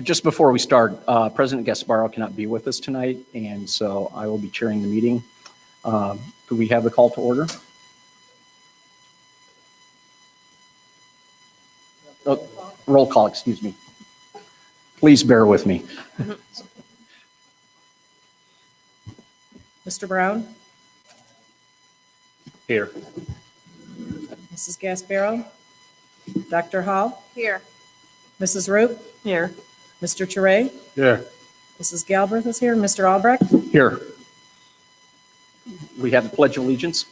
Just before we start, President Gasparo cannot be with us tonight, and so I will be chairing the meeting. Do we have the call to order? Oh, roll call, excuse me. Please bear with me. Mr. Brown? Here. Mrs. Gasparo? Dr. Hall? Here. Mrs. Roop? Here. Mr. Toure? Here. Mrs. Galbraith is here. Mr. Albrecht? Here. We have the Pledge of Allegiance.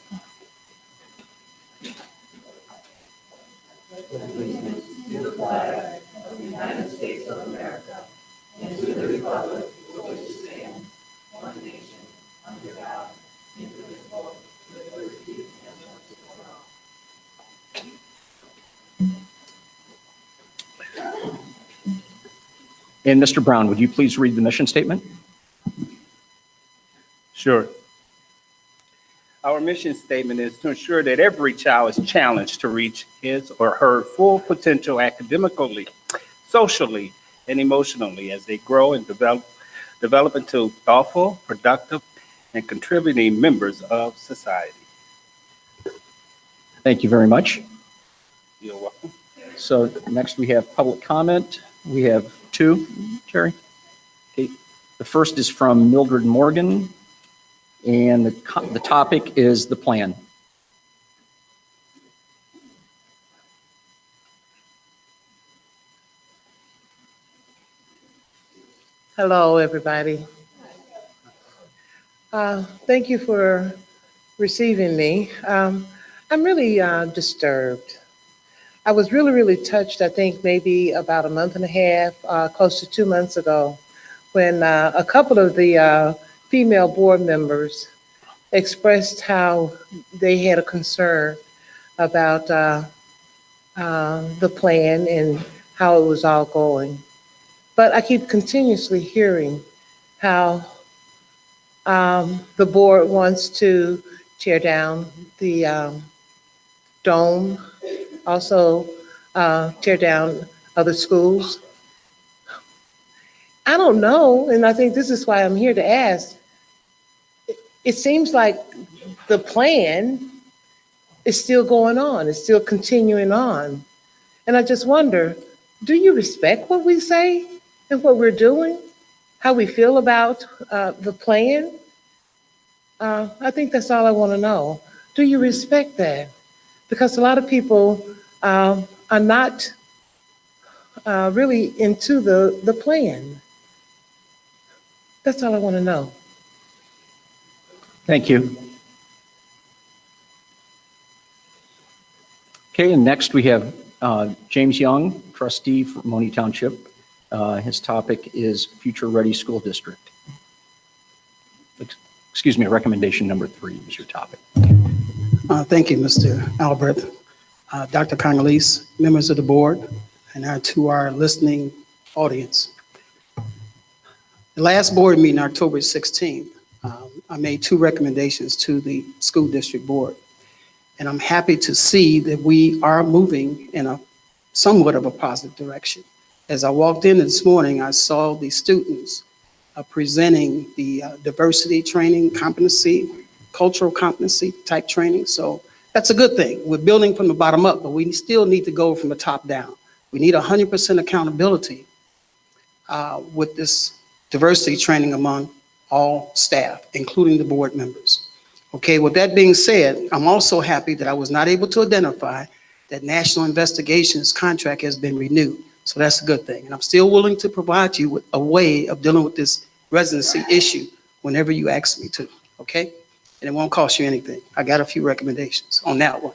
And Mr. Brown, would you please read the mission statement? Sure. Our mission statement is to ensure that every child is challenged to reach his or her full potential academically, socially, and emotionally as they grow and develop into thoughtful, productive, and contributing members of society. Thank you very much. You're welcome. So next we have public comment. We have two, Jerry. Okay. The first is from Mildred Morgan, and the topic is the plan. Hello, everybody. Thank you for receiving me. I'm really disturbed. I was really touched, I think maybe about a month and a half, close to 2 months ago, when a couple of the female board members expressed how they had a concern about the plan and how it was all going. But I keep continuously hearing how the board wants to tear down the dome, also tear down other schools. I don't know, and I think this is why I'm here to ask. It seems like the plan is still going on, it's still continuing on. And I just wonder, do you respect what we say and what we're doing, how we feel about the plan? I think that's all I want to know. Do you respect that? Because a lot of people are not really into the plan. That's all I want to know. Thank you. Okay, and next we have James Young, trustee for Monee Township. His topic is Future Ready School District. Excuse me, recommendation number 3 is your topic. Thank you, Mr. Albrecht, Dr. Congolese, members of the board, and to our listening audience. The last board meeting, October 16th, I made 2 recommendations to the school district board. And I'm happy to see that we are moving in a somewhat of a positive direction. As I walked in this morning, I saw the students presenting the diversity training competency, cultural competency type training. So that's a good thing. We're building from the bottom up, but we still need to go from the top down. We need 100% accountability with this diversity training among all staff, including the board members. Okay, with that being said, I'm also happy that I was not able to identify that National Investigations contract has been renewed. So that's a good thing. And I'm still willing to provide you with a way of dealing with this residency issue whenever you ask me to, okay? And it won't cost you anything. I got a few recommendations on that one.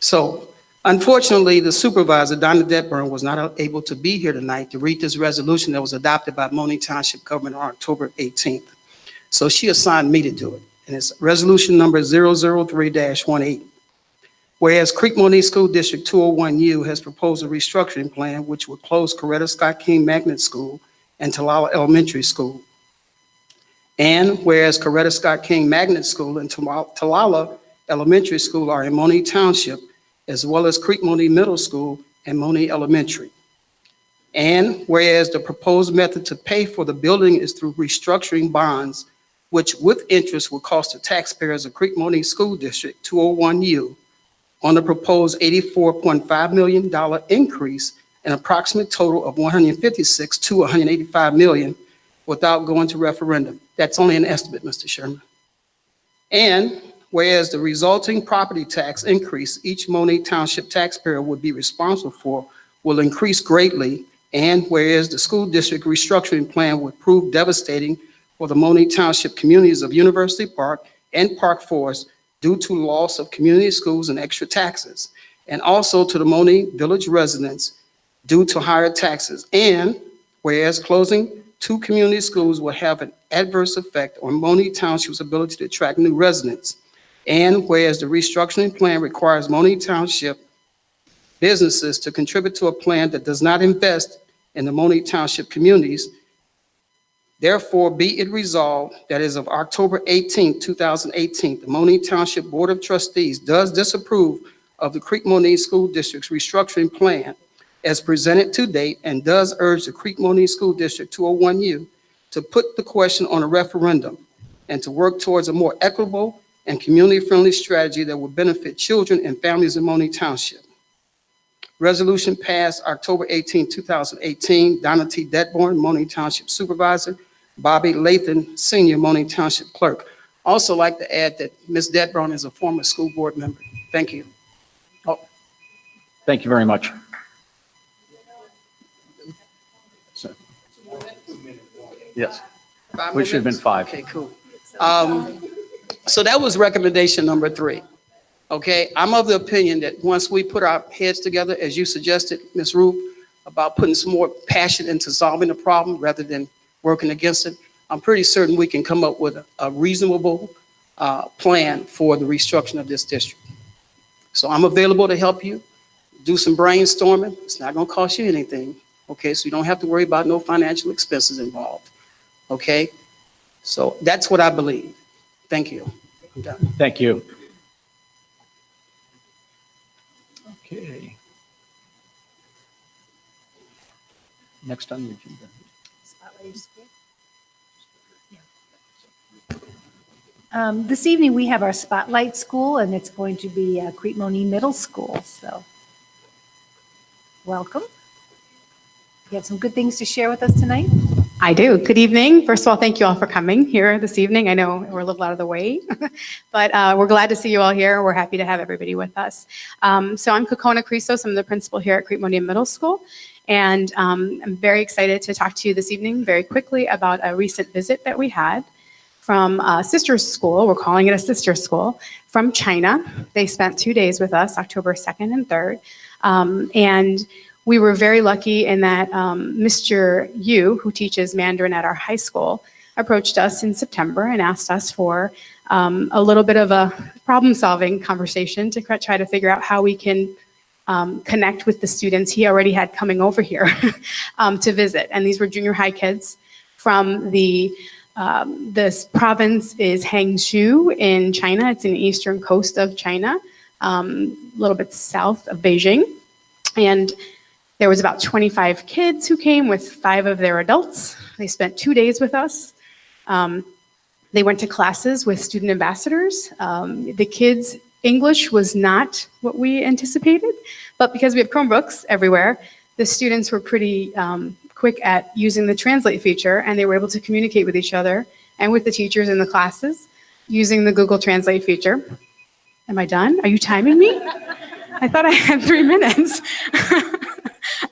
So unfortunately, the supervisor, Donna Detburn, was not able to be here tonight to read this resolution that was adopted by Monee Township government on October 18th. So she assigned me to do it. And it's resolution number 003-18. Whereas Crete Monee School District 201U has proposed a restructuring plan which would close Coretta Scott King Magnet School and Talala Elementary School. And whereas Coretta Scott King Magnet School and Talala Elementary School are in Monee Township, as well as Crete Monee Middle School and Monee Elementary. And whereas the proposed method to pay for the building is through restructuring bonds, which with interest will cost the taxpayers of Crete Monee School District 201U on the proposed $84.5 million increase, an approximate total of 156 to 185 million without going to referendum. That's only an estimate, Mr. Sherman. And whereas the resulting property tax increase each Monee Township taxpayer would be responsible for will increase greatly, and whereas the school district restructuring plan would prove devastating for the Monee Township communities of University Park and Park Forest due to loss of community schools and extra taxes, and also to the Monee Village residents due to higher taxes. And whereas closing 2 community schools will have an adverse effect on Monee Township's ability to attract new residents. And whereas the restructuring plan requires Monee Township businesses to contribute to a plan that does not invest in the Monee Township communities, therefore be it resolved that as of October 18, 2018, the Monee Township Board of Trustees does disapprove of the Crete Monee School District's restructuring plan as presented to date, and does urge the Crete Monee School District 201U to put the question on a referendum and to work towards a more equitable and community-friendly strategy that will benefit children and families in Monee Township. Resolution passed October 18, 2018. Donna T. Detborn, Monee Township Supervisor. Bobby Lathan, Senior, Monee Township Clerk. Also like to add that Ms. Detborn is a former school board member. Thank you. Thank you very much. Yes, 5 which should have been minutes? 5. Okay, cool. So that was recommendation number 3. Okay, I'm of the opinion that once we put our heads together, as you suggested, Ms. Roop, about putting some more passion into solving the problem rather than working against it, I'm pretty certain we can come up with a reasonable plan for the restructuring of this district. So I'm available to help you do some brainstorming. It's not going to cost you anything. Okay, so you don't have to worry about no financial expenses involved. Okay, so that's what I believe. Thank you. I'm done. Thank you. Okay. Next on the agenda. This evening, we have our Spotlight School, and it's going to be Crete Monee Middle School, so welcome. You have some good things to share with us tonight? I do. Good evening. First of all, thank you all for coming here this evening. I know we're a little out of the way, but we're glad to see you all here. We're happy to have everybody with us. So I'm Kokona Christos. I'm the principal here at Crete Monee Middle School, and I'm very excited to talk to you this evening very quickly about a recent visit that we had from a sister school. We're calling it a sister school from China. They spent 2 days with us, October 2nd and 3rd, and we were very lucky in that Mr. Yu, who teaches Mandarin at our high school, approached us in September and asked us for a little bit of a problem-solving conversation to try to figure out how we can connect with the students he already had coming over here to visit. And these were junior high kids from this province is Hangzhou in China. It's in the eastern coast of China, a little bit south of Beijing. And there was about 25 kids who came with 5 of their adults. They spent 2 days with us. They went to classes with student ambassadors. The kids' English was not what we anticipated, but because we have Chromebooks everywhere, the students were pretty quick at using the translate feature, and they were able to communicate with each other and with the teachers in the classes using the Google Translate feature. Am I done? Are you timing me? I thought I had 3 minutes.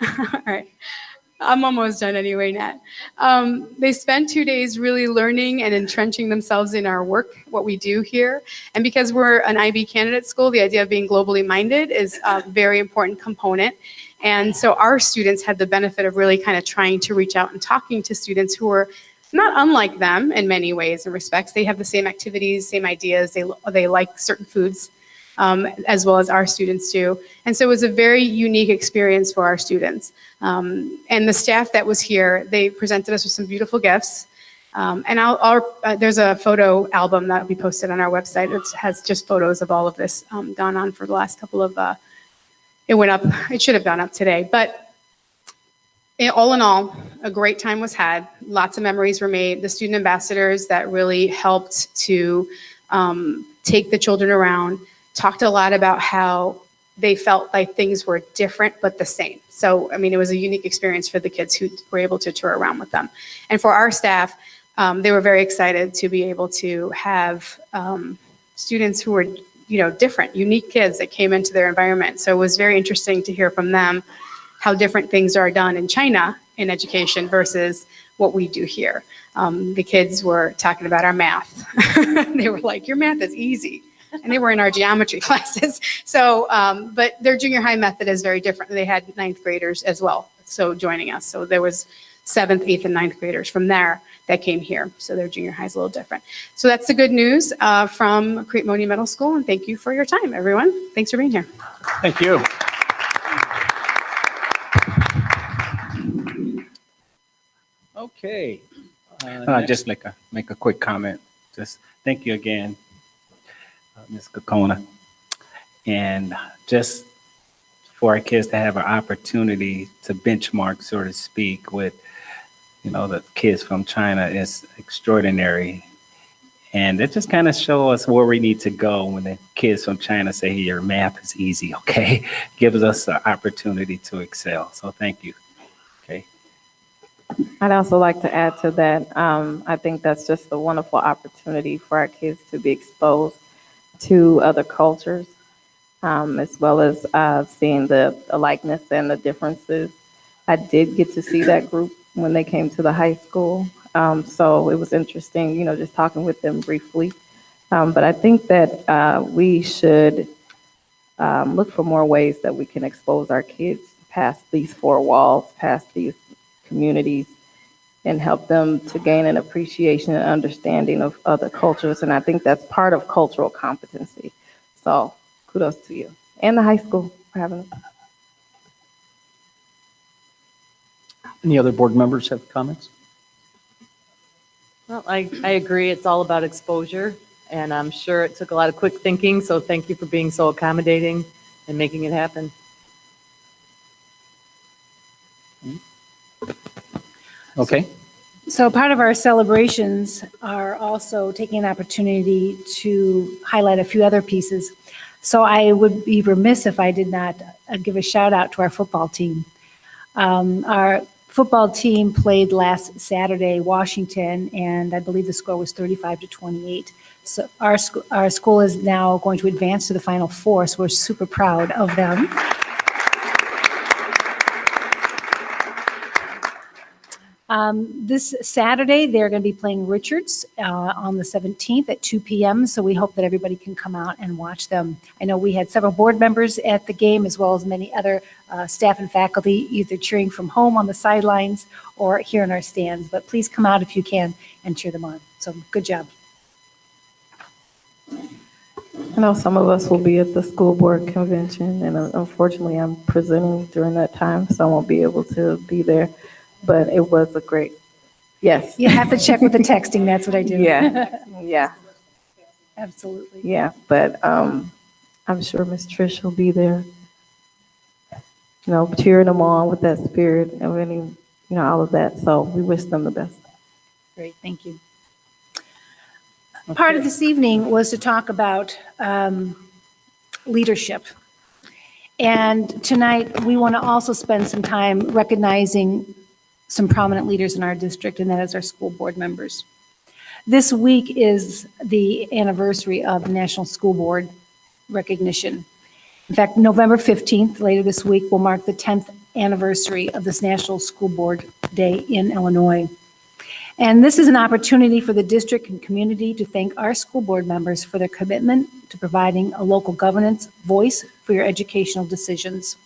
All right. I'm almost done anyway, Nat. They spent 2 days really learning and entrenching themselves in our work, what we do here. And because we're an IB candidate school, the idea of being globally minded is a very important component. And so our students had the benefit of really kind of trying to reach out and talking to students who were not unlike them in many ways and respects. They have the same activities, same ideas. They like certain foods, as well as our students do. And so it was a very unique experience for our students. And the staff that was here, they presented us with some beautiful gifts. And there's a photo album that will be posted on our website. It has just photos of all of this gone on for the last couple of, it should have gone up today. But All in all, a great time was had. Lots of memories were made. The student ambassadors that really helped to take the children around talked a lot about how they felt like things were different but the same. So, I mean, it was a unique experience for the kids who were able to tour around with them. And for our staff, they were very excited to be able to have students who were, different, unique kids that came into their environment. So it was very interesting to hear from them how different things are done in China in education versus what we do here. The kids were talking about our math. They were like, your math is easy. And they were in our geometry classes. So, but their junior high method is very different. They had ninth graders as well, so joining us. So there was 7th, 8th, and 9th graders from there that came here. So their junior high is a little different. So that's the good news from Crete Monee Middle School. And thank you for your time, everyone. Thanks for being here. Thank you. Okay. Just make a quick comment. Just thank you again, Ms. Kokona. And just for our kids to have an opportunity to benchmark, so to speak, with, the kids from China is extraordinary. And it just kind of shows us where we need to go when the kids from China say, hey, your math is easy, okay? Gives us the opportunity to excel. So thank you. Okay. I'd also like to add to that. I think that's just a wonderful opportunity for our kids to be exposed to other cultures, as well as seeing the likeness and the differences. I did get to see that group when they came to the high school. So it was interesting, just talking with them briefly. But I think that we should look for more ways that we can expose our kids past these four walls, past these communities, and help them to gain an appreciation and understanding of other cultures. And I think that's part of cultural competency. So kudos to you and the high school for having us. Any other board members have comments? Well, I agree. It's all about exposure, and I'm sure it took a lot of quick thinking, so thank you for being so accommodating and making it happen. Okay. So part of our celebrations are also taking an opportunity to highlight a few other pieces. So I would be remiss if I did not give a shout out to our football team. Our football team played last Saturday, Washington, and I believe the score was 35-28. So our school is now going to advance to the Final Four, so we're super proud of them. This Saturday, they're going to be playing Richards on the 17th at 2 p.m., so we hope that everybody can come out and watch them. I know we had several board members at the game, as well as many other staff and faculty, either cheering from home on the sidelines or here in our stands. But please come out if you can and cheer them on. So good job. I know some of us will be at the school board convention, and unfortunately, I'm presenting during that time, so I won't be able to be there. But it was a great, yes. You have to check with the texting. That's what I do. Yeah. Absolutely. Yeah, but I'm sure Miss Trish will be there, cheering them on with that spirit and really, all of that. So we wish them the best. Great, thank you. Part of this evening was to talk about leadership. And tonight, we want to also spend some time recognizing some prominent leaders in our district, and that is our school board members. This week is the anniversary of National School Board recognition. In fact, November 15th, later this week, will mark the 10th anniversary of this National School Board Day in Illinois. And this is an opportunity for the district and community to thank our school board members for their commitment to providing a local governance voice for your educational decisions.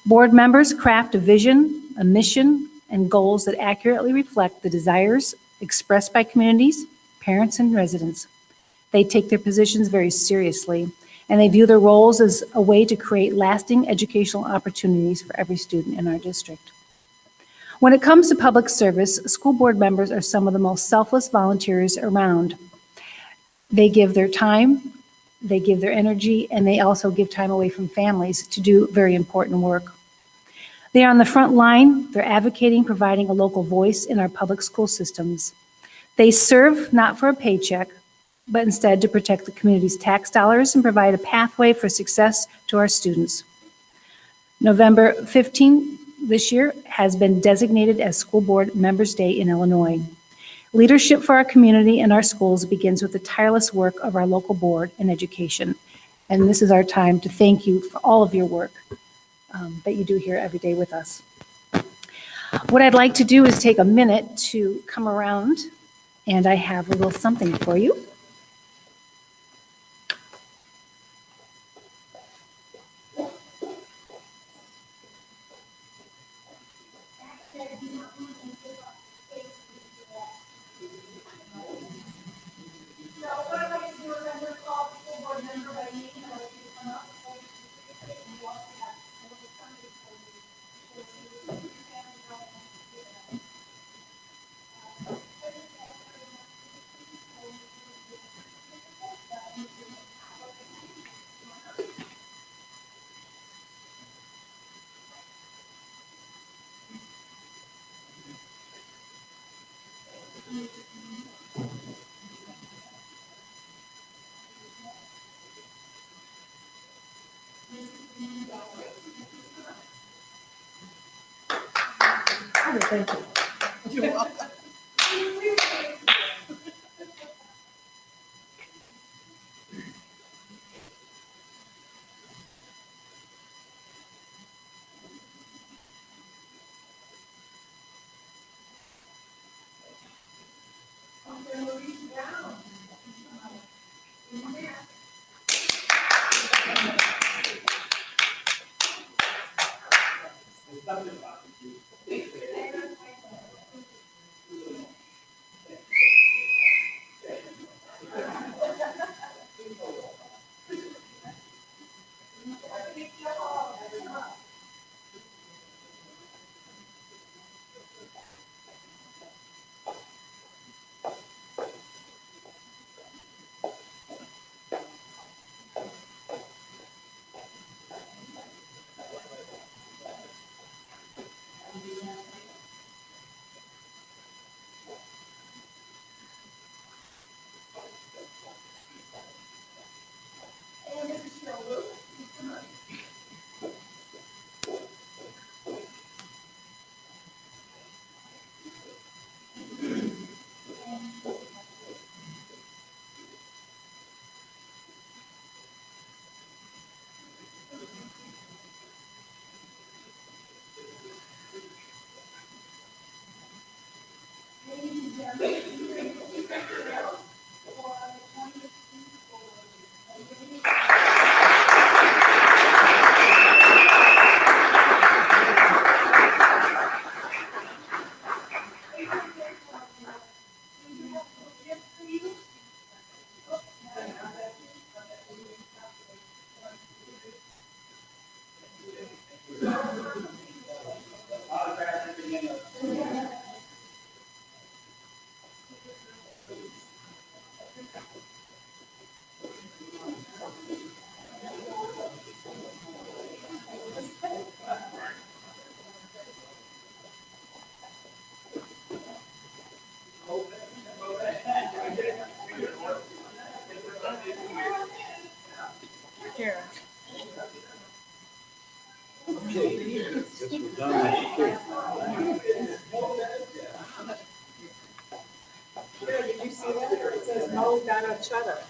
Board members craft a vision, a mission, and goals that accurately reflect the desires expressed by communities, parents, and residents. They take their positions very seriously, and they view their roles as a way to create lasting educational opportunities for every student in our district. When it comes to public service, school board members are some of the most selfless volunteers around. They give their time, they give their energy, and they also give time away from families to do very important work. They are on the front line. They're advocating, providing a local voice in our public school systems. They serve not for a paycheck, but instead to protect the community's tax dollars and provide a pathway for success to our students. November 15 this year has been designated as School Board Members' Day in Illinois. Leadership for our community and our schools begins with the tireless work of our local board and education. And this is our time to thank you for all of your work that you do here every day with us. What I'd like to do is take a minute to come around, and I have a little something for you.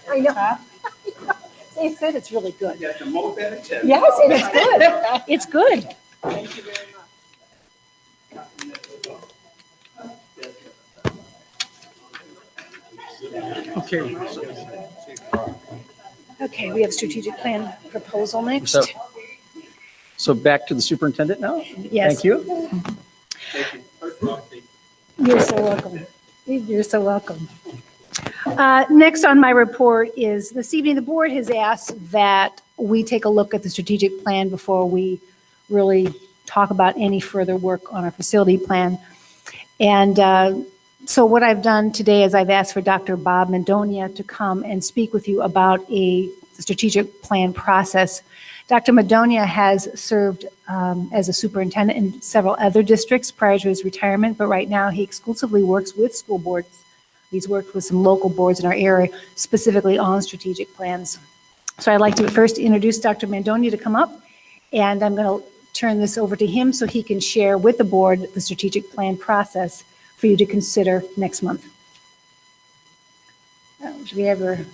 I know. They said it's really good. Yes, the most better check. Yes, and it's good. It's good. Thank you very much. Okay. Okay, we have strategic plan proposal next. So back to the superintendent now? Yes. Thank you. Thank you. First of all, thank you. You're so welcome. You're so welcome. Next on my report is, this evening, the board has asked that we take a look at the strategic plan before we really talk about any further work on our facility plan. And so what I've done today is I've asked for Dr. Bob Mendonia to come and speak with you about a strategic plan process. Dr. Madonia has served as a superintendent in several other districts prior to his retirement, but right now he exclusively works with school boards. He's worked with some local boards in our area, specifically on strategic plans. So I'd like to first introduce Dr. Madonia to come up, and I'm going to turn this over to him so he can share with the board the strategic plan process for you to consider next month. Should we have her?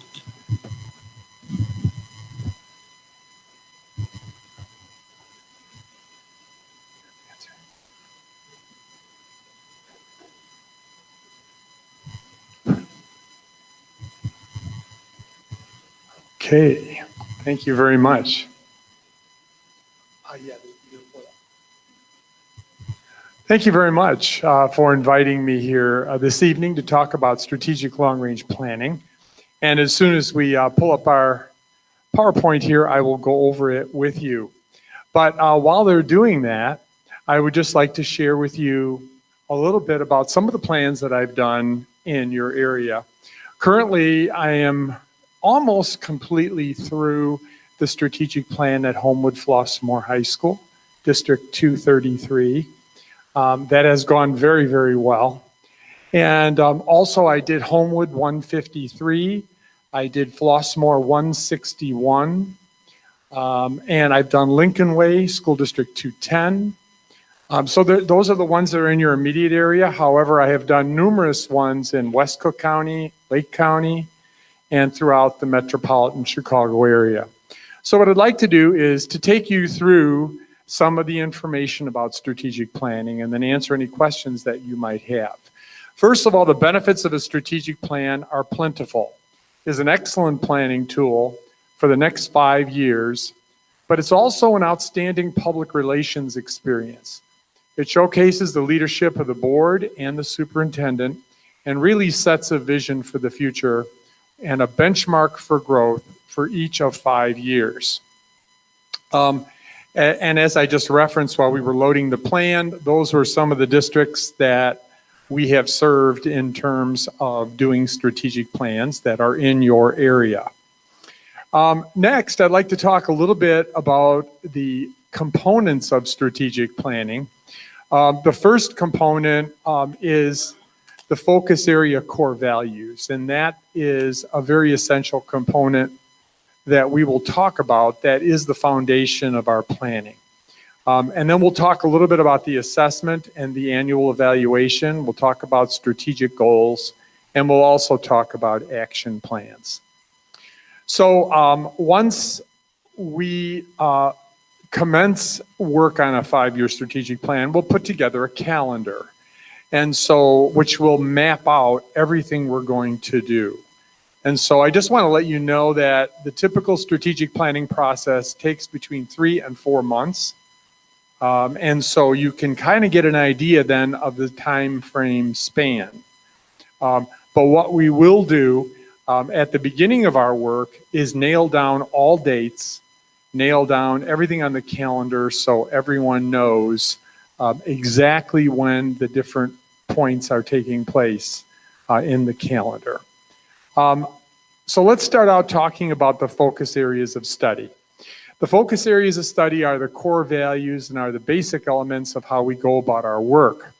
Okay, thank you very much. Thank you very much for inviting me here this evening to talk about strategic long-range planning. And as soon as we pull up our PowerPoint here, I will go over it with you. But while they're doing that, I would just like to share with you a little bit about some of the plans that I've done in your area. Currently, I am almost completely through the strategic plan at Homewood Flossmoor High School, District 233. That has gone very, very well. And also I did Homewood 153. I did Flossmoor 161. And I've done Lincoln Way, School District 210. So those are the ones that are in your immediate area. However, I have done numerous ones in West Cook County, Lake County, and throughout the metropolitan Chicago area. So what I'd like to do is to take you through some of the information about strategic planning and then answer any questions that you might have. First of all, the benefits of a strategic plan are plentiful. It's an excellent planning tool for the next 5 years, but it's also an outstanding public relations experience. It showcases the leadership of the board and the superintendent and really sets a vision for the future and a benchmark for growth for each of 5 years. And as I just referenced while we were loading the plan, those were some of the districts that we have served in terms of doing strategic plans that are in your area. Next, I'd like to talk a little bit about the components of strategic planning. The first component is the focus area core values, and that is a very essential component that we will talk about that is the foundation of our planning. And then we'll talk a little bit about the assessment and the annual evaluation. We'll talk about strategic goals, and we'll also talk about action plans. So once we commence work on a 5-year strategic plan, we'll put together a calendar, and so which will map out everything we're going to do. And so I just want to let you know that the typical strategic planning process takes between 3 and 4 months. And so you can kind of get an idea then of the time frame span. But what we will do at the beginning of our work is nail down all dates, nail down everything on the calendar so everyone knows exactly when the different points are taking place in the calendar. So let's start out talking about the focus areas of study. The focus areas of study are the core values and are the basic elements of how we go about our work.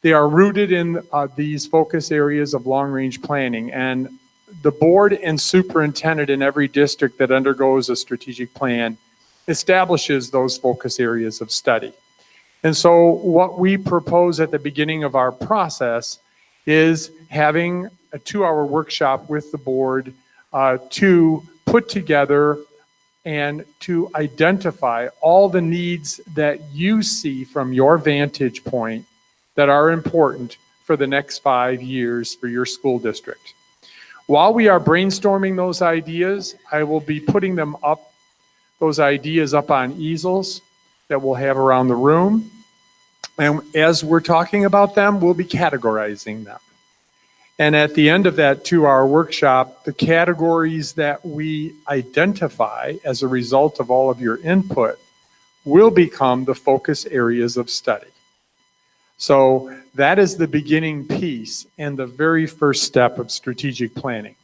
They are rooted in these focus areas of long-range planning, and the board and superintendent in every district that undergoes a strategic plan establishes those focus areas of study. And so what we propose at the beginning of our process is having a 2-hour workshop with the board to put together and to identify all the needs that you see from your vantage point that are important for the next 5 years for your school district. While we are brainstorming those ideas, I will be putting them up, those ideas up on easels that we'll have around the room. And as we're talking about them, we'll be categorizing them. And at the end of that 2-hour workshop, the categories that we identify as a result of all of your input will become the focus areas of study. So that is the beginning piece and the very first step of strategic planning.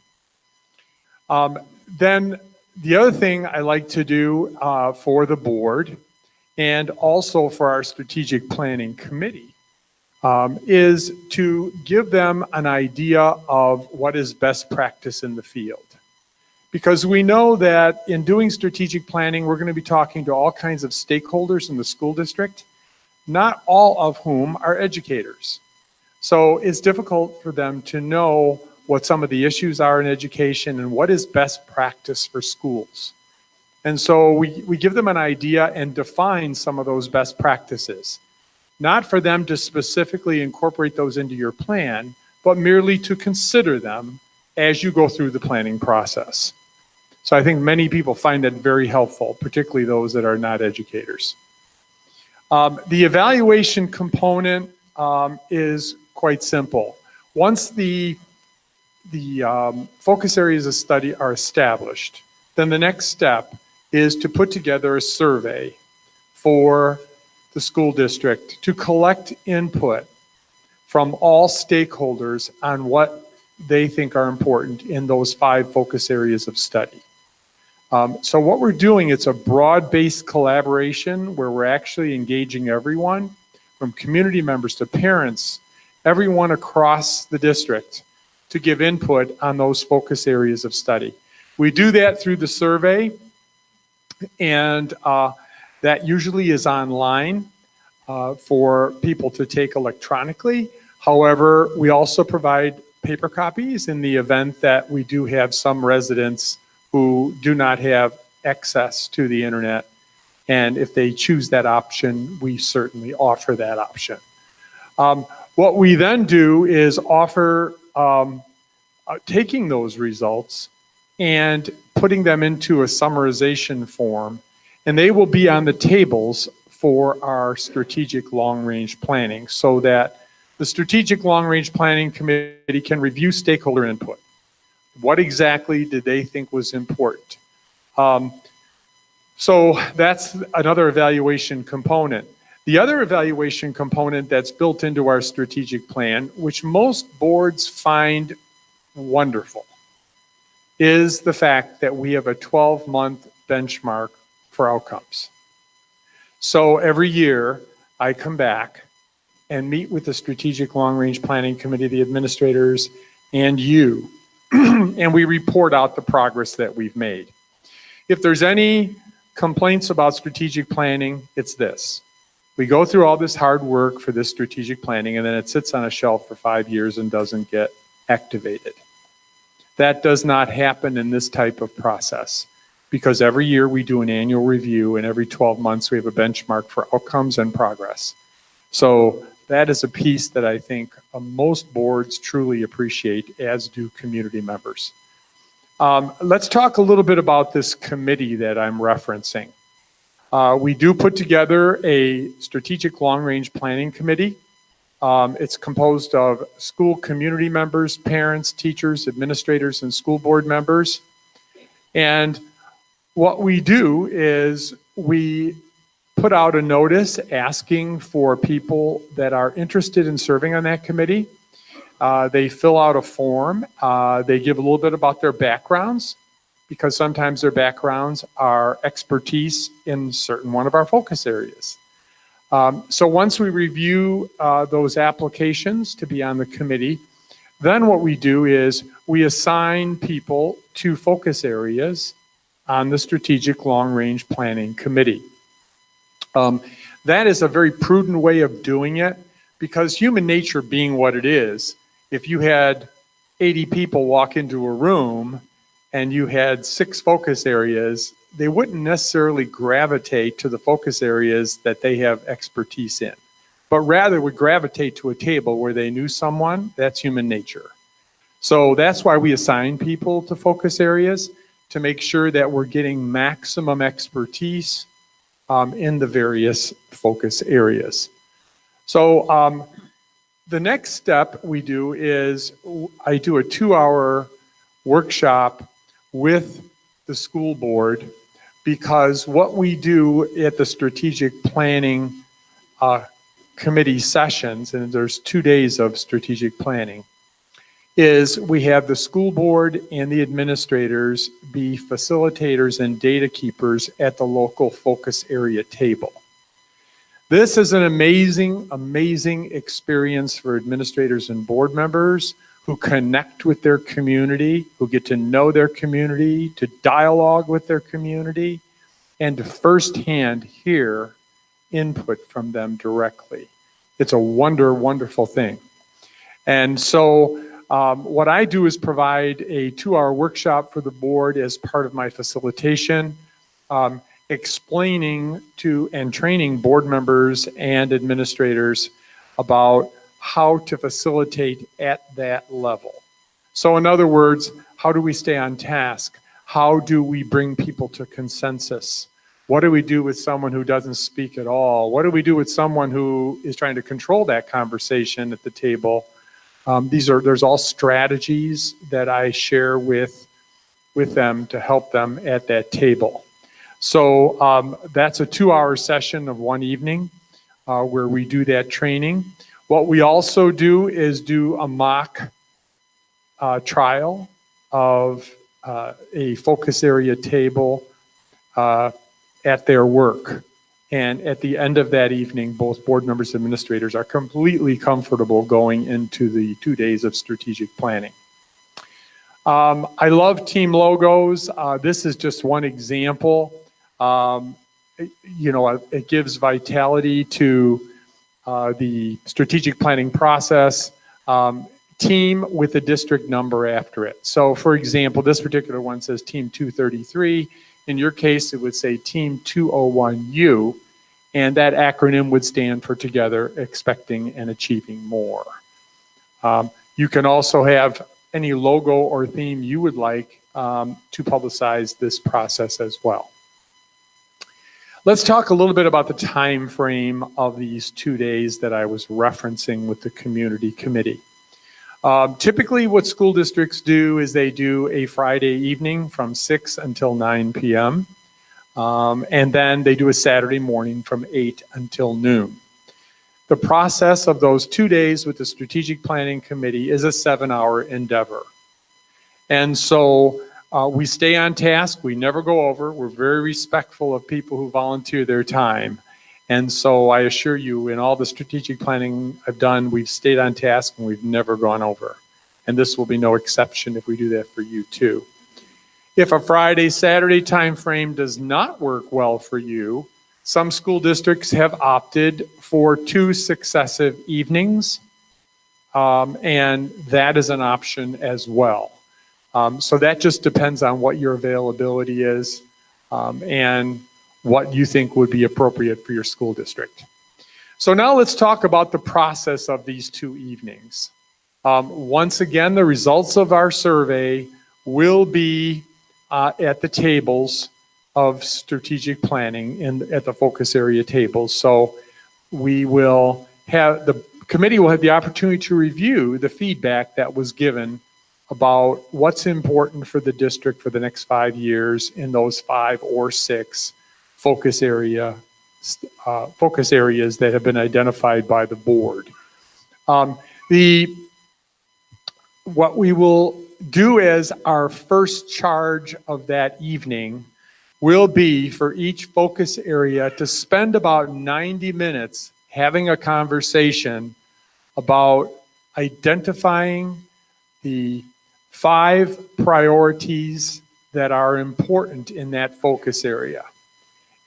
Then The other thing I like to do for the board and also for our strategic planning committee is to give them an idea of what is best practice in the field. Because we know that in doing strategic planning, we're going to be talking to all kinds of stakeholders in the school district, not all of whom are educators. So it's difficult for them to know what some of the issues are in education and what is best practice for schools. And so we give them an idea and define some of those best practices, not for them to specifically incorporate those into your plan, but merely to consider them as you go through the planning process. So I think many people find that very helpful, particularly those that are not educators. The evaluation component is quite simple. Once the focus areas of study are established, then the next step is to put together a survey for the school district to collect input from all stakeholders on what they think are important in those 5 focus areas of study. So what we're doing, it's a broad-based collaboration where we're actually engaging everyone, from community members to parents, everyone across the district, to give input on those focus areas of study. We do that through the survey, and that usually is online for people to take electronically. However, we also provide paper copies in the event that we do have some residents who do not have access to the internet. And if they choose that option, we certainly offer that option. What we then do is offer taking those results and putting them into a summarization form, and they will be on the tables for our strategic long-range planning so that the strategic long-range planning committee can review stakeholder input. What exactly did they think was important? So that's another evaluation component. The other evaluation component that's built into our strategic plan, which most boards find wonderful, is the fact that we have a 12-month benchmark for outcomes. So every year I come back and meet with the strategic long-range planning committee, the administrators, and you, and we report out the progress that we've made. If there's any complaints about strategic planning, it's this. We go through all this hard work for this strategic planning, and then it sits on a shelf for 5 years and doesn't get activated. That does not happen in this type of process, because every year we do an annual review, and every 12 months we have a benchmark for outcomes and progress. So that is a piece that I think most boards truly appreciate, as do community members. Let's talk a little bit about this committee that I'm referencing. We do put together a strategic long-range planning committee. It's composed of school community members, parents, teachers, administrators, and school board members. And what we do is we put out a notice asking for people that are interested in serving on that committee. They fill out a form. They give a little bit about their backgrounds, because sometimes their backgrounds are expertise in certain one of our focus areas. So once we review those applications to be on the committee, then what we do is we assign people to focus areas on the strategic long-range planning committee. That is a very prudent way of doing it, because human nature being what it is, if you had 80 people walk into a room and you had 6 focus areas, they wouldn't necessarily gravitate to the focus areas that they have expertise in, but rather would gravitate to a table where they knew someone. That's human nature. So that's why we assign people to focus areas, to make sure that we're getting maximum expertise in the various focus areas. So the next step we do is I do a 2-hour workshop with the school board, because what we do at the strategic planning committee sessions, and there's 2 days of strategic planning, is we have the school board and the administrators be facilitators and data keepers at the local focus area table. This is an amazing, amazing experience for administrators and board members who connect with their community, who get to know their community, to dialogue with their community, and to firsthand hear input from them directly. It's a wonderful thing. And so what I do is provide a 2-hour workshop for the board as part of my facilitation, explaining to and training board members and administrators about how to facilitate at that level. So in other words, how do we stay on task? How do we bring people to consensus? What do we do with someone who doesn't speak at all? What do we do with someone who is trying to control that conversation at the table? There's all strategies that I share with them to help them at that table. So that's a 2-hour session of one evening where we do that training. What we also do is do a mock trial of a focus area table at their work. And at the end of that evening, both board members and administrators are completely comfortable going into the 2 days of strategic planning. I love team logos. This is just one example. It gives vitality to the strategic planning process. Team with a district number after it. So for example, this particular one says team 233. In your case, it would say team 201U, and that acronym would stand for Together, Expecting and Achieving More. You can also have any logo or theme you would like to publicize this process as well. Let's talk a little bit about the time frame of these 2 days that I was referencing with the community committee. Typically what school districts do is they do a Friday evening from 6 until 9 p.m. And then they do a Saturday morning from 8 until noon. The process of those 2 days with the strategic planning committee is a 7-hour endeavor. And so we stay on task, we never go over, we're very respectful of people who volunteer their time. And so I assure you, in all the strategic planning I've done, we've stayed on task and we've never gone over. And this will be no exception if we do that for you too. If a Friday, Saturday time frame does not work well for you, some school districts have opted for 2 successive evenings, and that is an option as well. So that just depends on what your availability is and what you think would be appropriate for your school district. So now let's talk about the process of these 2 evenings. Once again, the results of our survey will be at the tables of strategic planning at the focus area tables. So we will have, the committee will have the opportunity to review the feedback that was given about what's important for the district for the next 5 years in those 5 or 6 focus areas that have been identified by the board. What we will do as our first charge of that evening will be for each focus area to spend about 90 minutes having a conversation about identifying the 5 priorities that are important in that focus area.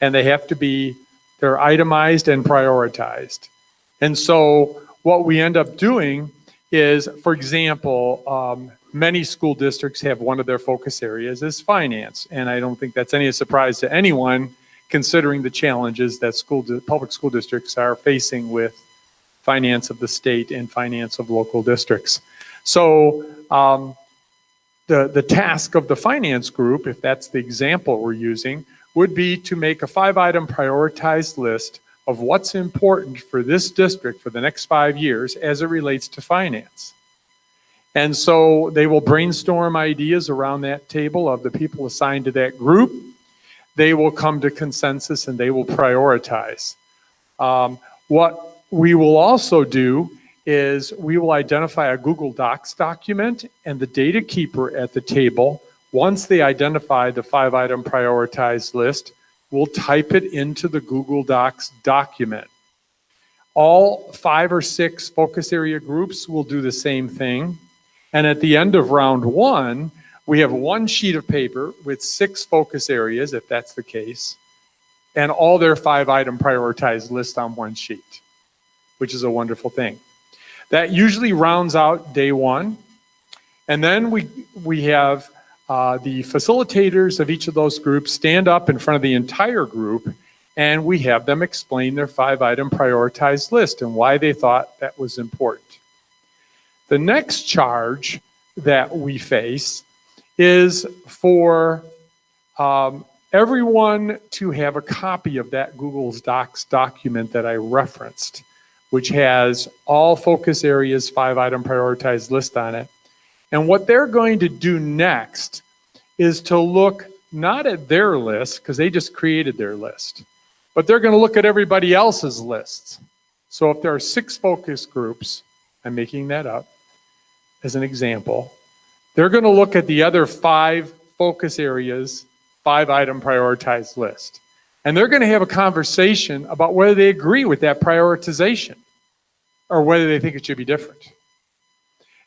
And they have to be, they're itemized and prioritized. And so what we end up doing is, for example, many school districts have one of their focus areas is finance. And I don't think that's any surprise to anyone considering the challenges that public school districts are facing with finance of the state and finance of local districts. So the task of the finance group, if that's the example we're using, would be to make a 5-item prioritized list of what's important for this district for the next 5 years as it relates to finance. And so they will brainstorm ideas around that table of the people assigned to that group. They will come to consensus and they will prioritize. What we will also do is we will identify a Google Docs document, and the data keeper at the table, once they identify the 5-item prioritized list, will type it into the Google Docs document. All 5 or 6 focus area groups will do the same thing. And at the end of round 1, we have 1 sheet of paper with 6 focus areas, if that's the case, and all their 5-item prioritized list on 1 sheet, which is a wonderful thing. That usually rounds out day 1. And then we have the facilitators of each of those groups stand up in front of the entire group, and we have them explain their 5-item prioritized list and why they thought that was important. The next charge that we face is for everyone to have a copy of that Google Docs document that I referenced, which has all focus areas, 5-item prioritized list on it. And what they're going to do next is to look not at their list, because they just created their list, but they're going to look at everybody else's lists. So if there are 6 focus groups, I'm making that up as an example, they're going to look at the other 5 focus areas, 5-item prioritized list. And they're going to have a conversation about whether they agree with that prioritization or whether they think it should be different.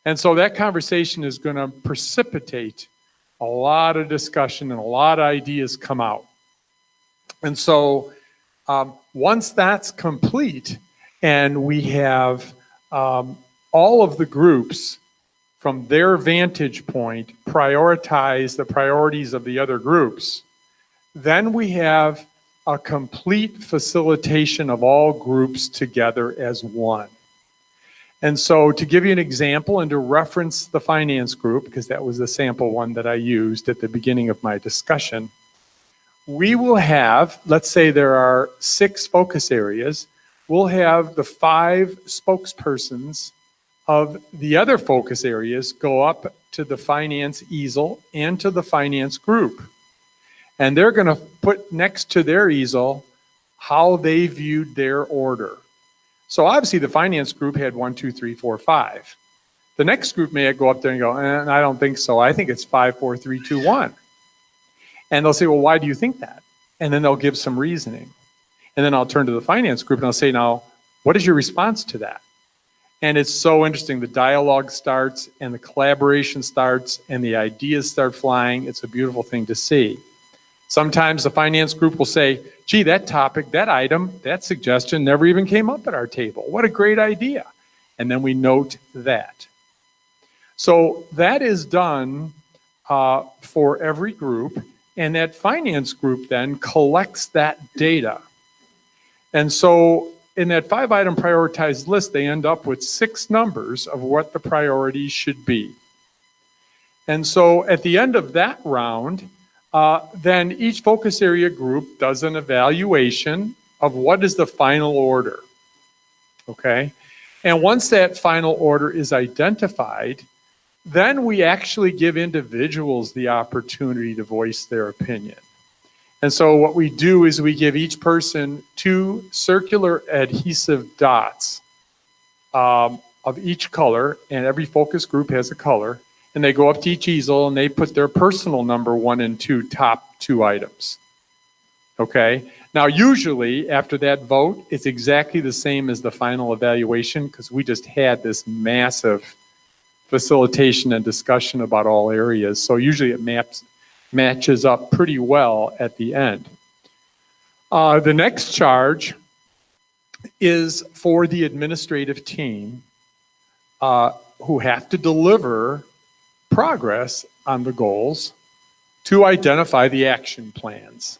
And so that conversation is going to precipitate a lot of discussion and a lot of ideas come out. And so once that's complete and we have all of the groups from their vantage point prioritize the priorities of the other groups, then we have a complete facilitation of all groups together as one. And so to give you an example and to reference the finance group, because that was the sample one that I used at the beginning of my discussion, we will have, let's say there are 6 focus areas, we'll have the 5 spokespersons of the other focus areas go up to the finance easel and to the finance group. And they're going to put next to their easel how they viewed their order. So obviously the finance group had 1, 2, 3, 4, 5. The next group may go up there and go, I don't think so. I think it's 5, 4, 3, 2, 1. And they'll say, well, why do you think that? And then they'll give some reasoning. And then I'll turn to the finance group and I'll say, now, what is your response to that? And it's so interesting. The dialogue starts and the collaboration starts and the ideas start flying. It's a beautiful thing to see. Sometimes the finance group will say, gee, that topic, that item, that suggestion never even came up at our table. What a great idea. And then we note that. So that is done for every group. And that finance group then collects that data. And so in that 5-item prioritized list, they end up with 6 numbers of what the priorities should be. And so at the end of that round, then each focus area group does an evaluation of what is the final order, okay? And once that final order is identified, then we actually give individuals the opportunity to voice their opinion. And so what we do is we give each person 2 circular adhesive dots of each color, and every focus group has a color. And they go up to each easel and they put their personal number 1 and 2 top 2 items. Okay? Now, usually after that vote, it's exactly the same as the final evaluation because we just had this massive facilitation and discussion about all areas. So usually it matches up pretty well at the end. The next charge is for the administrative team who have to deliver progress on the goals to identify the action plans.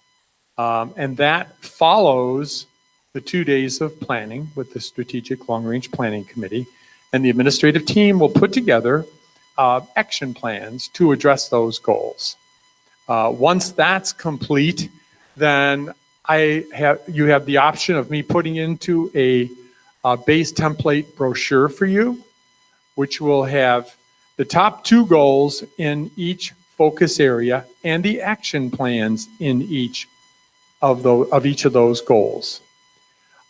And that follows the 2 days of planning with the Strategic Long Range Planning Committee. And the administrative team will put together action plans to address those goals. Once that's complete, then you have the option of me putting into a base template brochure for you, which will have the top 2 goals in each focus area and the action plans in each of those goals.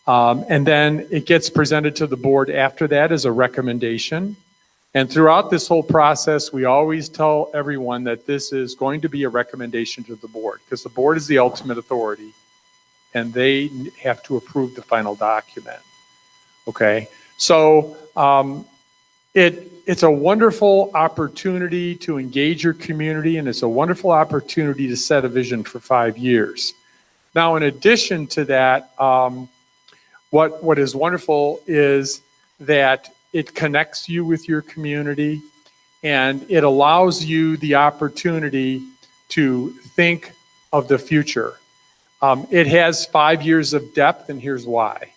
And then it gets presented to the board after that as a recommendation. And throughout this whole process, we always tell everyone that this is going to be a recommendation to the board, because the board is the ultimate authority and they have to approve the final document. Okay, so it's a wonderful opportunity to engage your community, and it's a wonderful opportunity to set a vision for 5 years. Now, in addition to that, what is wonderful is that it connects you with your community, and it allows you the opportunity to think of the future. It has 5 years of depth, and here's why.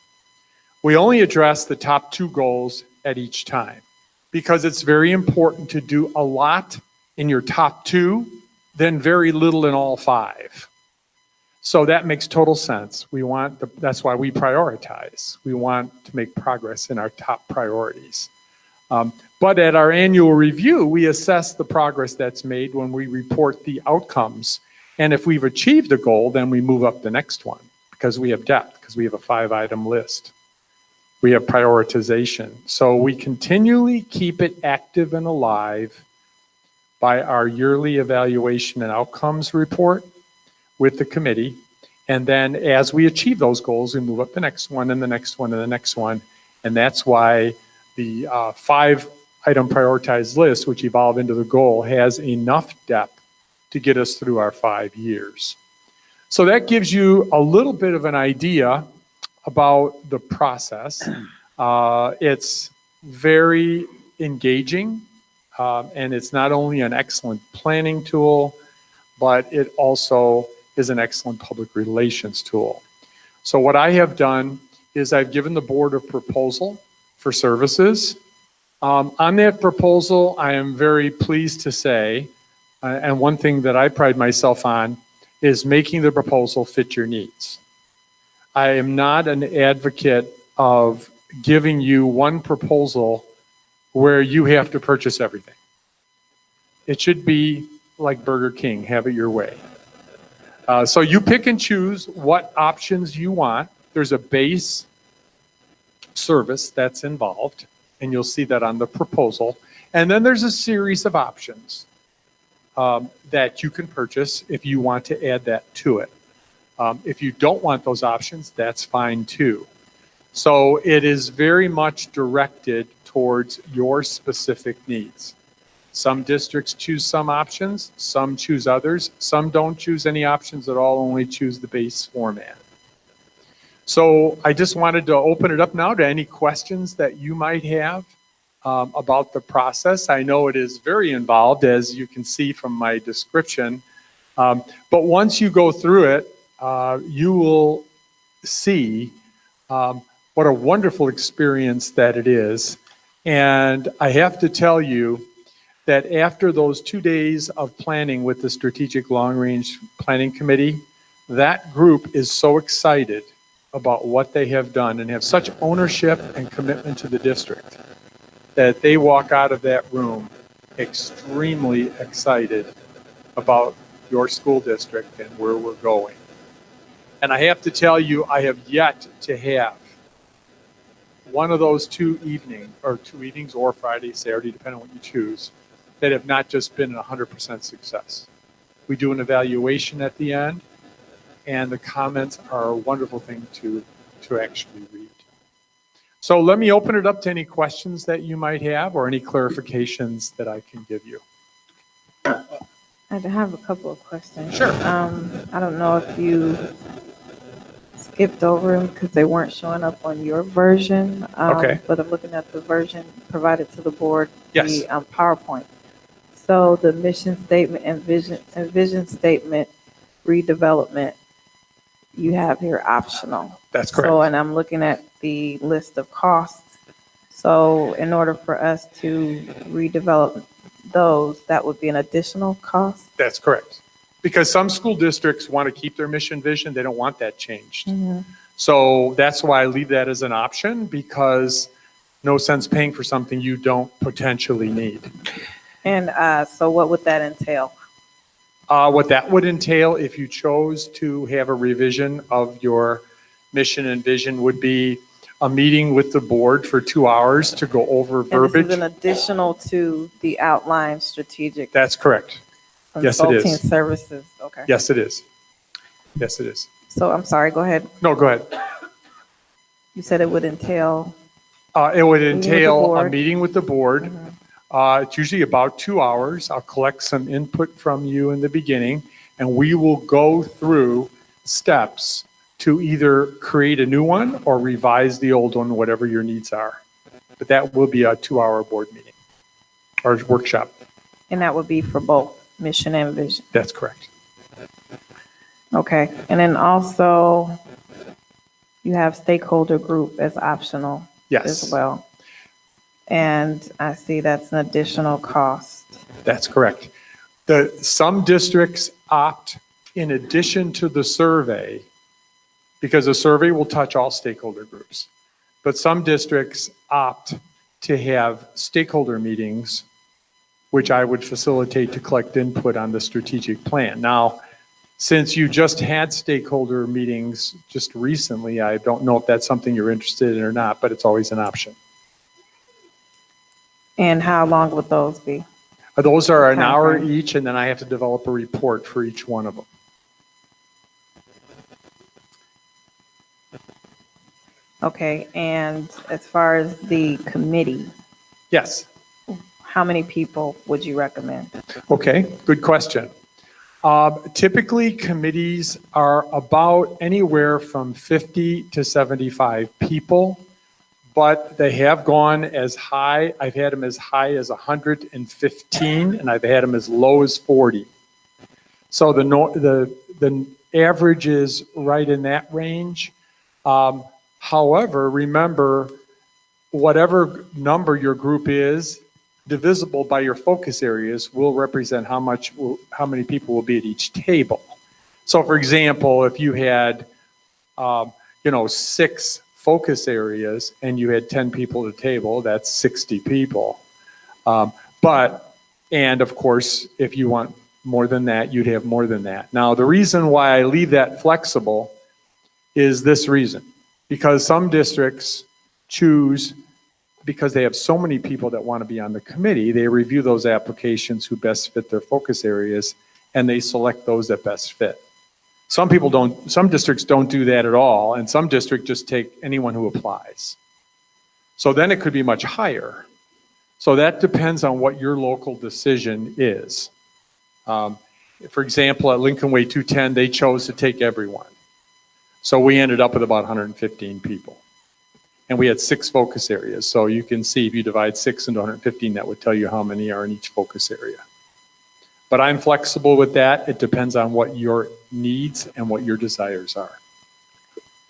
We only address the top 2 goals at each time, because it's very important to do a lot in your top 2, then very little in all 5. So that makes total sense. That's why we prioritize. We want to make progress in our top priorities. But at our annual review, we assess the progress that's made when we report the outcomes. And if we've achieved a goal, then we move up the next one, because we have depth, because we have a 5-item list. We have prioritization. So we continually keep it active and alive by our yearly evaluation and outcomes report with the committee. And then as we achieve those goals, we move up the next one and the next one and the next one. And that's why the 5-item prioritized list, which evolve into the goal, has enough depth to get us through our 5 years. So that gives you a little bit of an idea about the process. It's very engaging, and it's not only an excellent planning tool, but it also is an excellent public relations tool. So what I have done is I've given the board a proposal for services. On that proposal, I am very pleased to say, and one thing that I pride myself on is making the proposal fit your needs. I am not an advocate of giving you one proposal where you have to purchase everything. It should be like Burger King, have it your way. So you pick and choose what options you want. There's a base service that's involved, and you'll see that on the proposal. And then there's a series of options that you can purchase if you want to add that to it. If you don't want those options, that's fine too. So it is very much directed towards your specific needs. Some districts choose some options, some choose others, some don't choose any options at all, only choose the base format. So I just wanted to open it up now to any questions that you might have about the process. I know it is very involved, as you can see from my description, but once you go through it, you will see what a wonderful experience that it is. And I have to tell you that after those 2 days of planning with the Strategic Long Range Planning Committee, that group is so excited about what they have done and have such ownership and commitment to the district that they walk out of that room extremely excited about your school district and where we're going. And I have to tell you, I have yet to have one of those 2 evenings or Friday, Saturday, depending on what you choose, that have not just been 100% success. We do an evaluation at the end, and the comments are a wonderful thing to actually read. So let me open it up to any questions that you might have or any clarifications that I can give you. I have a couple of questions. Sure. I don't know if you skipped over them because they weren't showing up on your version. Okay. But I'm looking at the version provided to the board, Yes. the PowerPoint. So the mission statement and vision statement redevelopment, you have here optional. That's correct. So, and I'm looking at the list of costs. So in order for us to redevelop those, that would be an additional cost? That's correct. Because some school districts want to keep their mission vision, they don't want that changed. Mm-hmm. So that's why I leave that as an option, because no sense paying for something you don't potentially need. And so what would that entail? What that would entail, if you chose to have a revision of your mission and vision would be a meeting with the board for 2 hours to go over And this verbiage. is an additional to the outlined strategic That's correct. Yes, it consulting is. services. Okay. Yes, it is. Yes, it is. So I'm sorry, go ahead. No, go ahead. You said it would entail, It would with the entail a board. meeting with the board. It's usually about 2 hours. I'll collect some input from you in the beginning, and we will go through steps to either create a new one or revise the old one, whatever your needs are. But that will be a 2-hour board meeting or workshop. and that would be for both mission and vision. That's correct. Okay. And then also you have stakeholder group as optional Yes, as well. And I see that's an additional cost. that's correct. Some districts opt in addition to the survey, because the survey will touch all stakeholder groups. But some districts opt to have stakeholder meetings, which I would facilitate to collect input on the strategic plan. Now, since you just had stakeholder meetings just recently, I don't know if that's something you're interested in or not, but it's always an option. And how long would those be? Those are an hour Timeframe. each, and then I have to develop a report for each one of them. Okay. And as far as the committee, Yes. how many people would you recommend? Okay, good question. Typically, committees are about anywhere from 50 to 75 people, but they have gone as high, I've had them as high as 115, and I've had them as low as 40. So the average is right in that range. However, remember, whatever number your group is, divisible by your focus areas will represent how many people will be at each table. So for example, if you had, 6 focus areas and you had 10 people at the table, that's 60 people. And of course, if you want more than that, you'd have more than that. Now, the reason why I leave that flexible is this reason, because some districts choose, because they have so many people that want to be on the committee, they review those applications who best fit their focus areas, and they select those that best fit. Some districts don't do that at all, and some districts just take anyone who applies. So then it could be much higher. So that depends on what your local decision is. For example, at Lincoln Way 210, they chose to take everyone. So we ended up with about 115 people. And we had 6 focus areas. So you can see if you divide 6 into 115, that would tell you how many are in each focus area. But I'm flexible with that. It depends on what your needs and what your desires are.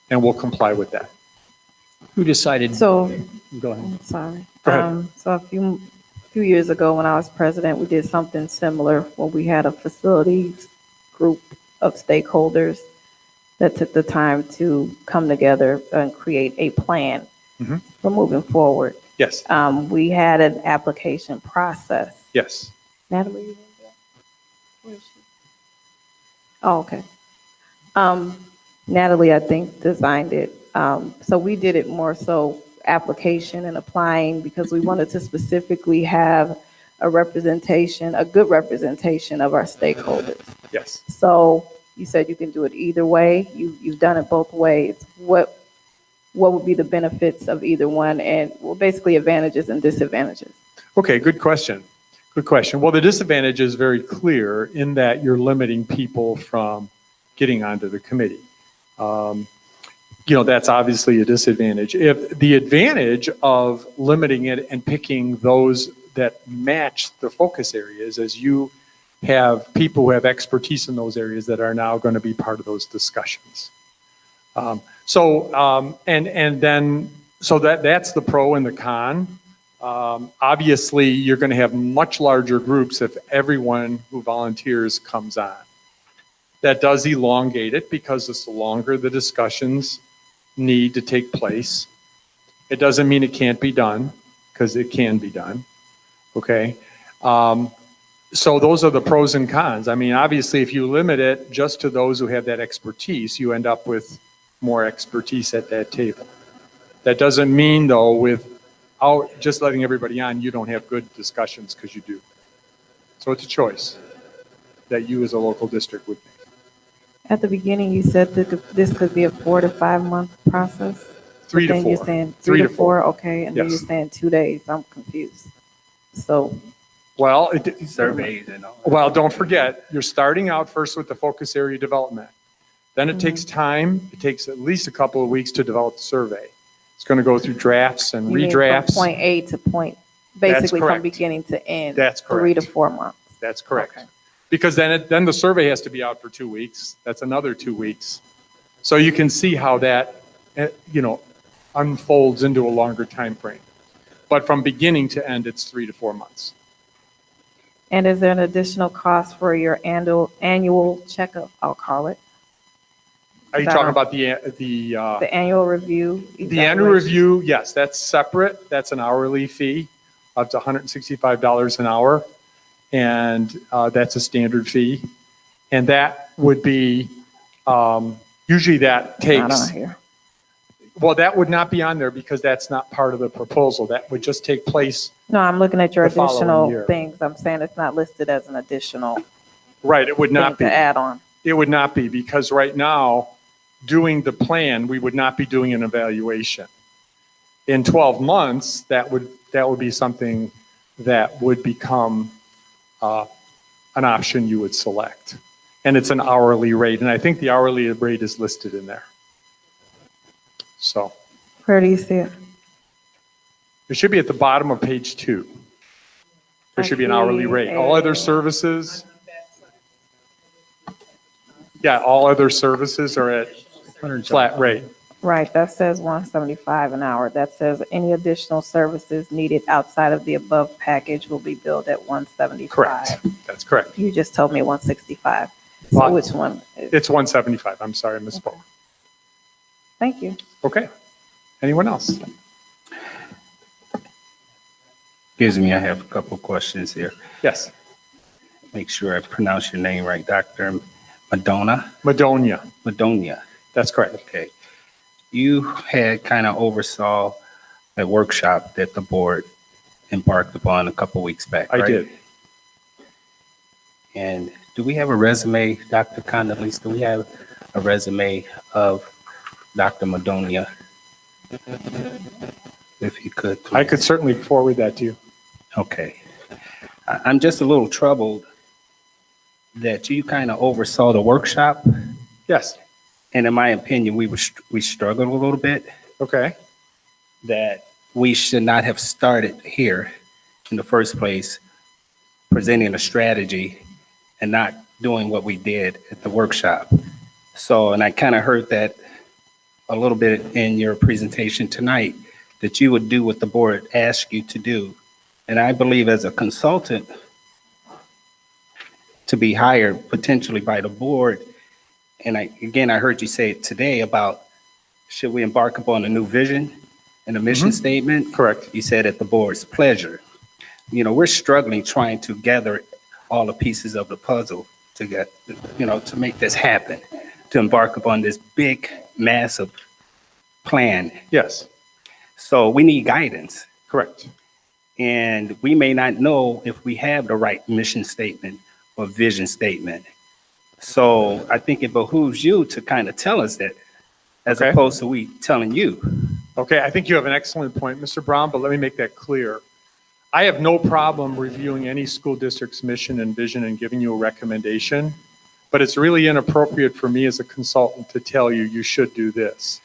And we'll comply with that. Who decided? So, Go ahead. I'm sorry. Go ahead. So a few years ago when I was president, we did something similar where we had a facilities group of stakeholders that took the time to come together and create a plan Mhm. for moving forward. Yes, We had an application process. yes. Natalie, you in there? Where is she? Oh, okay. Natalie, I think, designed it. So we did it more so application and applying because we wanted to specifically have a representation, a good representation of our stakeholders. Yes. So you said you can do it either way. You've done it both ways. What would be the benefits of either one, and well, basically advantages and disadvantages? Okay, good question. Good question. Well, the disadvantage is very clear in that you're limiting people from getting onto the committee. That's obviously a disadvantage. If the advantage of limiting it and picking those that match the focus areas is you have people who have expertise in those areas that are now going to be part of those discussions. So that's the pro and the con. Obviously, you're going to have much larger groups if everyone who volunteers comes on. That does elongate it because it's longer the discussions need to take place. It doesn't mean it can't be done, because it can be done. Okay. So those are the pros and cons. I mean, obviously, if you limit it just to those who have that expertise, you end up with more expertise at that table. That doesn't mean, though, without just letting everybody on, you don't have good discussions, because you do. So it's a choice that you as a local district would make. At the beginning, you said that this could be a 4 to 5 month process. 3 to But then you're 4. saying 3 3 to to 4. 4, okay, and then you're Yes. saying 2 days. I'm confused. So, Well, Surveys and all. well, don't forget, you're starting out first with the focus area development. Then it takes time. It takes at least a couple of weeks to develop the survey. It's going to go through drafts and you mean redrafts. from point A to point, basically from correct. beginning to end. That's 3 to correct. 4 months. That's correct. Okay. Because then the survey has to be out for 2 weeks. That's another 2 weeks. So you can see how that, unfolds into a longer time frame. But from beginning to end, it's 3 to 4 months. And is there an additional cost for your annual checkup, I'll call it? Are you Is that talking on- about The annual review? the annual evaluation? review? Yes, that's separate. That's an hourly fee up to $165 an hour. And that's a standard fee. And that would be, usually that Not on takes, here. well, that would not be on there because that's not part of the proposal. That would just take place. No, I'm looking at your The following additional year. things. I'm saying it's not listed as an additional Right, it would thing not be. to add on. It would not be, because right now, doing the plan, we would not be doing an evaluation. In 12 months, that would be something that would become an option you would select. And it's an hourly rate, and I think the hourly rate is listed in there. So Where do you see it? it should be at the bottom of page 2. There should be an hourly rate. All other services. Yeah, all other services are at flat rate. Right, that says 175 an hour. That says any additional services needed outside of the above package will be billed at 175. Correct. That's correct. You just told me 165. So Well, which one? It's 175. I'm sorry, I misspoke. Thank you. Okay. Anyone else? Excuse me, I have a couple of questions here. Yes. Make sure I pronounce your name right, Dr. Madonia. Madonia. That's correct. Okay. You had kind of oversaw a workshop that the board embarked upon a couple weeks back, I right? did. And do we have a resume, Dr. Condoleezza? Do we have a resume of Dr. Madonia? If you could, please. I could certainly forward that to you. Okay. I'm just a little troubled that you kind of oversaw the workshop. Yes. And in my opinion, we struggled a little bit, Okay. that we should not have started here in the first place, presenting a strategy and not doing what we did at the workshop. So, and I kind of heard that a little bit in your presentation tonight, that you would do what the board asked you to do. And I believe as a consultant to be hired potentially by the board, and I heard you say it today about, should we embark upon a new vision and a mission statement? Correct. You said at the board's pleasure. You know, we're struggling trying to gather all the pieces of the puzzle to get, to make this happen, to embark upon this big, massive plan. Yes. So we need guidance. Correct. And we may not know if we have the right mission statement or vision statement. So I think it behooves you to kind of tell us that, as Okay. opposed to we telling you. Okay, I think you have an excellent point, Mr. Brown, but let me make that clear. I have no problem reviewing any school district's mission and vision and giving you a recommendation, but it's really inappropriate for me as a consultant to tell you, you should do this.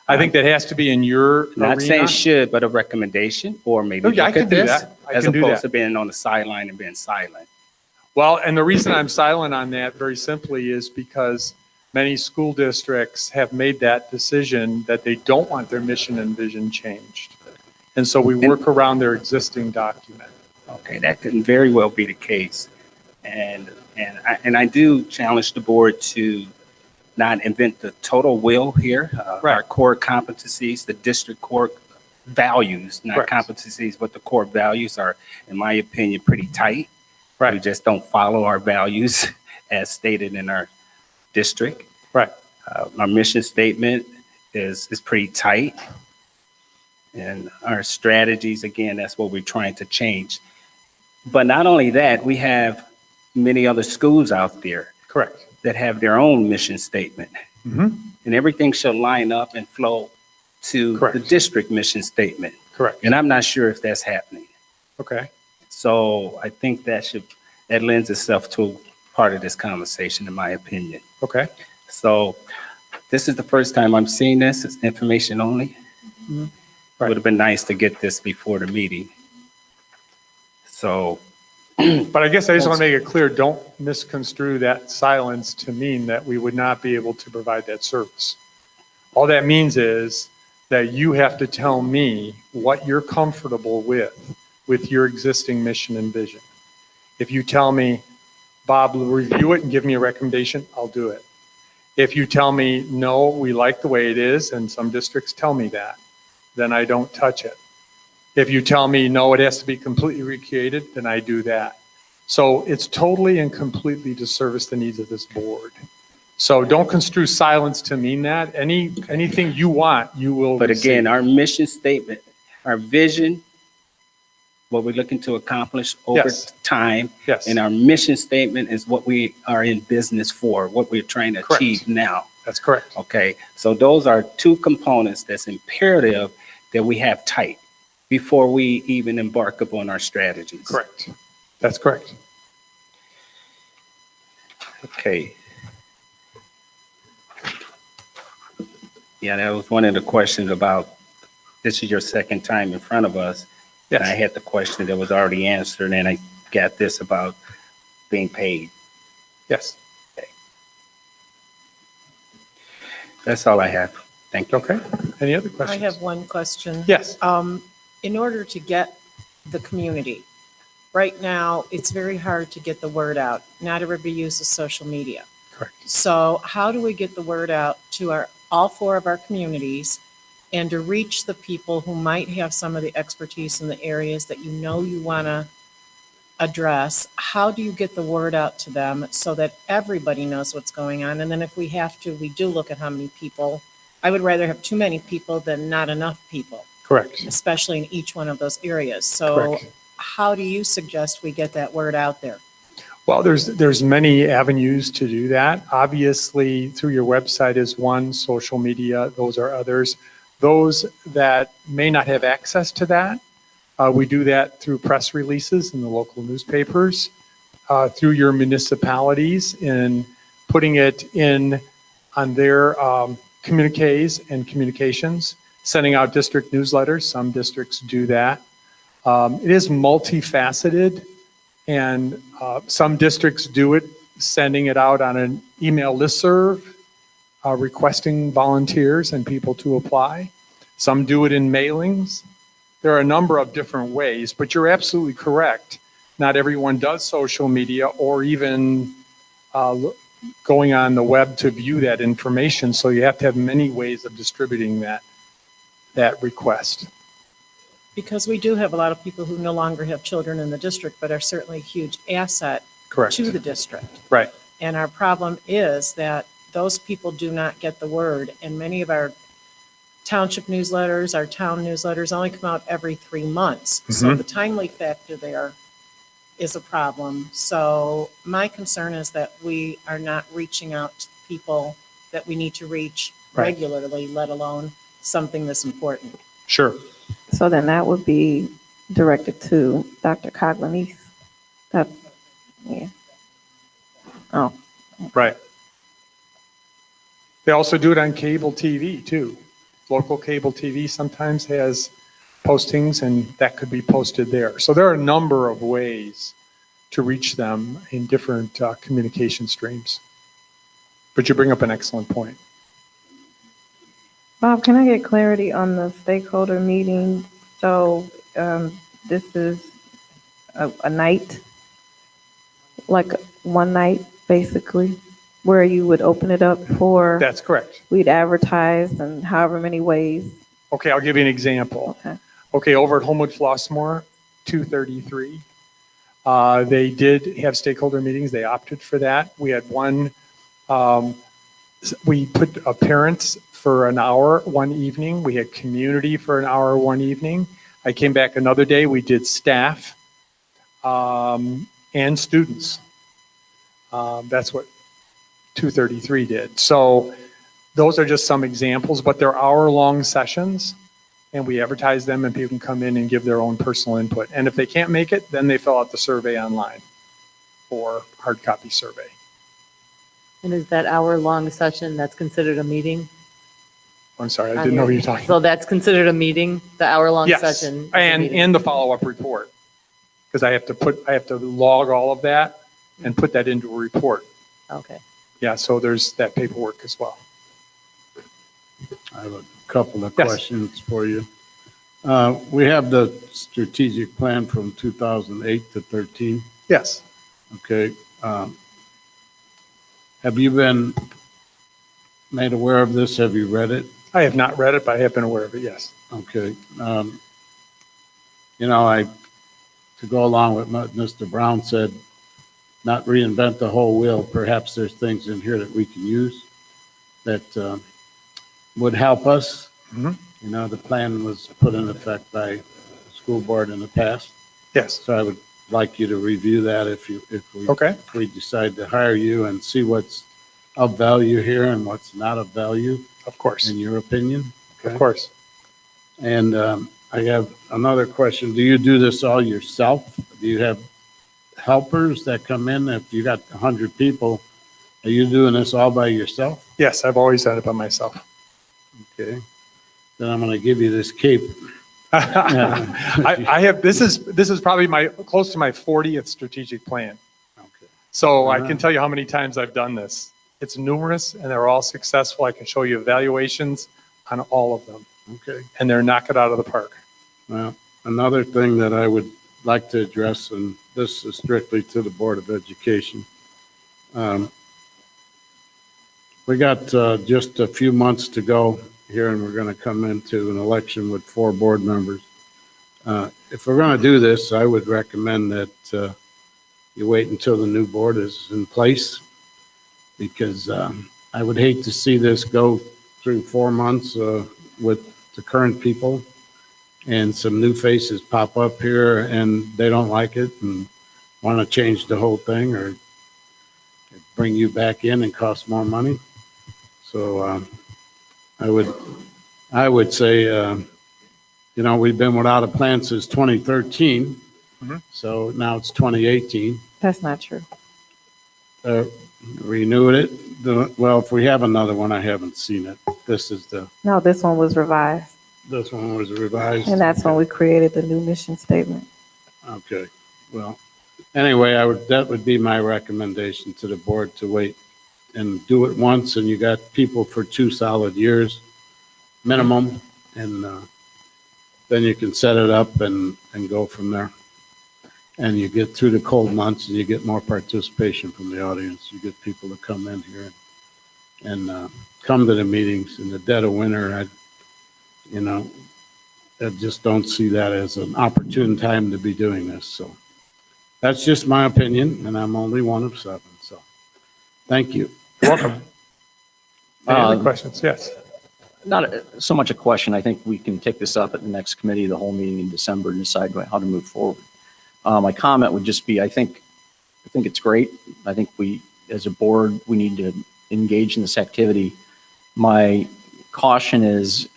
I think that has to be in your Not saying arena. should, but a recommendation, or maybe No, yeah, I look can at do this, that. I as can do opposed that. to being on the sideline and being silent. Well, and the reason I'm silent on that very simply is because many school districts have made that decision that they don't want their mission and vision changed. And so we work around their existing document. Okay, that could very well be the case. And I do challenge the board to not invent the total will here. Our core competencies, the district core values, not Correct. competencies, but the core values are, in my opinion, pretty tight. We Right, just don't follow our values as stated in our district. right. Our mission statement is pretty tight. And our strategies, again, that's what we're trying to change. But not only that, we have many other schools out there Correct. that have their own mission statement. Mhm. And everything should line up and flow to Correct. the district mission statement. Correct. And I'm not sure if that's happening. Okay. So I think that lends itself to part of this conversation, in my opinion. Okay. So this is the first time I'm seeing this. It's information only. It Right. would have been nice to get this before the meeting. So, But I guess I just want to make it clear, don't misconstrue that silence to mean that we would not be able to provide that service. All that means is that you have to tell me what you're comfortable with your existing mission and vision. If you tell me, Bob, review it and give me a recommendation, I'll do it. If you tell me, no, we like the way it is, and some districts tell me that, then I don't touch it. If you tell me, no, it has to be completely recreated, then I do that. So it's totally and completely to service the needs of this board. So don't construe silence to mean that. Anything you want, you will but receive. again, our mission statement, our vision, what we're looking to accomplish over Yes. time, Yes, and our mission statement is what we are in business for, what we're trying to Correct. achieve now. that's correct. Okay, so those are two components that's imperative that we have tight before we even embark upon our strategies. Correct. That's correct. Okay. Yeah, that was one of the questions about, this is your second time in front of us. And I Yes. had the question that was already answered, and I got this about being paid. Yes. That's all I have. Thank you. Okay. Any other I questions? have one question. Yes. In order to get the community, right now, it's very hard to get the word out. Not everybody uses social media. Correct. So how do we get the word out to all four of our communities and to reach the people who might have some of the expertise in the areas that you want to address? How do you get the word out to them so that everybody knows what's going on? And then if we have to, we do look at how many people. I would rather have too many people than not enough people, Correct. especially in each one of those areas. So Correct. how do you suggest we get that word out there? Well, there's many avenues to do that. Obviously, through your website is one, social media, those are others. Those that may not have access to that, we do that through press releases in the local newspapers, through your municipalities in putting it in on their communiques and communications, sending out district newsletters. Some districts do that. It is multifaceted, and some districts do it, sending it out on an email listserv, requesting volunteers and people to apply. Some do it in mailings. There are a number of different ways, but you're absolutely correct. Not everyone does social media or even going on the web to view that information. So you have to have many ways of distributing that request. Because we do have a lot of people who no longer have children in the district, but are certainly a huge asset Correct. to the district. Right. And our problem is that those people do not get the word. And many of our township newsletters, our town newsletters only come out every 3 months. So Mhm. the timely factor there is a problem. So my concern is that we are not reaching out to people that we need to reach Right. regularly, let alone something this important. Sure. So then that would be directed to Dr. Coglanese. That, yeah. Oh, Right. They also do it on cable TV too. Local cable TV sometimes has postings, and that could be posted there. So there are a number of ways to reach them in different communication streams. But you bring up an excellent point. Bob, can I get clarity on the stakeholder meeting? So this is a night, like one night, basically, where you would open it up for, That's correct. we'd advertise in however many ways. Okay, I'll give you an example. Okay. Okay, over at Homewood Flossmoor, 233, they did have stakeholder meetings. They opted for that. We had one We put parents for an hour one evening. We had community for an hour one evening. I came back another day. We did staff and students. That's what 233 did. So those are just some examples, but they're hour-long sessions, and we advertise them, and people can come in and give their own personal input. And if they can't make it, then they fill out the survey online or hard copy survey. And is that hour-long session, that's considered a meeting? I'm sorry, I didn't know what you were talking about. So that's considered a meeting, the hour-long Yes, session? is a meeting? and the follow-up report, because I have to log all of that and put that into a report. Okay. Yeah, so there's that paperwork as well. I have a couple of Yes. questions for you. We have the strategic plan from 2008 to 13. Yes. Okay. Have you been made aware of this? Have you read it? I have not read it, but I have been aware of it, yes. Okay. To go along with what Mr. Brown said, not reinvent the whole wheel. Perhaps there's things in here that we can use that would help us. Mhm. The plan was put in effect by the school board in the past. Yes. So I would like you to review that if we decide to hire you and see what's of value here and what's not of value, Of course. in your opinion. Of course. And I have another question. Do you do this all yourself? Do you have helpers that come in? If you got 100 people, are you doing this all by yourself? Yes, I've always done it by myself. Okay. Then I'm going to give you this cape. I have, this is probably close to my 40th strategic plan. Okay. So I can tell you how many times I've done this. It's numerous and they're all successful. I can show you evaluations on all of them, Okay. and they're knock it out of the park. Well, another thing that I would like to address, and this is strictly to the Board of Education. We got just a few months to go here, and we're going to come into an election with 4 board members. If we're going to do this, I would recommend that you wait until the new board is in place, because I would hate to see this go through 4 months with the current people and some new faces pop up here and they don't like it and want to change the whole thing or bring you back in and cost more money. So I would say, we've been without a plan since 2013. Mhm. So now it's 2018. That's not true. Renewed it. Well, if we have another one, I haven't seen it. This No, this one was revised, this one was revised. and that's when we created the new mission statement. Okay, well, anyway, that would be my recommendation to the board, to wait and do it once, and you got people for 2 solid years minimum, and then you can set it up and go from there. And you get through the cold months and you get more participation from the audience. You get people to come in here and come to the meetings. In the dead of winter, I just don't see that as an opportune time to be doing this. So that's just my opinion, and I'm only one of 7. So thank you. You're welcome. Any other questions? Yes. Not so much a question. I think we can take this up at the next committee, the whole meeting in December, and decide how to move forward. My comment would just be, I think it's great. I think we, as a board, we need to engage in this activity. My caution is,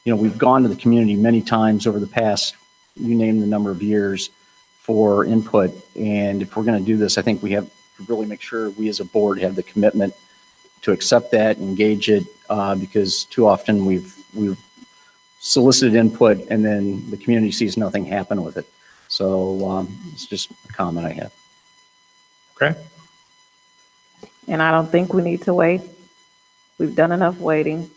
we've gone to the community many times over the past, you name the number of years, for input. And if we're going to do this, I think we have to really make sure we as a board have the commitment to accept that, engage it, because too often we've solicited input and then the community sees nothing happen with it. So it's just a comment I have. Okay. And I don't think we need to wait. We've done enough waiting.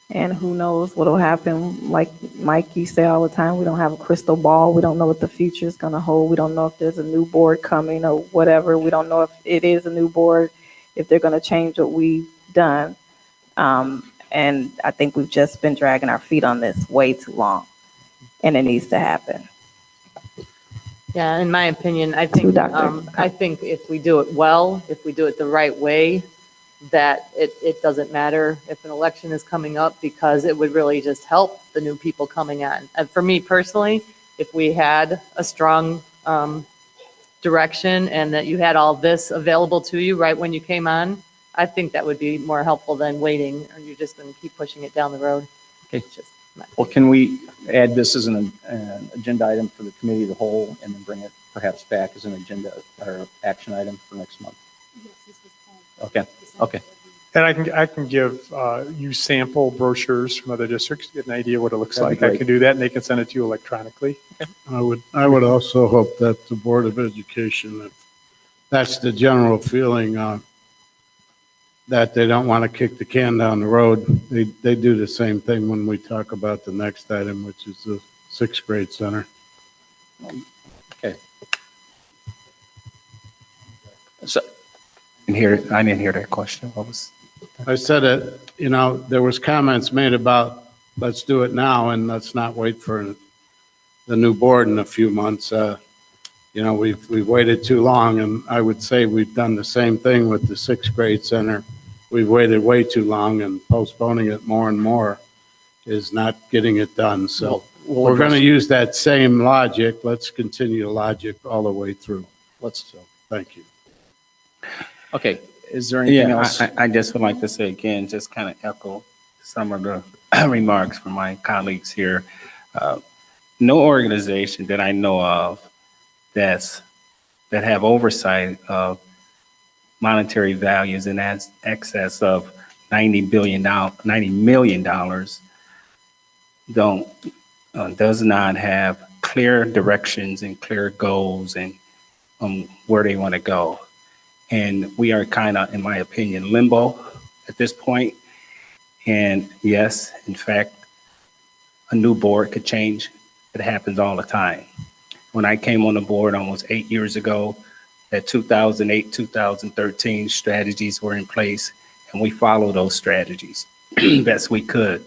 And who knows what will happen. Like Mike, you say all the time, we don't have a crystal ball. We don't know what the future is going to hold. We don't know if there's a new board coming or whatever. We don't know if it is a new board, if they're going to change what we've done. And I think we've just been dragging our feet on this way too long. And it needs to happen. Yeah, in my opinion, I think if we do it well, if we do it the right way, that it doesn't matter if an election is coming up because it would really just help the new people coming on. And for me personally, if we had a strong direction and that you had all this available to you right when you came on, I think that would be more helpful than waiting, or you're just going to keep pushing it down the road. Okay. It's just my Well, can we add this as an agenda item for the committee of the whole and then bring it perhaps back as an agenda or action item for next month? Okay, okay. And I can give you sample brochures from other districts to get an idea what it looks That'd be like. I great. can do that and they can send it to you electronically. I would also hope that the Board of Education, if that's the general feeling, that they don't want to kick the can down the road. They do the same thing when we talk about the next item, which is the sixth grade center. Okay. So, I didn't hear that question. What was? I said it, there was comments made about, let's do it now and let's not wait for the new board in a few months. We've waited too long, and I would say we've done the same thing with the sixth grade center. We've waited way too long, and postponing it more and more is not getting it done. So we're going to use that same logic. Let's continue the logic all the way through. Thank you. Okay, is there anything else? I just would like to say again, just kind of echo some of the remarks from my colleagues here. No organization that I know of that have oversight of monetary values in excess of $90 million does not have clear directions and clear goals and where they want to go. And we are kind of, in my opinion, limbo at this point. And yes, in fact, a new board could change. It happens all the time. When I came on the board almost 8 years ago, that 2008, 2013 strategies were in place, and we followed those strategies best we could.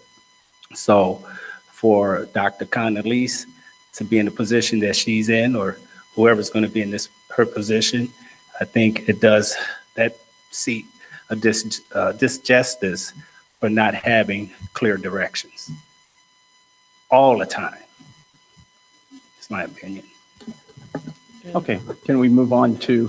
So for Dr. Connollyse to be in the position that she's in, or whoever's going to be in her position, I think it does that seat a disjustice for not having clear directions all the time. It's my opinion. Okay, can we move on to,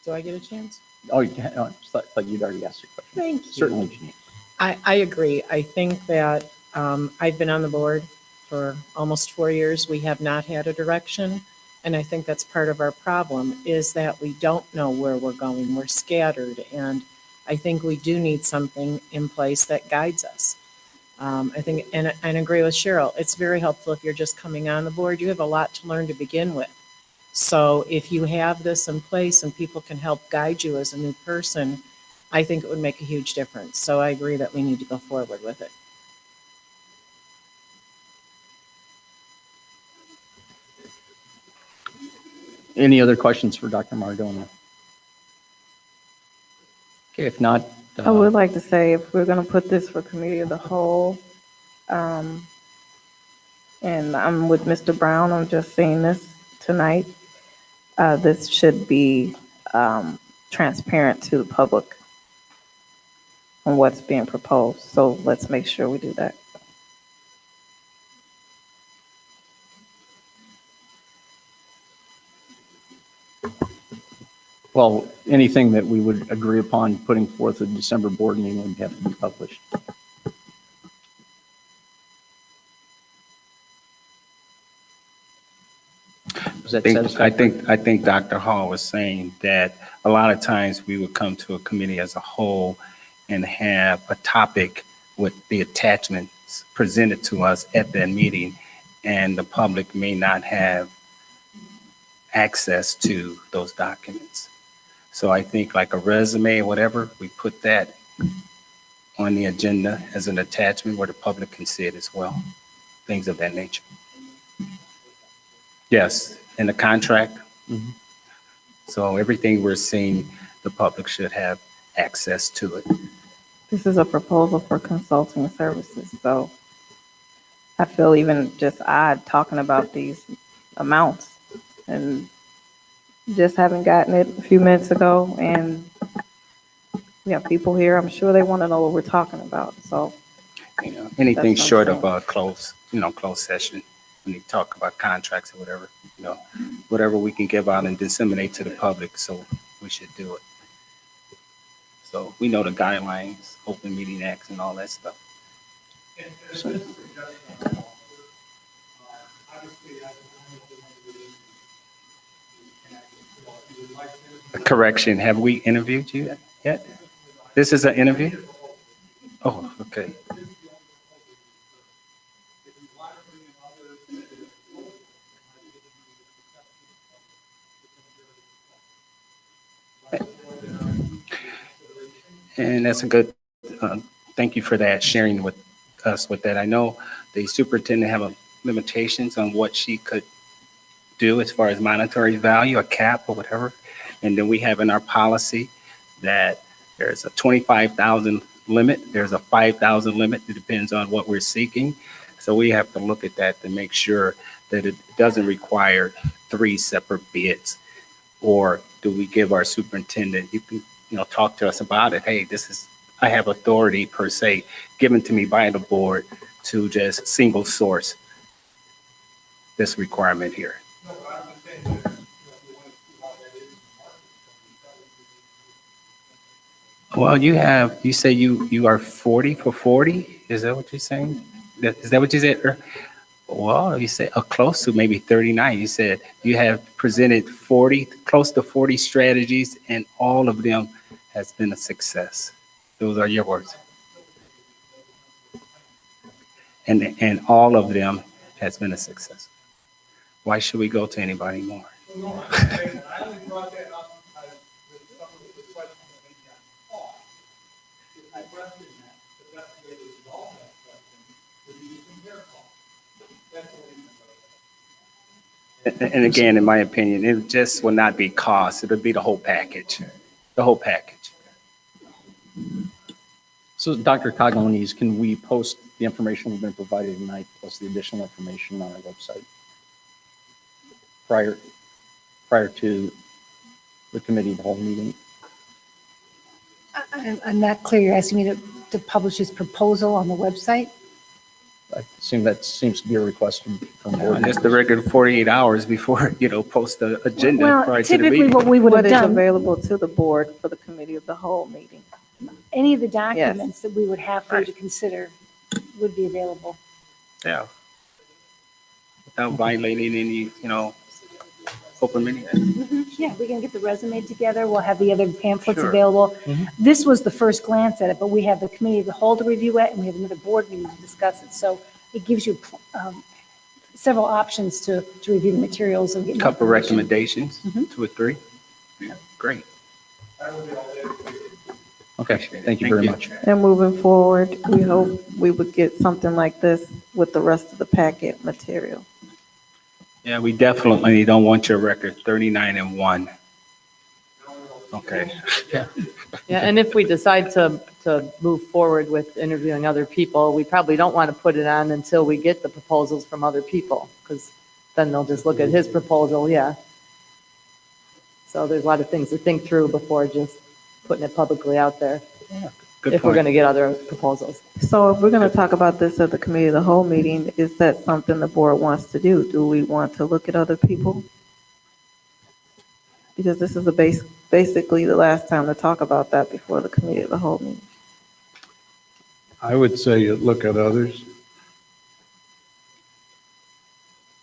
Do I get a chance? oh, I thought you'd already asked your question. Thank you. Certainly, Jeanine. I agree. I think that I've been on the board for almost 4 years. We have not had a direction. And I think that's part of our problem is that we don't know where we're going. We're scattered. And I think we do need something in place that guides us. I think, and I agree with Cheryl, it's very helpful if you're just coming on the board. You have a lot to learn to begin with. So if you have this in place and people can help guide you as a new person, I think it would make a huge difference. So I agree that we need to go forward with it. Any other questions for Dr. Mardona? Okay, if not. I would like to say if we're going to put this for committee of the whole, and I'm with Mr. Brown, I'm just saying this tonight, this should be transparent to the public on what's being proposed. So let's make sure we do that. Well, anything that we would agree upon putting forth at the December board meeting would have to be published. Is that satisfactory? I think Dr. Hall was saying that a lot of times we would come to a committee as a whole and have a topic with the attachments presented to us at that meeting, and the public may not have access to those documents. So I think like a resume, whatever, we put that on the agenda as an attachment where the public can see it as well, things of that nature. Yes, in the contract. Mhm. So everything we're seeing, the public should have access to it. This is a proposal for consulting services, so I feel even just odd talking about these amounts and just having gotten it a few minutes ago, and We have people here, I'm sure they want to know what we're talking about, so. Anything That's what I'm short of saying. a closed session, when you talk about contracts or whatever, whatever we can give out and disseminate to the public, so we should do it. So we know the guidelines, open meeting acts and all that stuff. Correction, have we interviewed you yet? This is an interview? Oh, okay. And that's a good, thank you for that, sharing with us with that. I know the superintendent have limitations on what she could do as far as monetary value, a cap or whatever. And then we have in our policy that there's a 25,000 limit, there's a 5,000 limit. It depends on what we're seeking. So we have to look at that to make sure that it doesn't require 3 separate bids. Or do we give our superintendent, you can, talk to us about it. Hey, I have authority per se given to me by the board to just single source this requirement here. Well, you say you are 40 for 40? Is that what you're saying? Is that what you said? Well, you said close to maybe 39. You said you have presented close to 40 strategies, and all of them has been a success. Those are your words. And all of them has been a success. Why should we go to anybody more? And again, in my opinion, it just will not be cost. It'll be the whole package. The whole package. So Dr. Cogolese, can we post the information we've been provided tonight plus the additional information on our website prior to the committee, the whole meeting? I'm not clear. You're asking me to publish this proposal on the website? I assume that seems to be a request from board. And just the regular 48 hours before, post the agenda Well, prior to the typically meeting. what we would have What is done, available to the board for the committee of the whole meeting? any of the documents that we would have for you to consider would be available. Yeah. Without violating any, open meeting. Yeah, we can get the resume together. We'll have the other pamphlets Sure. available. This was the first glance at it, but we have the committee of the whole to review it, and we have another board meeting to discuss it. So it gives you several options to review the materials and get more Couple information. recommendations, 2 or 3. Yeah, great. Okay, thank you very much. And moving forward, we hope we would get something like this with the rest of the packet material. Yeah, we definitely don't want your record 39-1. Okay. Yeah, and if we decide to move forward with interviewing other people, we probably don't want to put it on until we get the proposals from other people, because then they'll just look at his proposal, yeah. So there's a lot of things to think through before just putting it publicly out there, Good if we're going point. to get other proposals. So if we're going to talk about this at the committee of the whole meeting, is that something the board wants to do? Do we want to look at other people? Because this is basically the last time to talk about that before the committee of the whole meeting. I would say you look at others.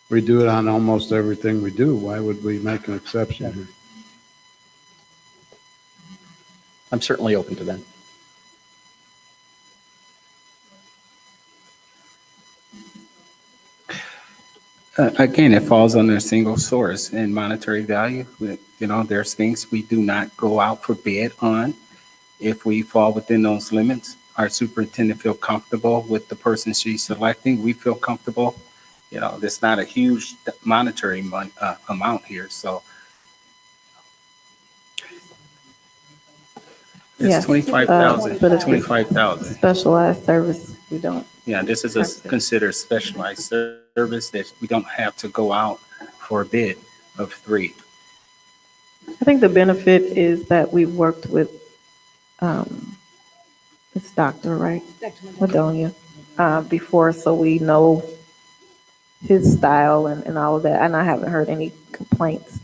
We do it on almost everything we do. Why would we make an exception here? I'm certainly open to that. Again, it falls under single source and monetary value. There's things we do not go out for bid on. If we fall within those limits, our superintendent feel comfortable with the person she's selecting. We feel comfortable. There's not a huge monetary amount here, so. Yes, It's 25,000, but it's- 25,000. Specialized service, we don't. Yeah, this is considered specialized service that we don't have to go out for a bid of 3. I think the benefit is that we've worked with it's Dr., right? Madonia, before, so we know his style and all of that. And I haven't heard any complaints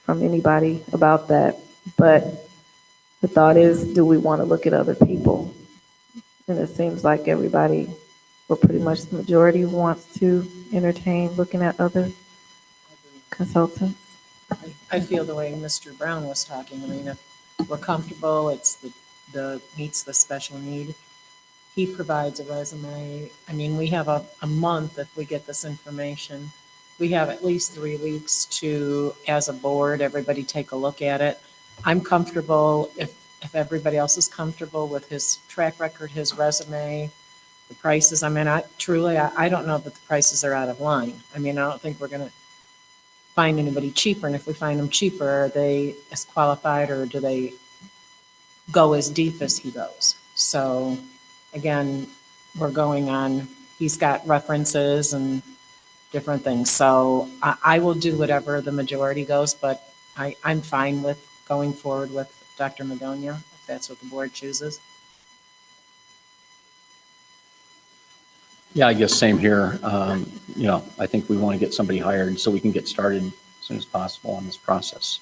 from anybody about that. But the thought is, do we want to look at other people? And it seems like everybody, or pretty much the majority, wants to entertain looking at other consultants. I feel the way Mr. Brown was talking. I mean, if we're comfortable, it's the meets the special need. He provides a resume. I mean, we have a month if we get this information. We have at least 3 weeks to, as a board, everybody take a look at it. I'm comfortable if everybody else is comfortable with his track record, his resume, the prices. I mean, I don't know that the prices are out of line. I mean, I don't think we're going to find anybody cheaper. And if we find them cheaper, are they as qualified or do they go as deep as he goes? So again, we're going on, he's got references and different things. So I will do whatever the majority goes, but I'm fine with going forward with Dr. Madonia, if that's what the board chooses. Yeah, I guess same here. I think we want to get somebody hired so we can get started as soon as possible on this process.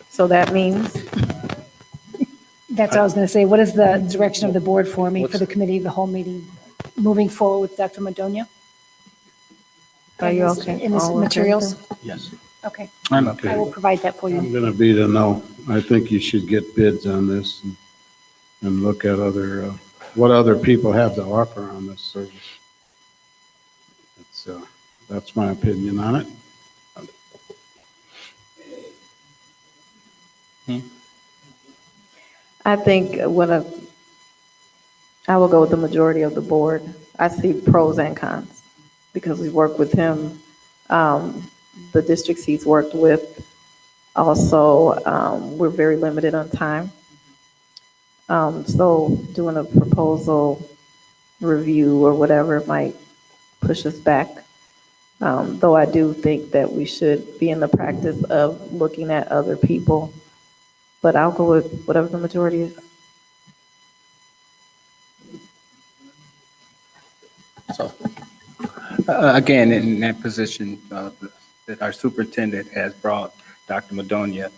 So that means, That's what I was going to say. What is the direction of the board for me for the committee of the whole meeting, moving forward with Dr. Madonia? are you okay? In his All in materials? favor? Yes. Okay, I'm I okay. will provide that for I'm you. going to be the no. I think you should get bids on this and look at what other people have to offer on this service. That's my opinion on it. I think I will go with the majority of the board. I see pros and cons because we work with him. The districts he's worked with, also, we're very limited on time. So doing a proposal review or whatever might push us back. Though I do think that we should be in the practice of looking at other people, but I'll go with whatever the majority is. So, Again, in that position, that our superintendent has brought Dr. Madonia,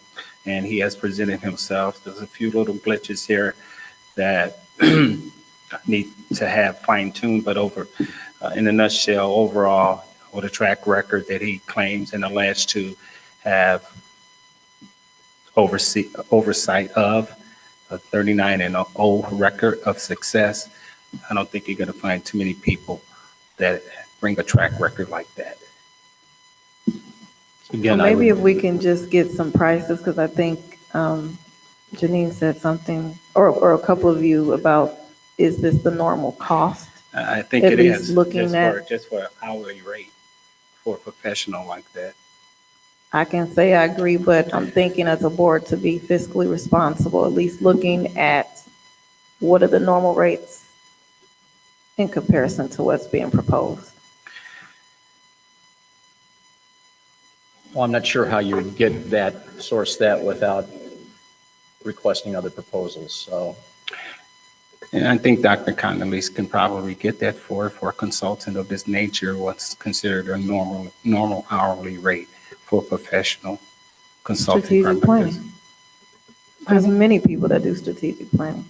and he has presented himself. There's a few little glitches here that need to have fine-tuned, but in a nutshell, overall, with a track record that he claims and alleged to have oversight of, a 39-0 record of success, I don't think you're going to find too many people that bring a track record like that. again, Well, I maybe would, if we can just get some prices, because I think Janine said something, or a couple of you, about, is this the normal cost? I think At it least is, looking just for an hourly rate for a professional like that. I can say I agree, but I'm thinking as a board to be fiscally responsible, at least looking at what are the normal rates in comparison to what's being proposed. well, I'm not sure how you would source that without requesting other proposals. So, And I think Dr. Connolly's can probably get that for a consultant of this nature, what's considered a normal hourly rate for professional consulting Strategic purposes. planning. There's many people that do strategic planning.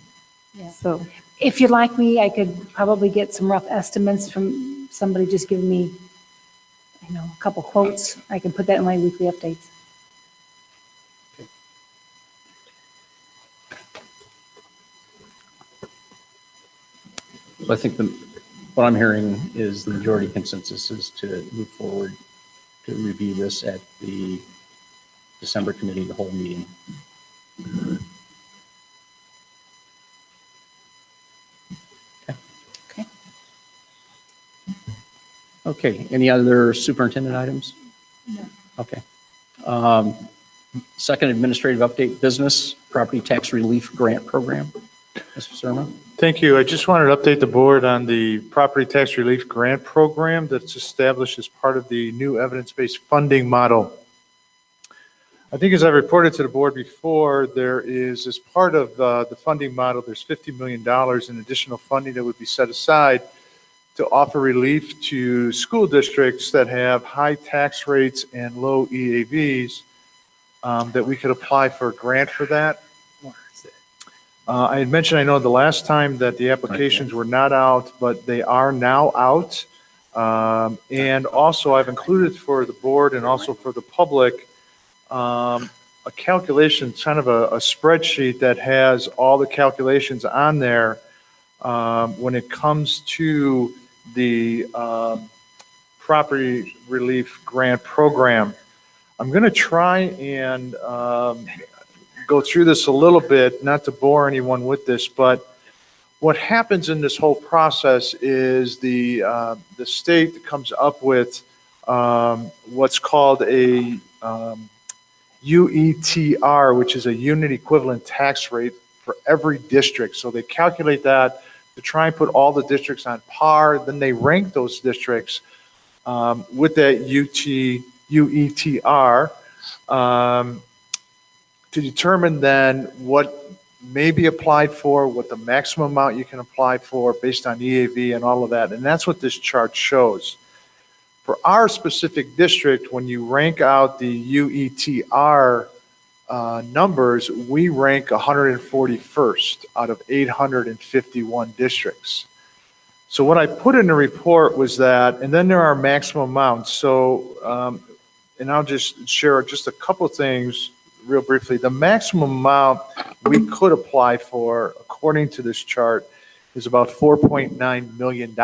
Yeah. So, If you'd like me, I could probably get some rough estimates from somebody just giving me, a couple quotes. I can put that in my weekly updates. I think what I'm hearing is the majority consensus is to move forward to review this at the December committee, the whole meeting. Okay, any other superintendent items? No. Okay. Second administrative update, business property tax relief grant program. Mr. Serma? Thank you. I just wanted to update the board on the property tax relief grant program that's established as part of the new evidence-based funding model I think as I reported to the board before, there is, as part of the funding model, there's $50 million in additional funding that would be set aside to offer relief to school districts that have high tax rates and low EAVs, that we could apply for a grant for that. I had mentioned, I know the last time that the applications were not out, but they are now out. And also I've included for the board and also for the public, a calculation, kind of a spreadsheet that has all the calculations on there when it comes to the property relief grant program. I'm going to try and go through this a little bit, not to bore anyone with this, but what happens in this whole process is the state comes up with what's called a UETR, which is a unit equivalent tax rate for every district. So they calculate that to try and put all the districts on par. Then they rank those districts with that UETR to determine then what may be applied for, what the maximum amount you can apply for based on EAV and all of that. And that's what this chart shows. For our specific district, when you rank out the UETR numbers, we rank 141st out of 851 districts. So what I put in the report was that, and then there are maximum amounts. So, and I'll just share just a couple of things real briefly. The maximum amount we could apply for, according to this chart, is about $4.9 million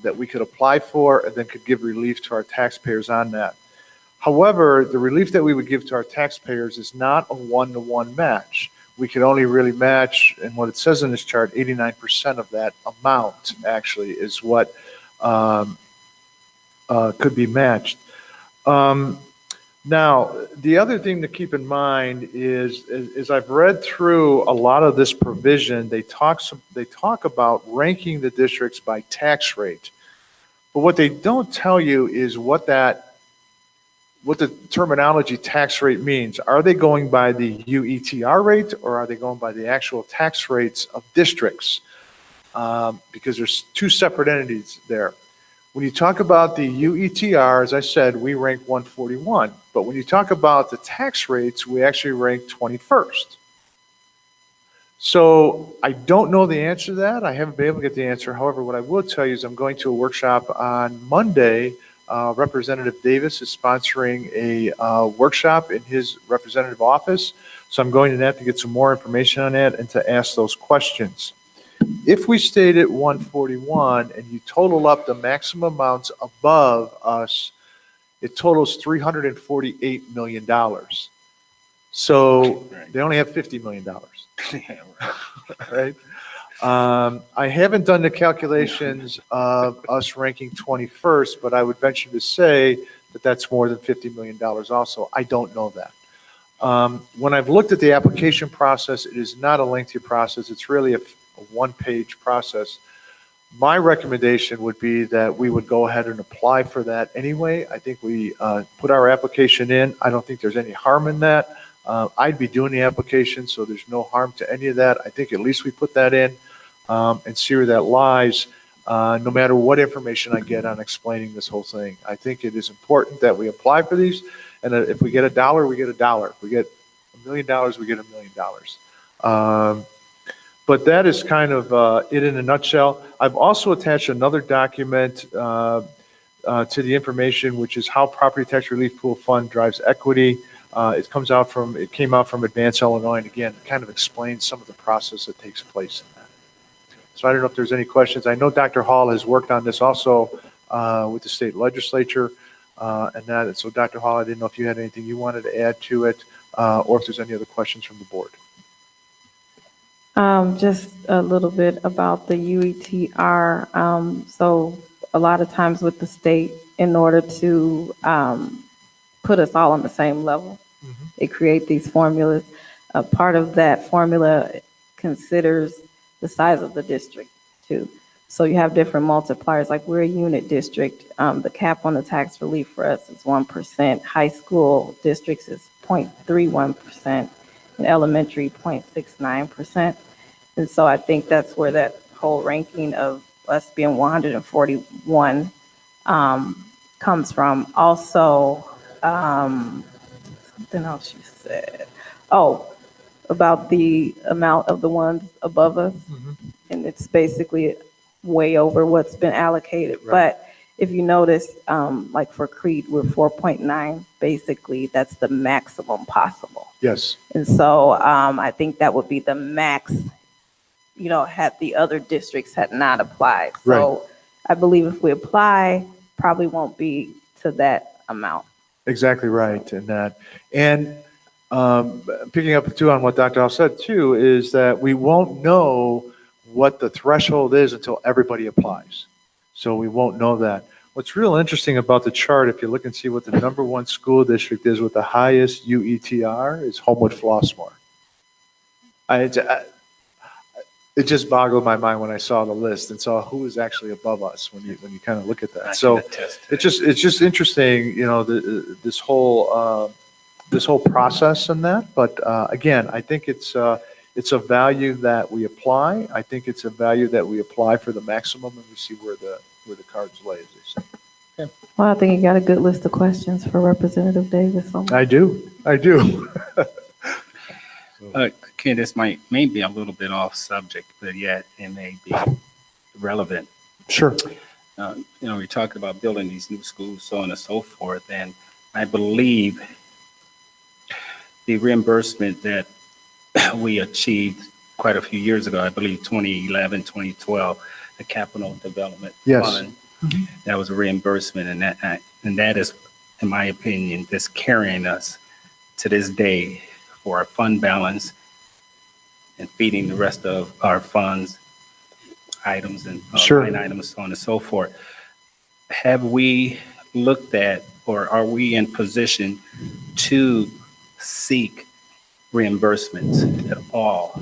that we could apply for and then could give relief to our taxpayers on that. However, the relief that we would give to our taxpayers is not a one-to-one match. We could only really match, and what it says in this chart, 89% of that amount actually is what could be matched. Now, the other thing to keep in mind is I've read through a lot of this provision. They talk about ranking the districts by tax rate, but what they don't tell you is what the terminology tax rate means. Are they going by the UETR rate or are they going by the actual tax rates of districts? Because there's two separate entities there. When you talk about the UETR, as I said, we rank 141. But when you talk about the tax rates, we actually rank 21st. So I don't know the answer to that. I haven't been able to get the answer. However, what I will tell you is I'm going to a workshop on Monday. Representative Davis is sponsoring a workshop in his representative office. So I'm going to have to get some more information on that and to ask those questions. If we stayed at 141 and you total up the maximum amounts above us, it totals $348 million. So they only have $50 million. Right? I haven't done the calculations of us ranking 21st, but I would venture to say that that's more than $50 million also. I don't know that. When I've looked at the application process, it is not a lengthy process. It's really a one-page process. My recommendation would be that we would go ahead and apply for that anyway. I think we put our application in. I don't think there's any harm in that. I'd be doing the application, so there's no harm to any of that. I think at least we put that in and see where that lies, no matter what information I get on explaining this whole thing. I think it is important that we apply for these, and if we get $1, we get $1. If we get $1 million, we get $1 million. But that is kind of it in a nutshell. I've also attached another document to the information, which is how Property Tax Relief Pool Fund drives equity. It came out from Advance Illinois, and again, it kind of explains some of the process that takes place in that. So I don't know if there's any questions. I know Dr. Hall has worked on this also with the state legislature, and that. So Dr. Hall, I didn't know if you had anything you wanted to add to it, or if there's any other questions from the board. Just a little bit about the UETR. So a lot of times with the state, in order to put us all on the same level, they create these formulas. A part of that formula considers the size of the district too. So you have different multipliers, like we're a unit district. The cap on the tax relief for us is 1%. High school districts is 0.31%, and elementary 0.69%. And so I think that's where that whole ranking of us being 141 comes from. Also, something else you said. Oh, about the amount of the ones above us. And it's basically way over what's been allocated. But if you notice, like for Crete, we're 4.9. Basically, that's the maximum possible. Yes. And so I think that would be the max, had the other districts had not applied. So I believe if we apply, probably won't be to that amount. Exactly right in that. And picking up too on what Dr. Al said too, is that we won't know what the threshold is until everybody applies. So we won't know that. What's real interesting about the chart, if you look and see what the number one school district is with the highest UETR, is Homewood Flossmoor. It just boggled my mind when I saw the list and saw who is actually above us when you kind of look at that. So it's just interesting, this whole process and that. But again, I think it's a value that we apply. I think it's a value that we apply for the maximum, and we see where the cards lay, as they say. Well, I think you got a good list of questions for Representative Davis. I do. Ken, this may be a little bit off subject, but yet it may be relevant. Sure. We're talking about building these new schools, so on and so forth, and I believe the reimbursement that we achieved quite a few years ago, I believe 2011, 2012, the Capital Development Fund, that was a reimbursement, and that is, in my opinion, that's carrying us to this day for our fund balance and feeding the rest of our funds items and line items, so on and so forth. Have we looked at, or are we in position to seek reimbursements at all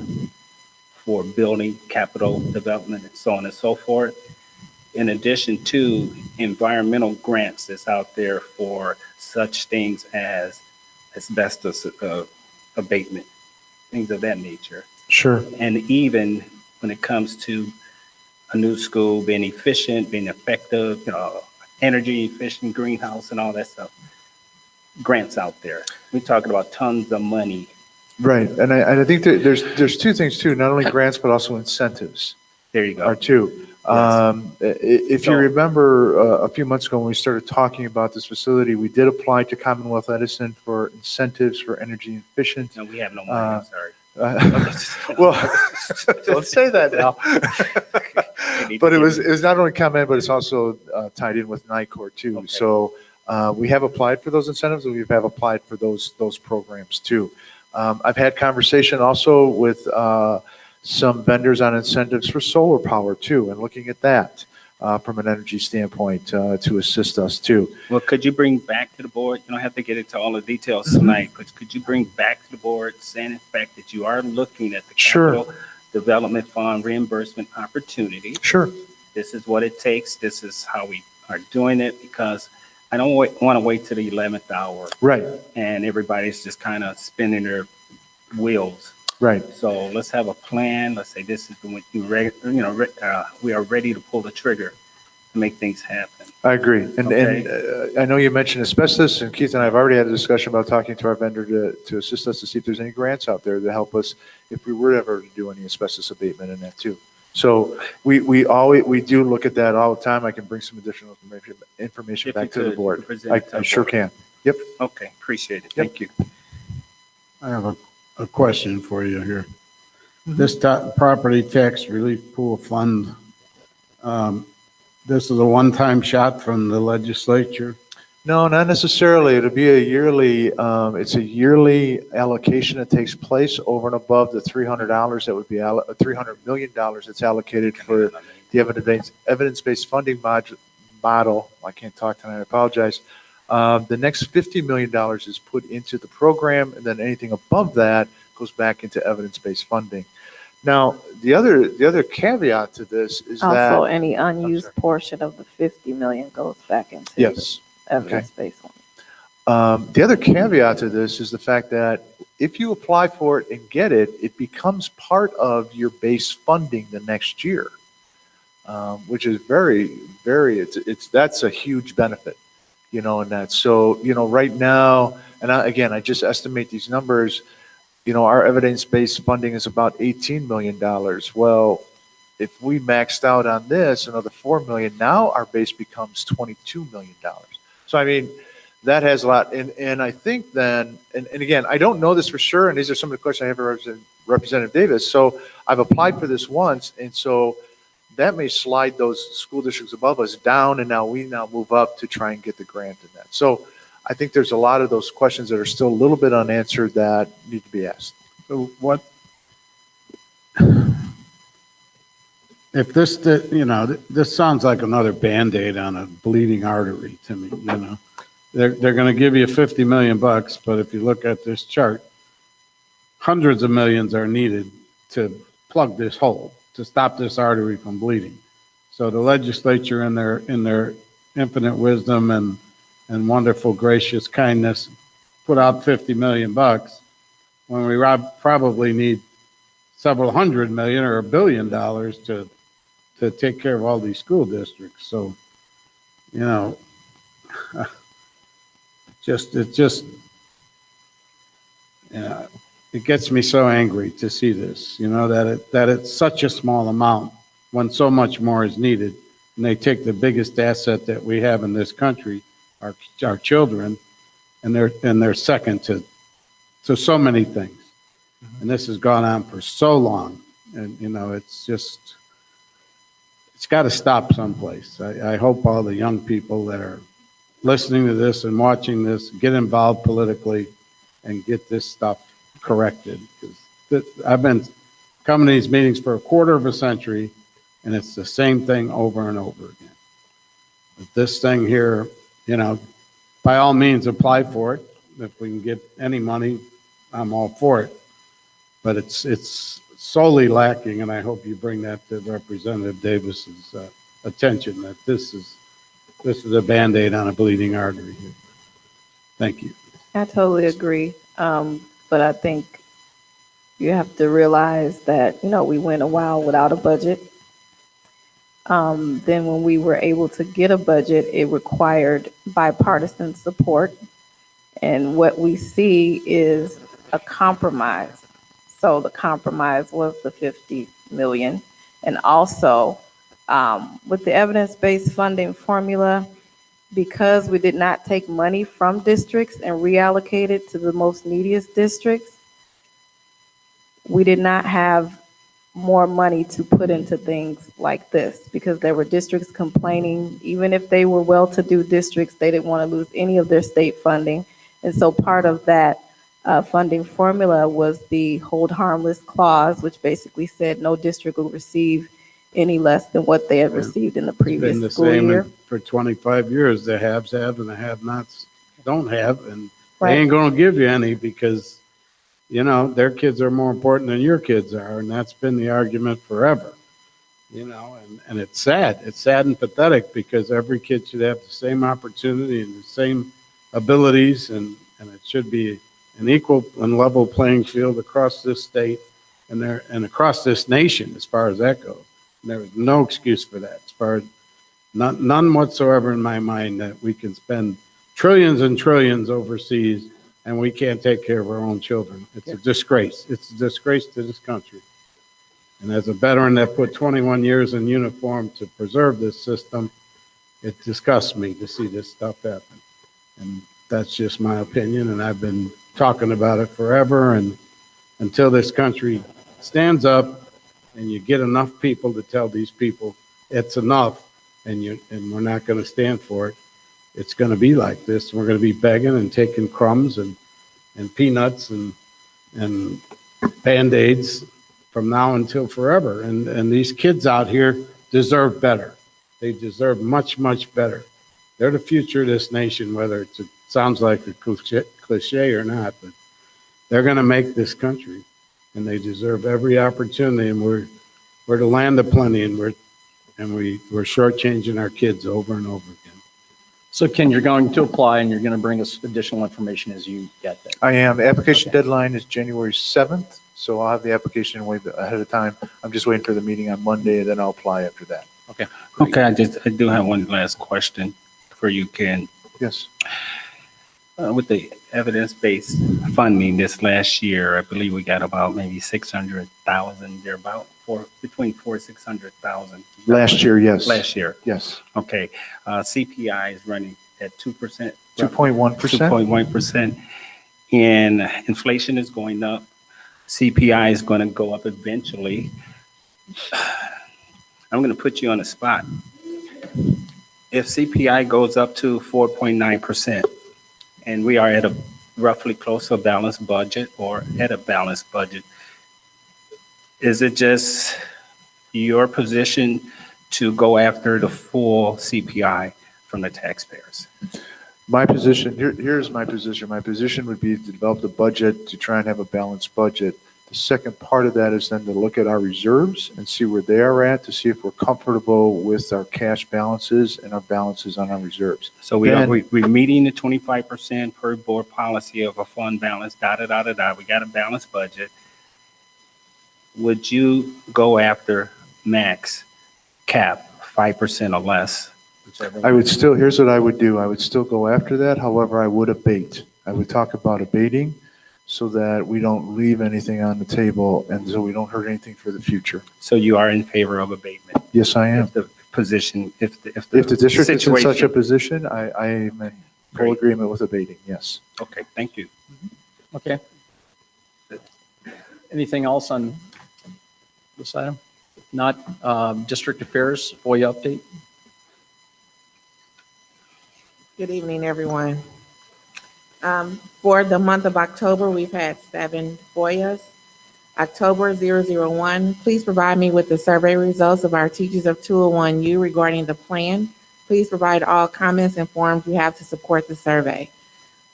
for building, capital development, and so on and so forth, in addition to environmental grants that's out there for such things as asbestos abatement, things of that nature? Sure. And even when it comes to a new school being efficient, being effective, energy efficient, greenhouse and all that stuff, grants out there. We're talking about tons of money. Right. And I think that there's two things too, not only grants, but also incentives. There you go. Are two. If you remember a few months ago when we started talking about this facility, we did apply to Commonwealth Edison for incentives for energy efficient. No, we have no money, I'm sorry. Well, don't say that now. But it was not only ComEd, but it's also tied in with NICOR too. Okay. So we have applied for those incentives, and we have applied for those programs too. I've had conversation also with some vendors on incentives for solar power too, and looking at that from an energy standpoint to assist us too. Well, could you bring back to the board, you don't have to get into all the details tonight, but could you bring back to the board saying in fact that you are looking at the Capital Development Fund reimbursement opportunity? Sure. This is what it takes. This is how we are doing it, because I don't want to wait to the 11th hour. Right. And everybody's just kind of spinning their wheels. Right. So let's have a plan. Let's say this is when we are ready to pull the trigger to make things happen. I agree. And I know you mentioned asbestos, and Keith and I have already had a discussion about talking to our vendor to assist us to see if there's any grants out there to help us if we were ever to do any asbestos abatement in that too. So we do look at that all the time. I can bring some additional information back to the board. I sure can. Yep. Okay. Appreciate it. Thank you. I have a question for you here. This property tax relief pool fund, this is a one-time shot from the legislature? No, not necessarily. It'll be a yearly, it's a yearly allocation that takes place over and above the $300 that would be $300 million that's allocated for the evidence-based funding model. I can't talk tonight, I apologize. The next $50 million is put into the program, and then anything above that goes back into evidence-based funding. Now, the other caveat to this is that. Also, any unused sorry. portion of the 50 million goes back into the Yes. evidence-based one. The other caveat to this is the fact that if you apply for it and get it, it becomes part of your base funding the next year, which is that's a huge benefit, in that. So, right now, and I just estimate these numbers, our evidence-based funding is about $18 million. Well, if we maxed out on this, another $4 million, now our base becomes $22 million. So, I mean, that has a lot. And I think then, and again, I don't know this for sure, and these are some of the questions I have for Representative Davis. So I've applied for this once, and so that may slide those school districts above us down, and now we move up to try and get the grant in that. So I think there's a lot of those questions that are still a little bit unanswered that need to be asked. So what, if this, this sounds like another Band-Aid on a bleeding artery to me, They're going to give you 50 million bucks, but if you look at this chart, hundreds of millions are needed to plug this hole, to stop this artery from bleeding. So the legislature in their infinite wisdom and wonderful gracious kindness put out 50 million bucks when we probably need several hundred million or $1 billion to take care of all these school districts. So, it gets me so angry to see this, that it's such a small amount when so much more is needed. And they take the biggest asset that we have in this country, our children, and they're second to so many things. And this has gone on for so long. And, it's got to stop someplace. I hope all the young people that are listening to this and watching this get involved politically and get this stuff corrected. Because I've been coming to these meetings for a quarter of a century, and it's the same thing over and over again. But this thing here, by all means apply for it. If we can get any money, I'm all for it. But it's solely lacking, and I hope you bring that to Representative Davis's attention, that this is a Band-Aid on a bleeding artery here. Thank you. I totally agree. But I think you have to realize that, we went a while without a budget. Then when we were able to get a budget, it required bipartisan support. And what we see is a compromise. So the compromise was the 50 million. And also, with the evidence-based funding formula, because we did not take money from districts and reallocate it to the most neediest districts, we did not have more money to put into things like this, because there were districts complaining, even if they were well-to-do districts, they didn't want to lose any of their state funding. And so part of that funding formula was the hold harmless clause, which basically said no district will receive any less than what they had received in the previous school year. For 25 years, the haves have and the have-nots don't have, and Right. they ain't going to give you any because, their kids are more important than your kids are, and that's been the argument forever. And it's sad. It's sad and pathetic because every kid should have the same opportunity and the same abilities, and it should be an equal and level playing field across this state and across this nation as far as that goes. And there is no excuse for that, as far as none whatsoever in my mind that we can spend trillions and trillions overseas and we can't take care of our own children. It's a disgrace. It's a disgrace to this country. And as a veteran that put 21 years in uniform to preserve this system, it disgusts me to see this stuff happen. And that's just my opinion, and I've been talking about it forever. And until this country stands up and you get enough people to tell these people it's enough, and we're not going to stand for it, it's going to be like this. We're going to be begging and taking crumbs and peanuts and Band-Aids from now until forever. And these kids out here deserve better. They deserve much, much better. They're the future of this nation, whether it sounds like a cliche or not, but they're going to make this country. and they deserve every opportunity, and we're the land of plenty, and we're shortchanging our kids over and over again. So Ken, you're going to apply and you're going to bring us additional information as you get that. I am. The application Okay. deadline is January 7th, so I'll have the application way ahead of time. I'm just waiting for the meeting on Monday, and then I'll apply after that. Okay. Okay, I do have one last question for you, Ken. Yes. With the evidence-based funding this last year, I believe we got about maybe 600,000 thereabout, between 400,000 and 600,000. Last year, yes. Last year. Yes. Okay. CPI is running at 2%. 2.1%. 2.1%. And inflation is going up. CPI is going to go up eventually. I'm going to put you on the spot. If CPI goes up to 4.9%, and we are at a roughly close to a balanced budget or at a balanced budget, is it just your position to go after the full CPI from the taxpayers? My position, here's my position. My position would be to develop the budget to try and have a balanced budget. The second part of that is then to look at our reserves and see where they are at, to see if we're comfortable with our cash balances and our balances on our reserves. So we're meeting the 25% per board policy of a fund balance, We got a balanced budget. Would you go after max cap 5% or less? I would still, here's what I would do. I would still go after that. However, I would abate. I would talk about abating so that we don't leave anything on the table and so we don't hurt anything for the future. So you are in favor of abatement? Yes, I am. If the position, if the If the district is in such a situation- position, I am in full Great. agreement with abating, yes. Okay, thank you. Okay. Anything else on this item? Not district affairs, FOIA update? Good evening, everyone. For the month of October, we've had 7 FOIAs. October 001, please provide me with the survey results of our teachers of 201U regarding the plan. Please provide all comments and forms you have to support the survey.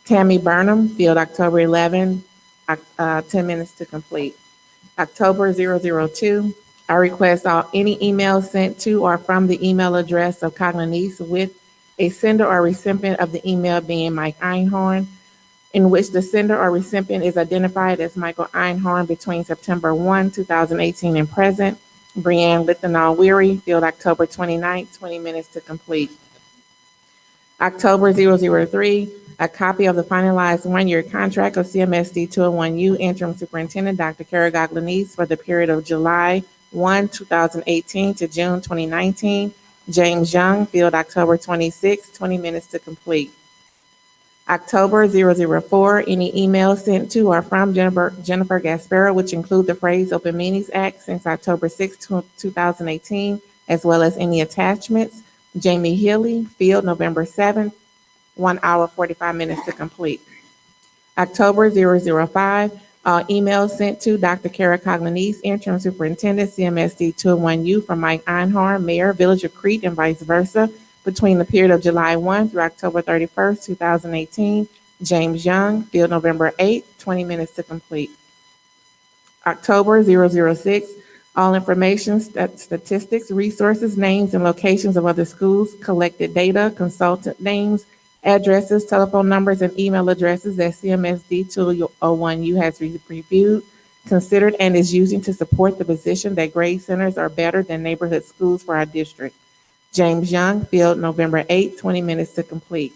Tammy Burnham, field October 11, 10 minutes to complete. October 002, I request any emails sent to or from the email address of Cognanese with a sender or recipient of the email being Mike Einhorn, in which the sender or recipient is identified as Michael Einhorn between September 1, 2018 and present. Brianne Lithenall Weary, field October 29, 20 minutes to complete. October 003, a copy of the finalized one-year contract of CMSD 201U Interim Superintendent Dr. Kara Goglanese for the period of July 1, 2018 to June 2019. James Young, field October 26, 20 minutes to complete. October 004, any emails sent to or from Jennifer Gasparo, which include the phrase Open Meetings Act since October 6, 2018, as well as any attachments. Jamie Healy, field November 7th, 1 hour, 45 minutes to complete. October 005, emails sent to Dr. Kara Coglanese, Interim Superintendent, CMSD 201U from Mike Einhorn, Mayor, Village of Crete, and vice versa, between the period of July 1 through October 31st, 2018. James Young, field November 8th, 20 minutes to complete. October 006, all information, statistics, resources, names, and locations of other schools, collected data, consultant names, addresses, telephone numbers, and email addresses that CMSD 201U has reviewed, considered, and is using to support the position that grade centers are better than neighborhood schools for our district. James Young, field November 8, 20 minutes to complete.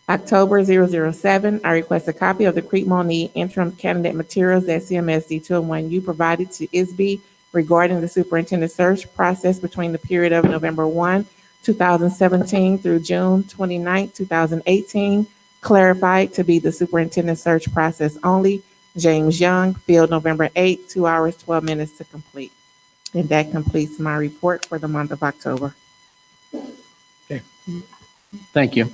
October 007, I request a copy of the Crete Monee interim candidate materials that CMSD 201U provided to ISB regarding the superintendent search process between the period of November 1, 2017 through June 29, 2018, clarified to be the superintendent search process only. James Young, field November 8, 2 hours, 12 minutes to complete. And that completes my report for the month of October. Thank you.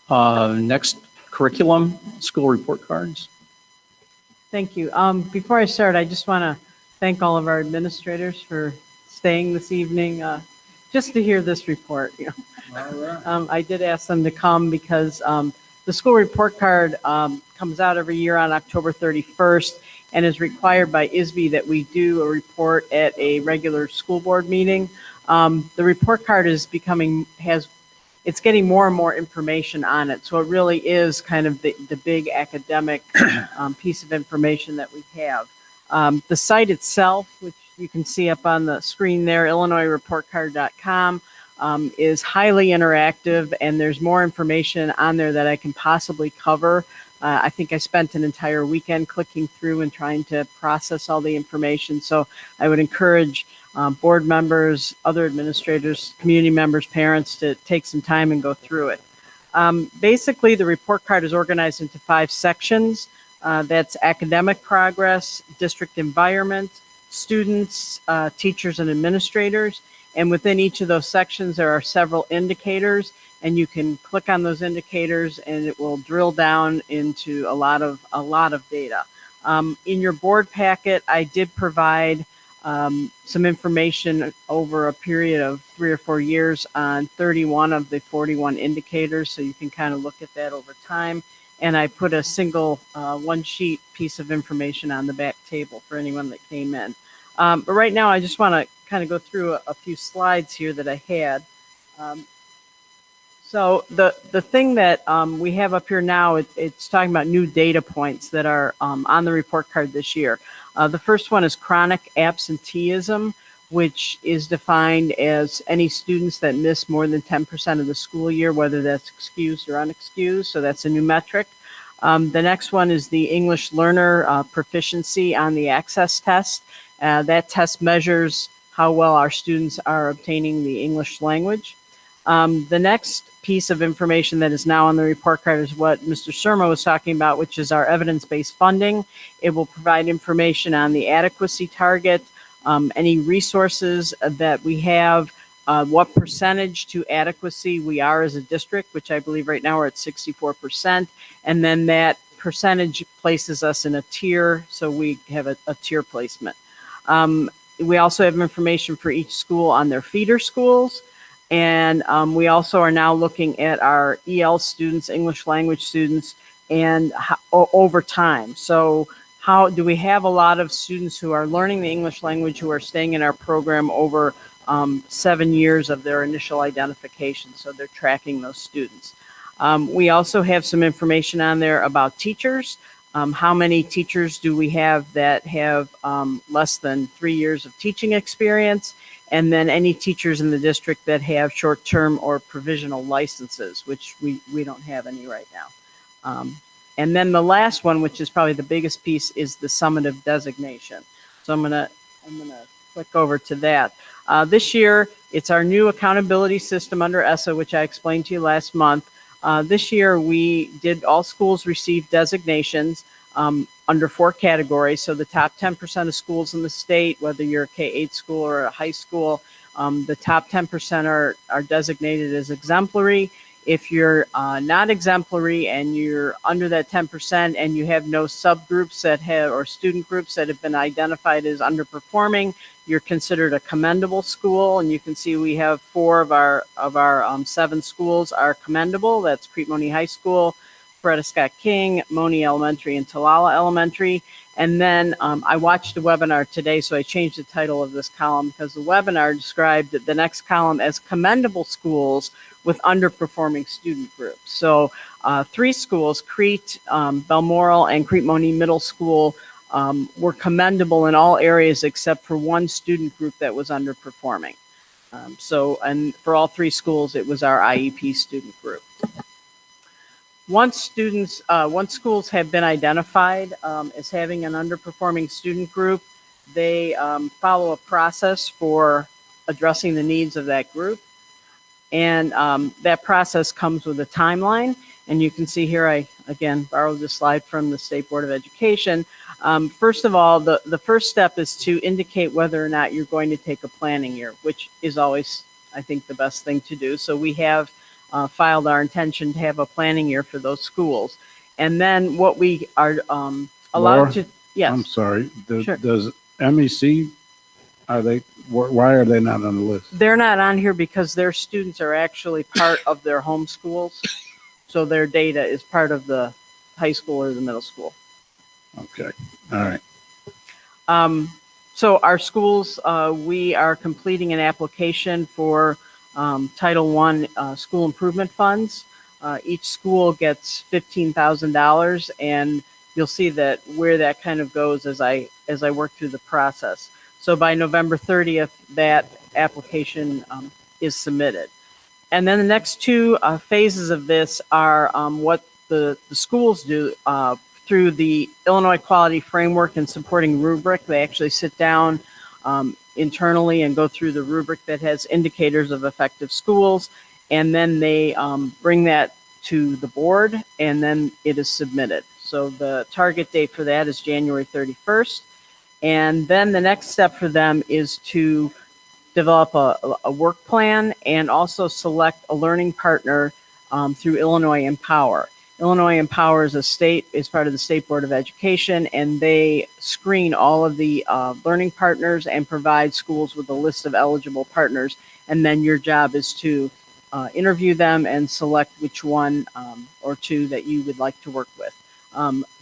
Next, curriculum, school report cards. Thank you. Before I start, I just want to thank all of our administrators for staying this evening just to hear this report. I did ask them to come because The school report card comes out every year on October 31st and is required by ISB that we do a report at a regular school board meeting. The report card is it's getting more and more information on it. So it really is kind of the big academic piece of information that we have. The site itself, which you can see up on the screen there, IllinoisReportCard.com, is highly interactive, and there's more information on there that I can possibly cover. I think I spent an entire weekend clicking through and trying to process all the information. So I would encourage board members, other administrators, community members, parents to take some time and go through it. Basically, the report card is organized into 5 sections. That's academic progress, district environment, students, teachers, and administrators. And within each of those sections, there are several indicators, and you can click on those indicators and it will drill down into a lot of data. In your board packet, I did provide some information over a period of 3 or 4 years on 31 of the 41 indicators, so you can kind of look at that over time. And I put a single one-sheet piece of information on the back table for anyone that came in. But right now, I just want to kind of go through a few slides here that I had. So the thing that we have up here now, it's talking about new data points that are on the report card this year. The first one is chronic absenteeism, which is defined as any students that miss more than 10% of the school year, whether that's excused or unexcused. So that's a new metric. The next one is the English learner proficiency on the access test. That test measures how well our students are obtaining the English language. The next piece of information that is now on the report card is what Mr. Surma was talking about, which is our evidence-based funding. It will provide information on the adequacy target, any resources that we have, what percentage to adequacy we are as a district, which I believe right now we're at 64%. And then that percentage places us in a tier, so we have a tier placement. We also have information for each school on their feeder schools. And we also are now looking at our EL students, English language students, and over time. So how do we have a lot of students who are learning the English language who are staying in our program over 7 years of their initial identification? So they're tracking those students. We also have some information on there about teachers. How many teachers do we have that have less than 3 years of teaching experience? And then any teachers in the district that have short-term or provisional licenses, which we don't have any right now. And then the last one, which is probably the biggest piece, is the summative designation. So I'm gonna click over to that. This year, it's our new accountability system under ESSA, which I explained to you last month. This year, we did all schools receive designations under 4 categories. So the top 10% of schools in the state, whether you're a K-8 school or a high school, the top 10% are designated as exemplary. If you're not exemplary and you're under that 10% and you have no subgroups that have, or student groups that have been identified as underperforming, you're considered a commendable school. And you can see we have 4 of our 7 schools are commendable. That's Crete Monee High School, Coretta Scott King, Monee Elementary, and Talala Elementary. And then I watched a webinar today, so I changed the title of this column because the webinar described the next column as commendable schools with underperforming student groups. So 3 schools, Crete, Balmoral, and Crete Monee Middle School, were commendable in all areas except for 1 student group that was underperforming. And for all 3 schools, it was our IEP student group. Once schools have been identified as having an underperforming student group, they follow a process for addressing the needs of that group. And that process comes with a timeline. And you can see here, I, again, borrowed this slide from the State Board of Education. First of all, the first step is to indicate whether or not you're going to take a planning year, which is always, I think, the best thing to do. So we have filed our intention to have a planning year for those schools. And then what we are allowed Laura, to, yes. I'm sorry. Sure. Does MEC, why are they not on the list? They're not on here because their students are actually part of their home schools. So their data is part of the high school or the middle school. Okay, all right. So our schools, we are completing an application for Title I school improvement funds. Each school gets $15,000, and you'll see that where that kind of goes as I work through the process. So by November 30th, that application is submitted. And then the next two phases of this are what the schools do through the Illinois Quality Framework and Supporting Rubric. They actually sit down internally and go through the rubric that has indicators of effective schools. And then they bring that to the board, and then it is submitted. So the target date for that is January 31st. And then the next step for them is to develop a work plan and also select a learning partner through Illinois Empower. Illinois Empower is part of the State Board of Education, and they screen all of the learning partners and provide schools with a list of eligible partners. And then your job is to interview them and select which one or two that you would like to work with.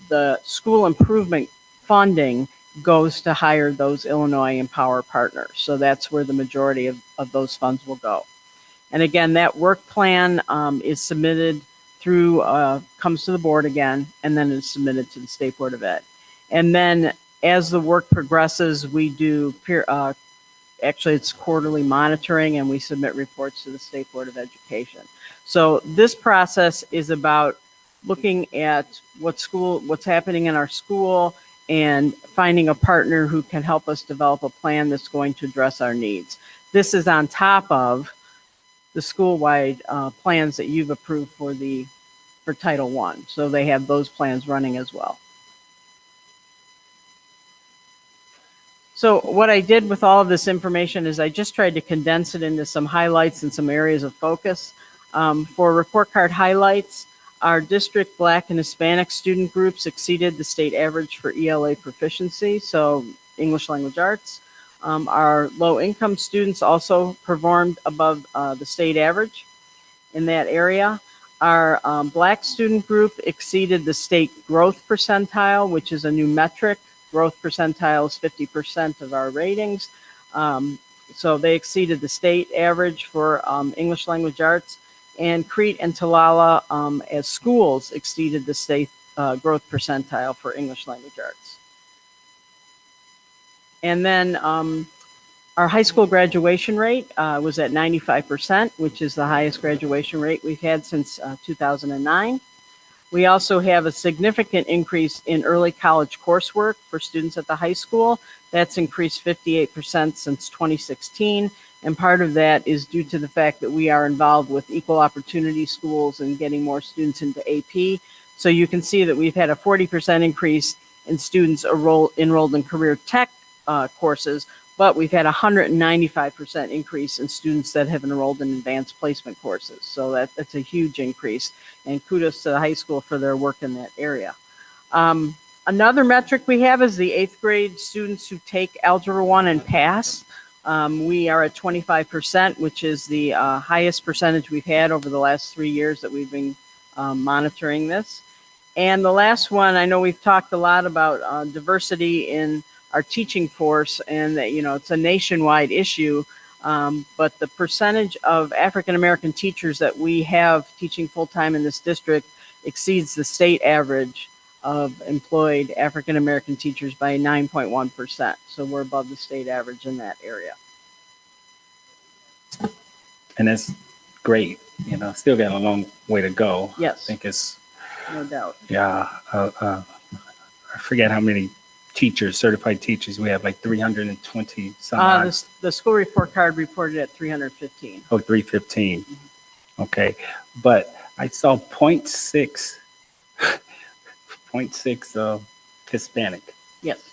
The school improvement funding goes to hire those Illinois Empower partners. So that's where the majority of those funds will go. And again, that work plan is submitted through, comes to the board again, and then is submitted to the State Board of Ed. And then as the work progresses, we do actually it's quarterly monitoring, and we submit reports to the State Board of Education. So this process is about looking at what's happening in our school and finding a partner who can help us develop a plan that's going to address our needs. This is on top of the school-wide plans that you've approved for Title I. So they have those plans running as well. So what I did with all of this information is I just tried to condense it into some highlights and some areas of focus. For report card highlights, our district Black and Hispanic student groups exceeded the state average for ELA proficiency, so English language arts. Our low-income students also performed above the state average in that area. Our Black student group exceeded the state growth percentile, which is a new metric. Growth percentile is 50% of our ratings. So they exceeded the state average for English language arts. And Crete and Talala as schools exceeded the state growth percentile for English language arts. And then our high school graduation rate was at 95%, which is the highest graduation rate we've had since 2009. We also have a significant increase in early college coursework for students at the high school. That's increased 58% since 2016. And part of that is due to the fact that we are involved with equal opportunity schools and getting more students into AP. So you can see that we've had a 40% increase in students enrolled in career tech courses, but we've had a 195% increase in students that have enrolled in advanced placement courses. So that's a huge increase, and kudos to the high school for their work in that area. Another metric we have is the 8th grade students who take Algebra 1 and pass. We are at 25%, which is the highest percentage we've had over the last 3 years that we've been monitoring this. And the last one, I know we've talked a lot about diversity in our teaching force, and that, it's a nationwide issue, but the percentage of African-American teachers that we have teaching full-time in this district exceeds the state average of employed African-American teachers by 9.1%. So we're above the state average in that area. And that's great. Still got a long way to go. Yes. I think it's, No doubt. yeah, I forget how many teachers, certified teachers, we have like 320 some odd. The school report card reported at 315. Oh, 315. Okay. But I saw 0.6 Hispanic. Yes.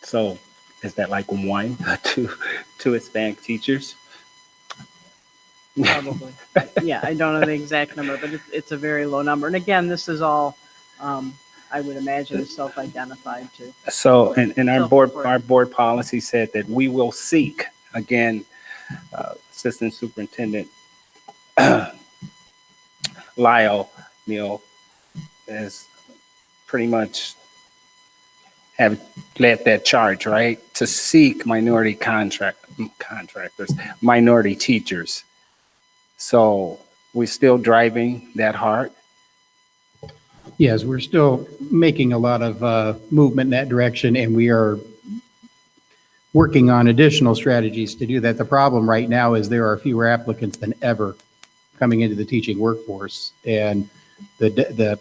So is that like 1 to 2 Hispanic teachers? Probably. Yeah, I don't know the exact number, but it's a very low number. And again, this is all, I would imagine, is self-identified too. So, and our board policy said that we will seek, again, Assistant Superintendent Lyle, is pretty much have led that charge, right? To seek minority contractors, minority teachers. So we're still driving that hard. Yes, we're still making a lot of movement in that direction, and we are working on additional strategies to do that. The problem right now is there are fewer applicants than ever coming into the teaching workforce, and the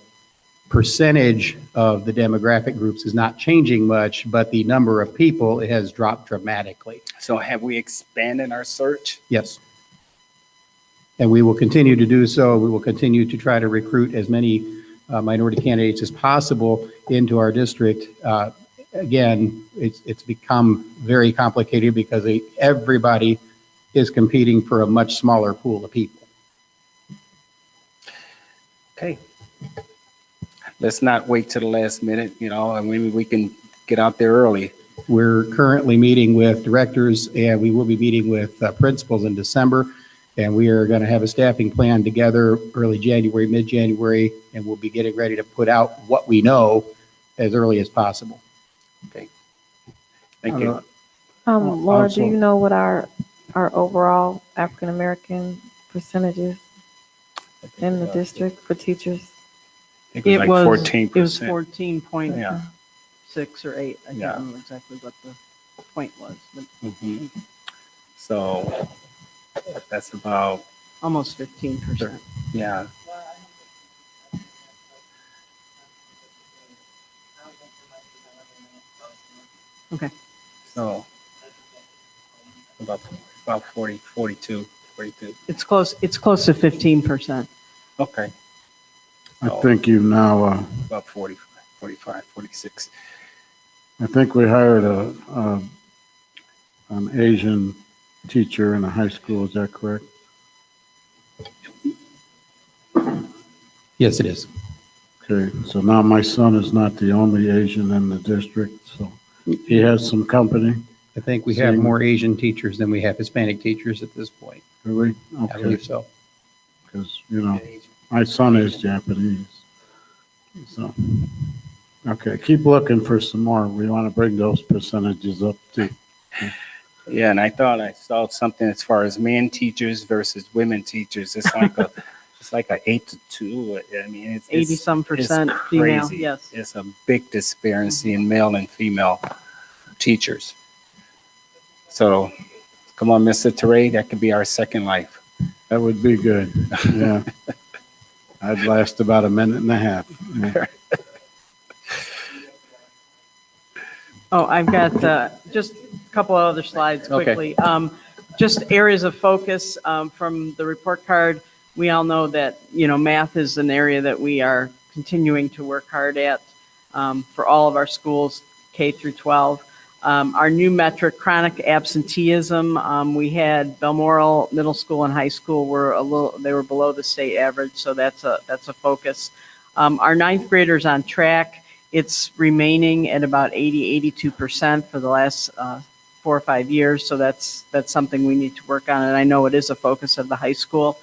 percentage of the demographic groups is not changing much, but the number of people has dropped dramatically. So have we expanded our search? Yes. And we will continue to do so. We will continue to try to recruit as many minority candidates as possible into our district. Again, it's become very complicated because everybody is competing for a much smaller pool of people. Okay. Let's not wait till the last minute, and maybe we can get out there early. We're currently meeting with directors, and we will be meeting with principals in December, and we are going to have a staffing plan together early January, mid-January, and we'll be getting ready to put out what we know as early as possible. Okay. Thank you. Laura, do you know what our overall African American percentage is in the district for teachers? It was like 14%. It was 14.6 Yeah. or 8. I Yeah. can't remember exactly what the point was, but Mhm. So that's about, almost 15%. yeah. Okay. So about 40, 42, 42. It's close to 15%. Okay. I think you now, About 40, 45, 46. I think we hired an Asian teacher in a high school, is that correct? Yes, it is. Okay, so now my son is not the only Asian in the district, so he has some company. I think we have more Asian teachers than we have Hispanic teachers at this point. Really? I Okay, believe so. because, my son is Japanese. So, okay, keep looking for some more. We want to bring those percentages up too. Yeah, and I thought I saw something as far as men teachers versus women teachers. It's like a 8-2. I mean, it's 80-some% it's female, crazy. yes. It's a big disparity in male and female teachers. So, come on, Mr. Teray, that could be our second life. That would be good, yeah. I'd last about a minute and a half. Yeah. Oh, I've got just a couple of other slides Okay. quickly. Just areas of focus from the report card. We all know that, math is an area that we are continuing to work hard at for all of our schools, K through 12. Our new metric, chronic absenteeism, we had Balmoral Middle School and High School they were below the state average, so that's a focus. Our ninth graders on track. It's remaining at about 82% for the last 4 or 5 years, so that's something we need to work on, and I know it is a focus of the high school.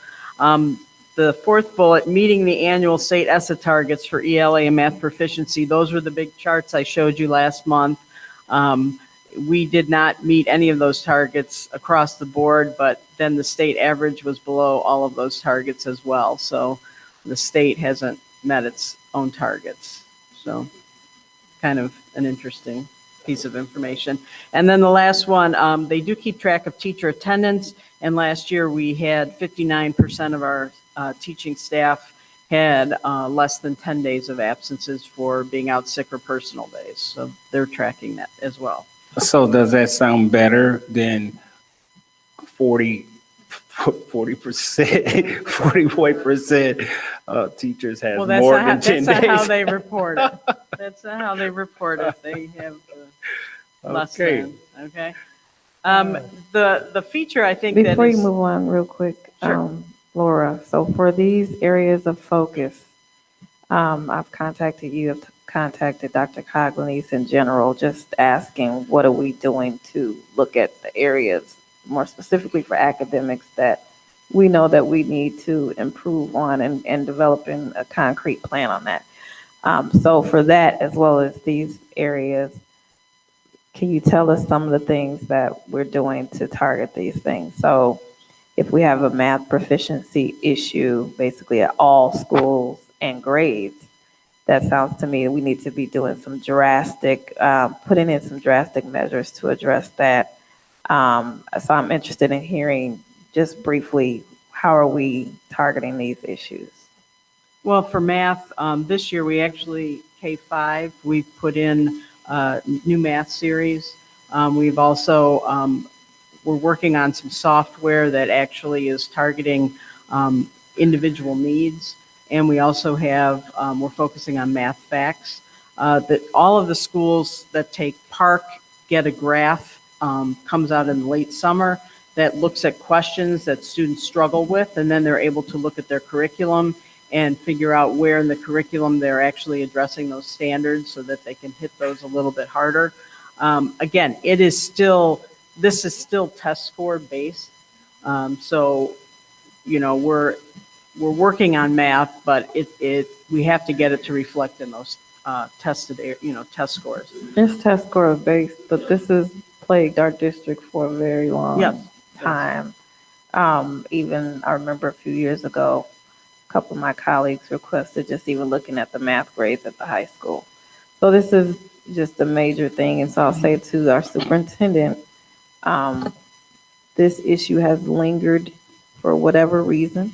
The fourth bullet, meeting the annual state ESSA targets for ELA and math proficiency. Those were the big charts I showed you last month. We did not meet any of those targets across the board, but then the state average was below all of those targets as well. So the state hasn't met its own targets. So kind of an interesting piece of information. And then the last one, they do keep track of teacher attendance. And last year we had 59% of our teaching staff had less than 10 days of absences for being out sick or personal days. So they're tracking that as well. So does that sound better than 40%, 41% teachers have more than 10 days? That's not how they report it. That's not how they report it. They have less than, okay? The feature I think Before that you is, move on real quick, Sure. Laura, so for these areas of focus, I've contacted you, I've contacted Dr. Coglanies in general, just asking what are we doing to look at the areas more specifically for academics that we know that we need to improve on and developing a concrete plan on that. So for that, as well as these areas, can you tell us some of the things that we're doing to target these things? So if we have a math proficiency issue, basically at all schools and grades, that sounds to me we need to be doing some drastic, putting in some drastic measures to address that. So I'm interested in hearing just briefly, how are we targeting these issues? Well, for math, this year we actually, K-5, we've put in new math series. We've also, we're working on some software that actually is targeting individual needs. And we also have, we're focusing on math facts. That all of the schools that take PARC get a graph, comes out in the late summer, that looks at questions that students struggle with, and then they're able to look at their curriculum and figure out where in the curriculum they're actually addressing those standards so that they can hit those a little bit harder. Again, this is still test score based. So, you know, we're working on math, but we have to get it to reflect in those test scores. It's test score based, but this has plagued our district for a very long time. Even I remember a few years ago, a couple of my colleagues requested just even looking at the math grades at the high school. So this is just a major thing. And so I'll say to our superintendent, this issue has lingered for whatever reason.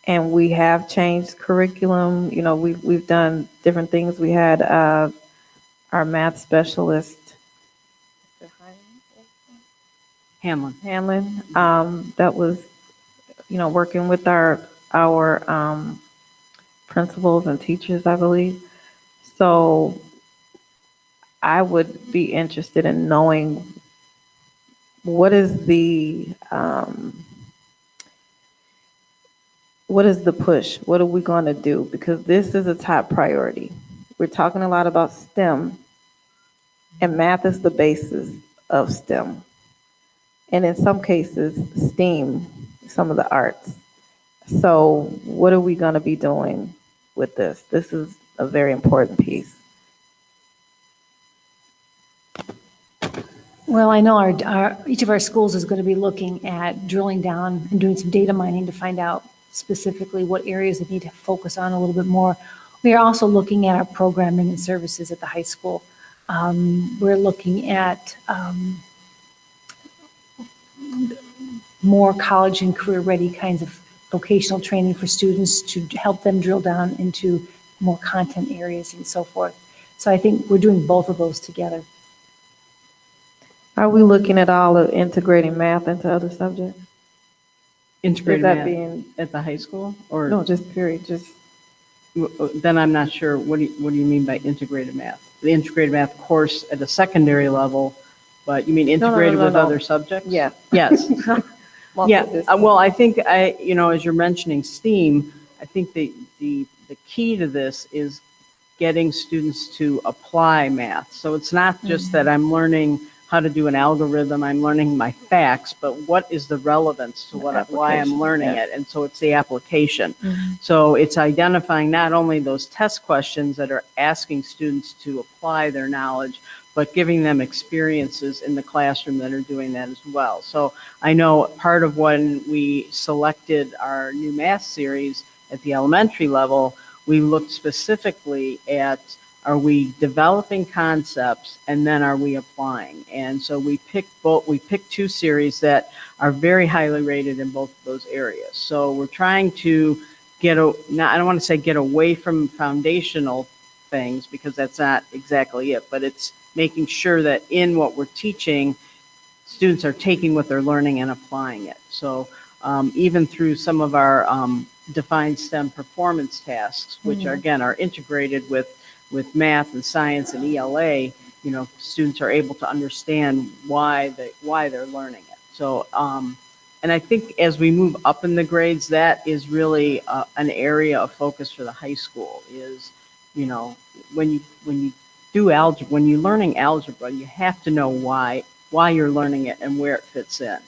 And we have changed curriculum. You know, we've done different things. We had our math specialist, Hanlon, that was, you know, working with our principals and teachers, I believe. So I would be interested in knowing what is the push? What are we going to do? Because this is a top priority. We're talking a lot about STEM, and math is the basis of STEM. And in some cases, STEAM, some of the arts. So what are we going to be doing with this? This is a very important piece. Well, I know each of our schools is going to be looking at drilling down and doing some data mining to find out specifically what areas they need to focus on a little bit more. We are also looking at our programming and services at the high school. We're looking at more college and career-ready kinds of vocational training for students to help them drill down into more content areas and so forth. So I think we're doing both of those together. Are we looking at all of integrating math into other subjects? Integrated Is that math being at the high school, or no? Just period. Just then I'm not sure. What do you mean by integrated math? The integrated math course at a secondary level, but you mean integrated with other subjects? Yeah. Yes. Yeah. Well, I think you know, as you're mentioning STEAM, I think the key to this is getting students to apply math. So it's not just that I'm learning how to do an algorithm, I'm learning my facts, but what is the relevance to why I'm learning it? And so it's the application. So it's identifying not only those test questions that are asking students to apply their knowledge, but giving them experiences in the classroom that are doing that as well. So I know part of when we selected our new math series at the elementary level, we looked specifically at, are we developing concepts and then are we applying? And so we picked two series that are very highly rated in both of those areas. So we're trying to I don't want to say get away from foundational things, because that's not exactly it, but it's making sure that in what we're teaching, students are taking what they're learning and applying it. So even through some of our defined STEM performance tasks, which are, again, are integrated with math and science and ELA, you know, students are able to understand why they're learning it. So, and I think as we move up in the grades, that is really an area of focus for the high school. Is, you know, when you do algebra, when you're learning algebra, you have to know why you're learning it and where it fits in,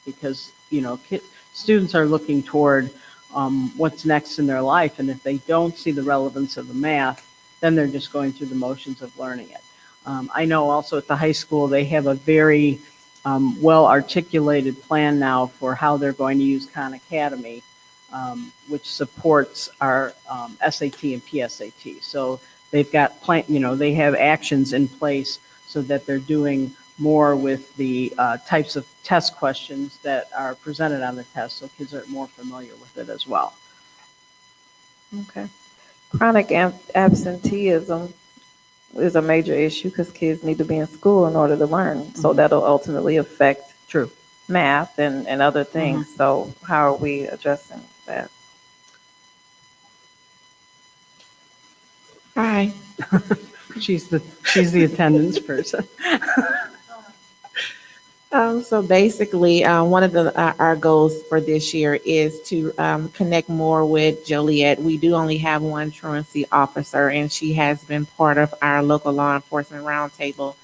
because, you know, students are looking toward what's next in their life. And if they don't see the relevance of the math, then they're just going through the motions of learning it. I know also at the high school, they have a very well-articulated plan now for how they're going to use Khan Academy, which supports our SAT and PSAT. So they've got they have actions in place so that they're doing more with the types of test questions that are presented on the test, so kids are more familiar with it as well. Okay. Chronic absenteeism is a major issue because kids need to be in school in order to learn. So that'll ultimately affect math and other things. So how are we addressing that? Hi. She's the attendance person. So basically, one of our goals for this year is to connect more with Joliet. We do only have one truancy officer, and she has been part of our local law enforcement roundtable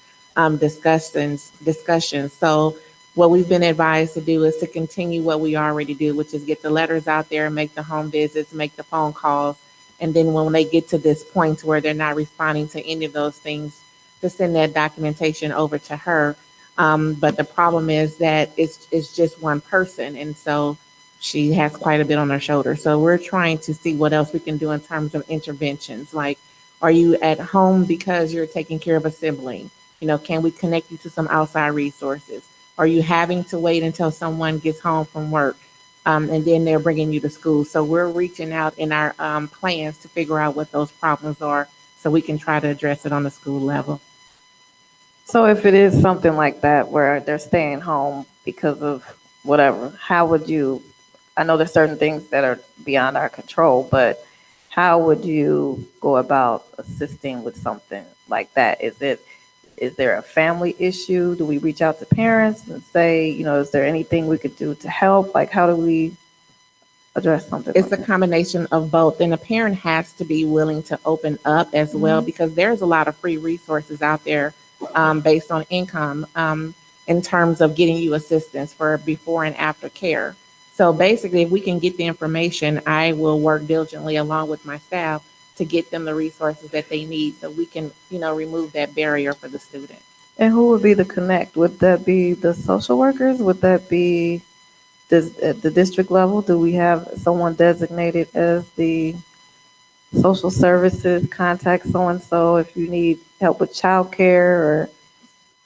discussions. So what we've been advised to do is to continue what we already do, which is get the letters out there, make the home visits, make the phone calls, and then when they get to this point where they're not responding to any of those things, to send that documentation over to her. But the problem is that it's just one person. And so she has quite a bit on her shoulder. So we're trying to see what else we can do in terms of interventions. Like, are you at home because you're taking care of a sibling? Can we connect you to some outside resources? Are you having to wait until someone gets home from work? And then they're bringing you to school. So we're reaching out in our plans to figure out what those problems are so we can try to address it on the school level. So if it is something like that where they're staying home because of whatever, how would you, I know there's certain things that are beyond our control, but how would you go about assisting with something like that? Is there a family issue? Do we reach out to parents and say, is there anything we could do to help? Like, how do we address something? It's a combination of both. And a parent has to be willing to open up as well, because there's a lot of free resources out there based on income in terms of getting you assistance for before and after care. So basically, if we can get the information, I will work diligently along with my staff to get them the resources that they need so we can, remove that barrier for the student. And who would be the connect? Would that be the social workers? Would that be at the district level? Do we have someone designated as the social services contact so-and-so if you need help with childcare or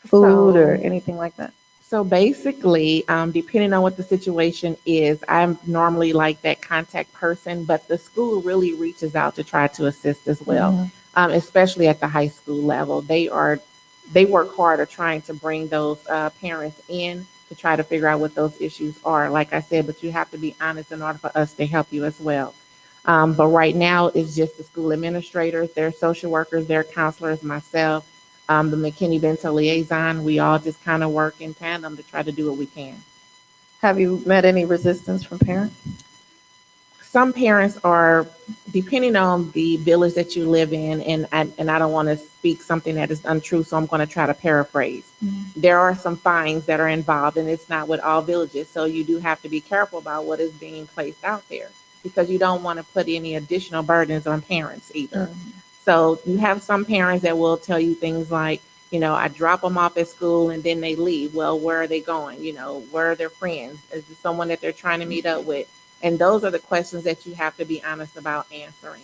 food or anything like that? So basically, depending on what the situation is, I'm normally like that contact person, but the school really reaches out to try to assist as well, especially at the high school level. They work harder trying to bring those parents in to try to figure out what those issues are. Like I said, but you have to be honest in order for us to help you as well. But right now, it's just the school administrators, their social workers, their counselors, myself, the McKinney-Bento liaison. We all just kind of work in tandem to try to do what we can. Have you met any resistance from parents? Some parents are, depending on the village that you live in, and I don't want to speak something that is untrue, so I'm going to try to paraphrase. There are some fines that are involved, and it's not with all villages. So you do have to be careful about what is being placed out there, because you don't want to put any additional burdens on parents either. So you have some parents that will tell you things like, I drop them off at school and then they leave. Well, where are they going? Where are their friends? Is it someone that they're trying to meet up with? And those are the questions that you have to be honest about answering.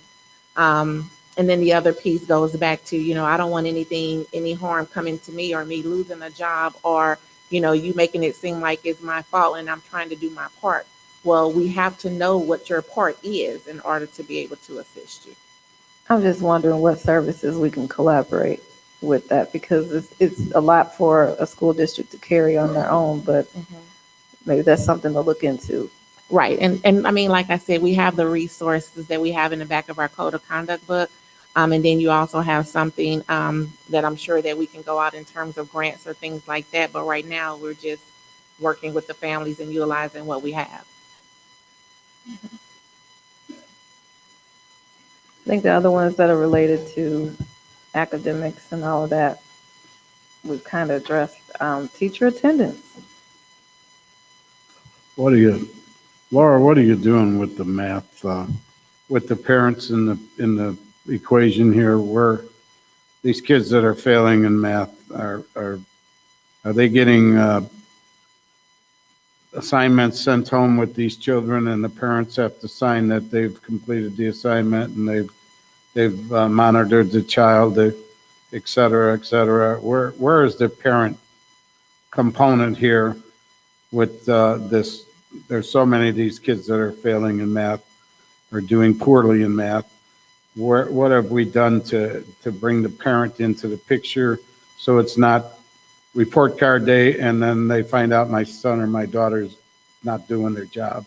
And then the other piece goes back to, I don't want any harm coming to me or me losing a job or, you making it seem like it's my fault and I'm trying to do my part. Well, we have to know what your part is in order to be able to assist you. I'm just wondering what services we can collaborate with that, because it's a lot for a school district to carry on their own, but maybe that's something to look into. Right. And I mean, like I said, we have the resources that we have in the back of our code of conduct book. And then you also have something that I'm sure that we can go out in terms of grants or things like that. But right now we're just working with the families and utilizing what we have. I think the other ones that are related to academics and all of that, we've kind of addressed teacher attendance. What do you Laura, what are you doing with the math, with the parents in the equation here? Where these kids that are failing in math are they getting assignments sent home with these children, and the parents have to sign that they've completed the assignment and they've monitored the child, et cetera, et cetera? Where is the parent component here with this? There's so many of these kids that are failing in math or doing poorly in math. What have we done to bring the parent into the picture so it's not report card day and then they find out my son or my daughter's not doing their job,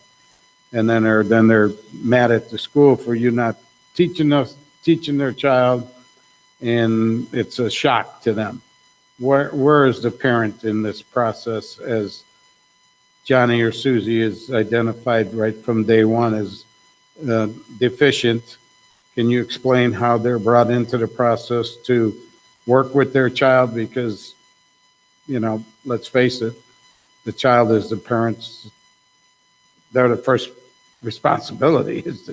and then they're mad at the school for you not teaching their child, and it's a shock to them. Where is the parent in this process, as Johnny or Susie is identified right from day one as deficient? Can you explain how they're brought into the process to work with their child? Because, let's face it, the child is the parents. They're the first responsibility is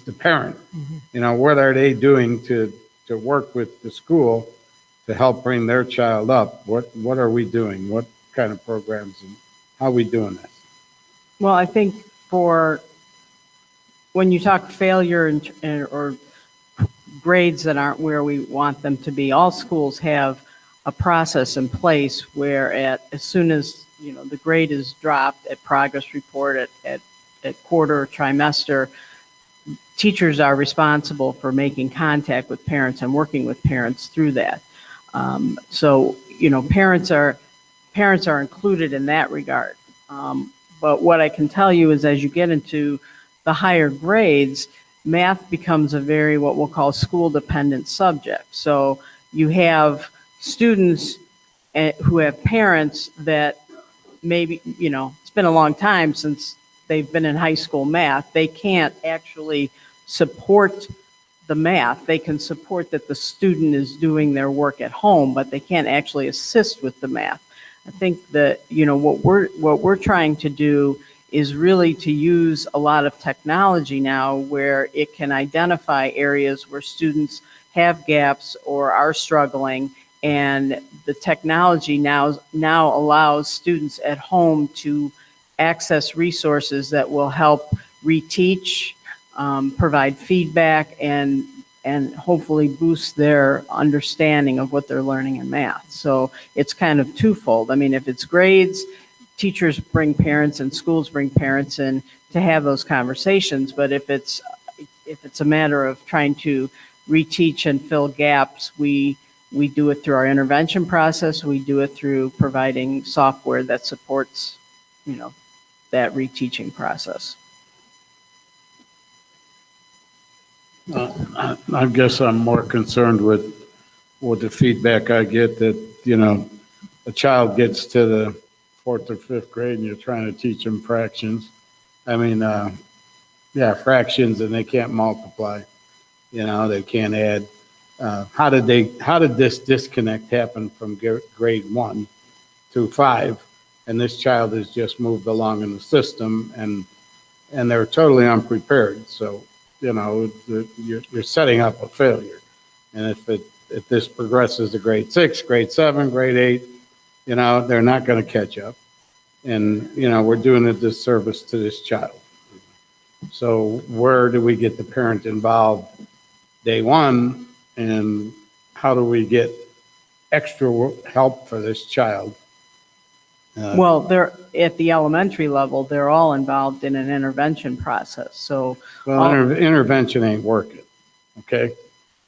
the parent. What are they doing to work with the school to help bring their child up? What are we doing? What kind of programs, and how are we doing this? Well, I think when you talk failure or grades that aren't where we want them to be, all schools have a process in place where as soon as the grade is dropped at progress report at quarter or trimester, teachers are responsible for making contact with parents and working with parents through that. So parents are included in that regard. But what I can tell you is, as you get into the higher grades, math becomes a very, what we'll call, school-dependent subject. So you have students who have parents that maybe, it's been a long time since they've been in high school math. They can't actually support the math. They can support that the student is doing their work at home, but they can't actually assist with the math. I think that, what we're trying to do is really to use a lot of technology now where it can identify areas where students have gaps or are struggling, and the technology now allows students at home to access resources that will help reteach, provide feedback, and hopefully boost their understanding of what they're learning in math. So it's kind of twofold. I mean, if it's grades, teachers bring parents and schools bring parents in to have those conversations. But if it's a matter of trying to reteach and fill gaps, we do it through our intervention process. We do it through providing software that supports, that reteaching process. I guess I'm more concerned with the feedback I get that, a child gets to the 4th or 5th grade and you're trying to teach them fractions. I mean, fractions, and they can't multiply, they can't add. How did this disconnect happen from grade 1 to 5? And this child has just moved along in the system, and they're totally unprepared. So, you're setting up a failure. And if this progresses to grade 6, grade 7, grade 8, they're not going to catch up. And, we're doing a disservice to this child. So where do we get the parent involved day one, and how do we get extra help for this child? Well, they're at the elementary level, they're all involved in an intervention process. So intervention ain't working, okay?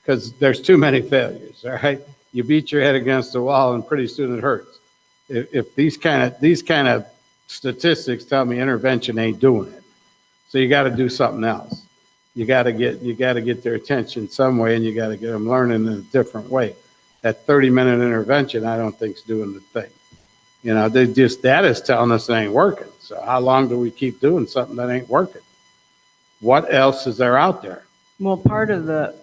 Because there's too many failures, all right? You beat your head against the wall and pretty soon it hurts. If these kind of statistics tell me intervention ain't doing it, so you got to do something else. You got to get their attention some way, and you got to get them learning in a different way. That 30-minute intervention, I don't think is doing the thing. That is telling us it ain't working. So how long do we keep doing something that ain't working? What else is there out there? Well, part of the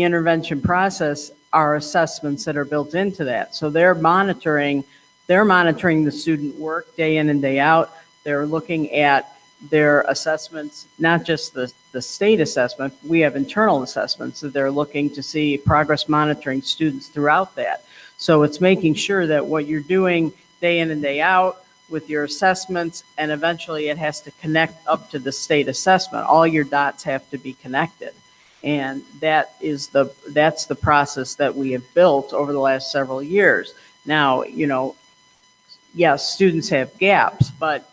intervention process are assessments that are built into that. So they're monitoring the student work day in and day out. They're looking at their assessments, not just the state assessment. We have internal assessments that they're looking to see progress monitoring students throughout that. So it's making sure that what you're doing day in and day out with your assessments, and eventually it has to connect up to the state assessment. All your dots have to be connected. And that's the process that we have built over the last several years. Now, yes, students have gaps, but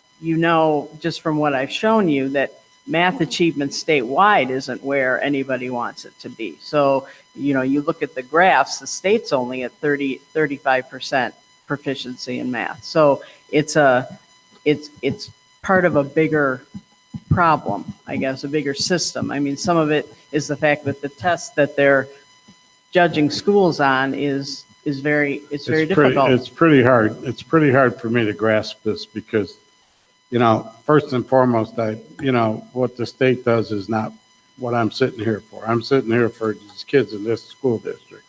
just from what I've shown you, that math achievement statewide isn't where anybody wants it to be. So, you look at the graphs, the state's only at 35% proficiency in math. So it's part of a bigger problem, I guess, a bigger system. I mean, some of it is the fact that the test that they're judging schools on is very difficult. It's pretty hard. It's pretty hard for me to grasp this because, first and foremost, what the state does is not what I'm sitting here for. I'm sitting here for these kids in this school district.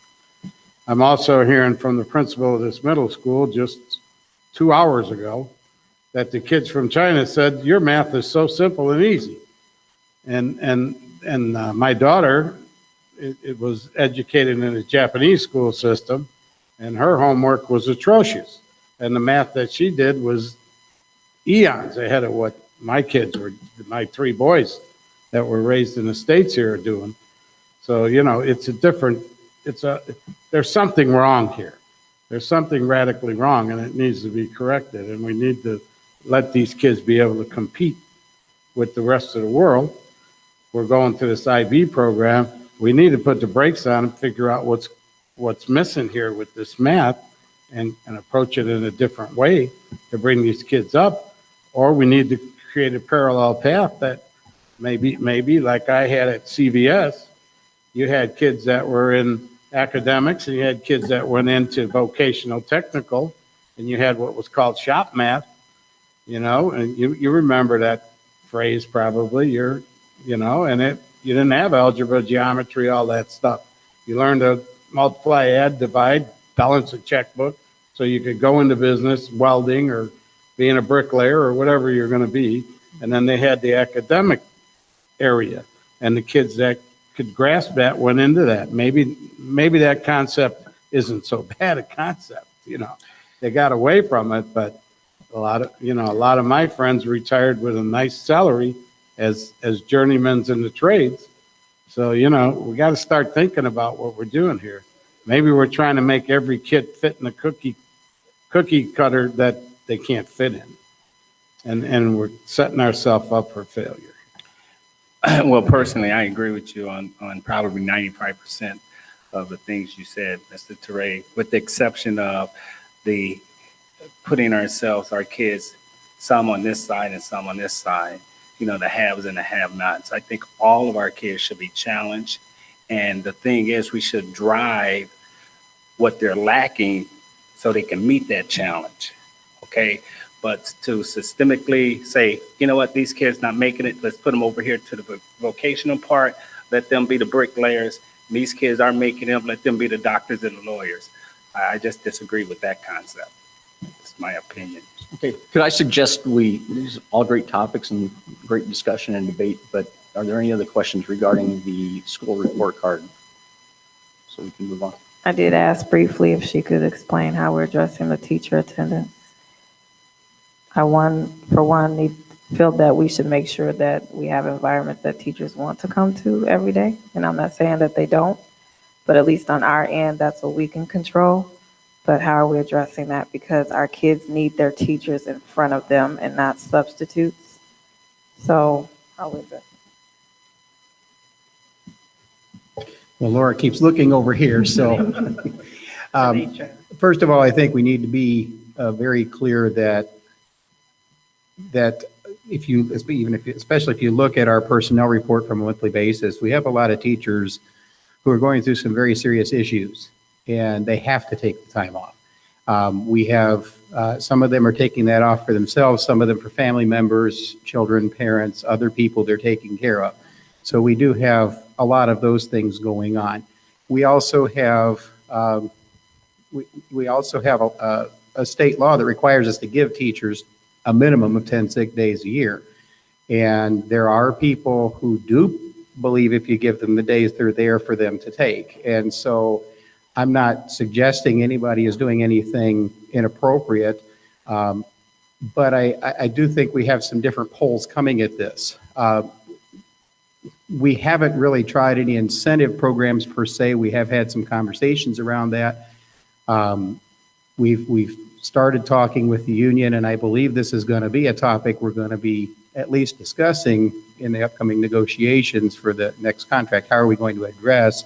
I'm also hearing from the principal of this middle school just 2 hours ago that the kids from China said, your math is so simple and easy. And my daughter, it was educated in a Japanese school system, and her homework was atrocious. And the math that she did was eons ahead of what my kids were, my 3 boys that were raised in the States here are doing. So, there's something wrong here. There's something radically wrong, and it needs to be corrected. And we need to let these kids be able to compete with the rest of the world. We're going to this IB program. We need to put the brakes on and figure out what's missing here with this math and approach it in a different way to bring these kids up. Or we need to create a parallel path that maybe like I had at CVS, you had kids that were in academics and you had kids that went into vocational technical, and you had what was called shop math, and you remember that phrase probably, you didn't have algebra, geometry, all that stuff. You learned to multiply, add, divide, balance a checkbook so you could go into business, welding or being a bricklayer or whatever you're going to be. And then they had the academic area, and the kids that could grasp that went into that. Maybe that concept isn't so bad a concept, They got away from it, but a lot of my friends retired with a nice salary as journeymen in the trades. So, we got to start thinking about what we're doing here. Maybe we're trying to make every kid fit in the cookie cutter that they can't fit in. And we're setting ourselves up for failure. Well, personally, I agree with you on probably 95% of the things you said, Mr. Teray, with the exception of the putting our kids, some on this side and some on this side, the haves and the have-nots. I think all of our kids should be challenged. And the thing is, we should drive what they're lacking so they can meet that challenge. Okay. But to systemically say, these kids not making it, let's put them over here to the vocational part, let them be the bricklayers. These kids aren't making it, let them be the doctors and the lawyers. I just disagree with that concept. It's my opinion. Okay, could I suggest these are all great topics and great discussion and debate, but are there any other questions regarding the school report card? So we can move on. I did ask briefly if she could explain how we're addressing the teacher attendance. Feel that we should make sure that we have environments that teachers want to come to every day. And I'm not saying that they don't, but at least on our end, that's what we can control. But how are we addressing that? Because our kids need their teachers in front of them and not substitutes. So how are we addressing that? Well, Laura keeps looking over here, so. First of all, I think we need to be very clear that especially if you look at our personnel report from a monthly basis, we have a lot of teachers who are going through some very serious issues, and they have to take the time off. We have, some of them are taking that off for themselves, some of them for family members, children, parents, other people they're taking care of. So we do have a lot of those things going on. We also have, a state law that requires us to give teachers a minimum of 10 sick days a year. And there are people who do believe if you give them the days, they're there for them to take. And so I'm not suggesting anybody is doing anything inappropriate, but I do think we have some different polls coming at this. We haven't really tried any incentive programs per se. We have had some conversations around that. We've started talking with the union, and I believe this is going to be a topic we're going to be at least discussing in the upcoming negotiations for the next contract. How are we going to address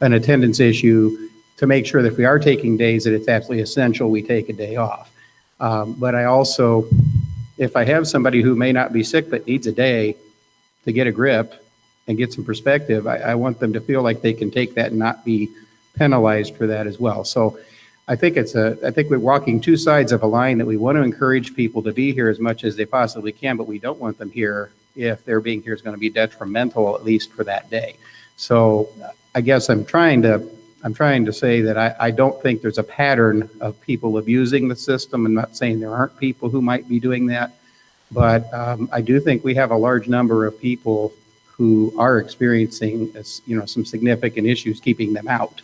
an attendance issue to make sure that if we are taking days, that it's absolutely essential we take a day off. But I also, if I have somebody who may not be sick but needs a day to get a grip and get some perspective, I want them to feel like they can take that and not be penalized for that as well. So I think I think we're walking two sides of a line that we want to encourage people to be here as much as they possibly can, but we don't want them here if their being here is going to be detrimental, at least for that day. So I guess I'm trying to say that I don't think there's a pattern of people abusing the system. I'm not saying there aren't people who might be doing that, but I do think we have a large number of people who are experiencing, some significant issues keeping them out.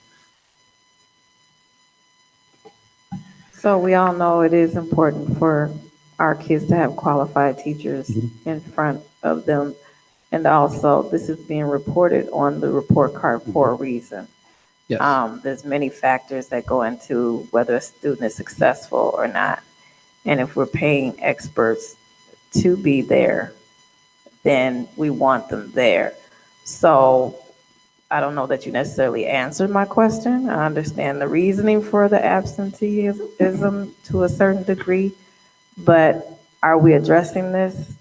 So we all know it is important for our kids to have qualified teachers in front of them. And also, this is being reported on the report card for a reason. Yes. There's many factors that go into whether a student is successful or not. And if we're paying experts to be there, then we want them there. So I don't know that you necessarily answered my question. I understand the reasoning for the absenteeism to a certain degree, but are we addressing this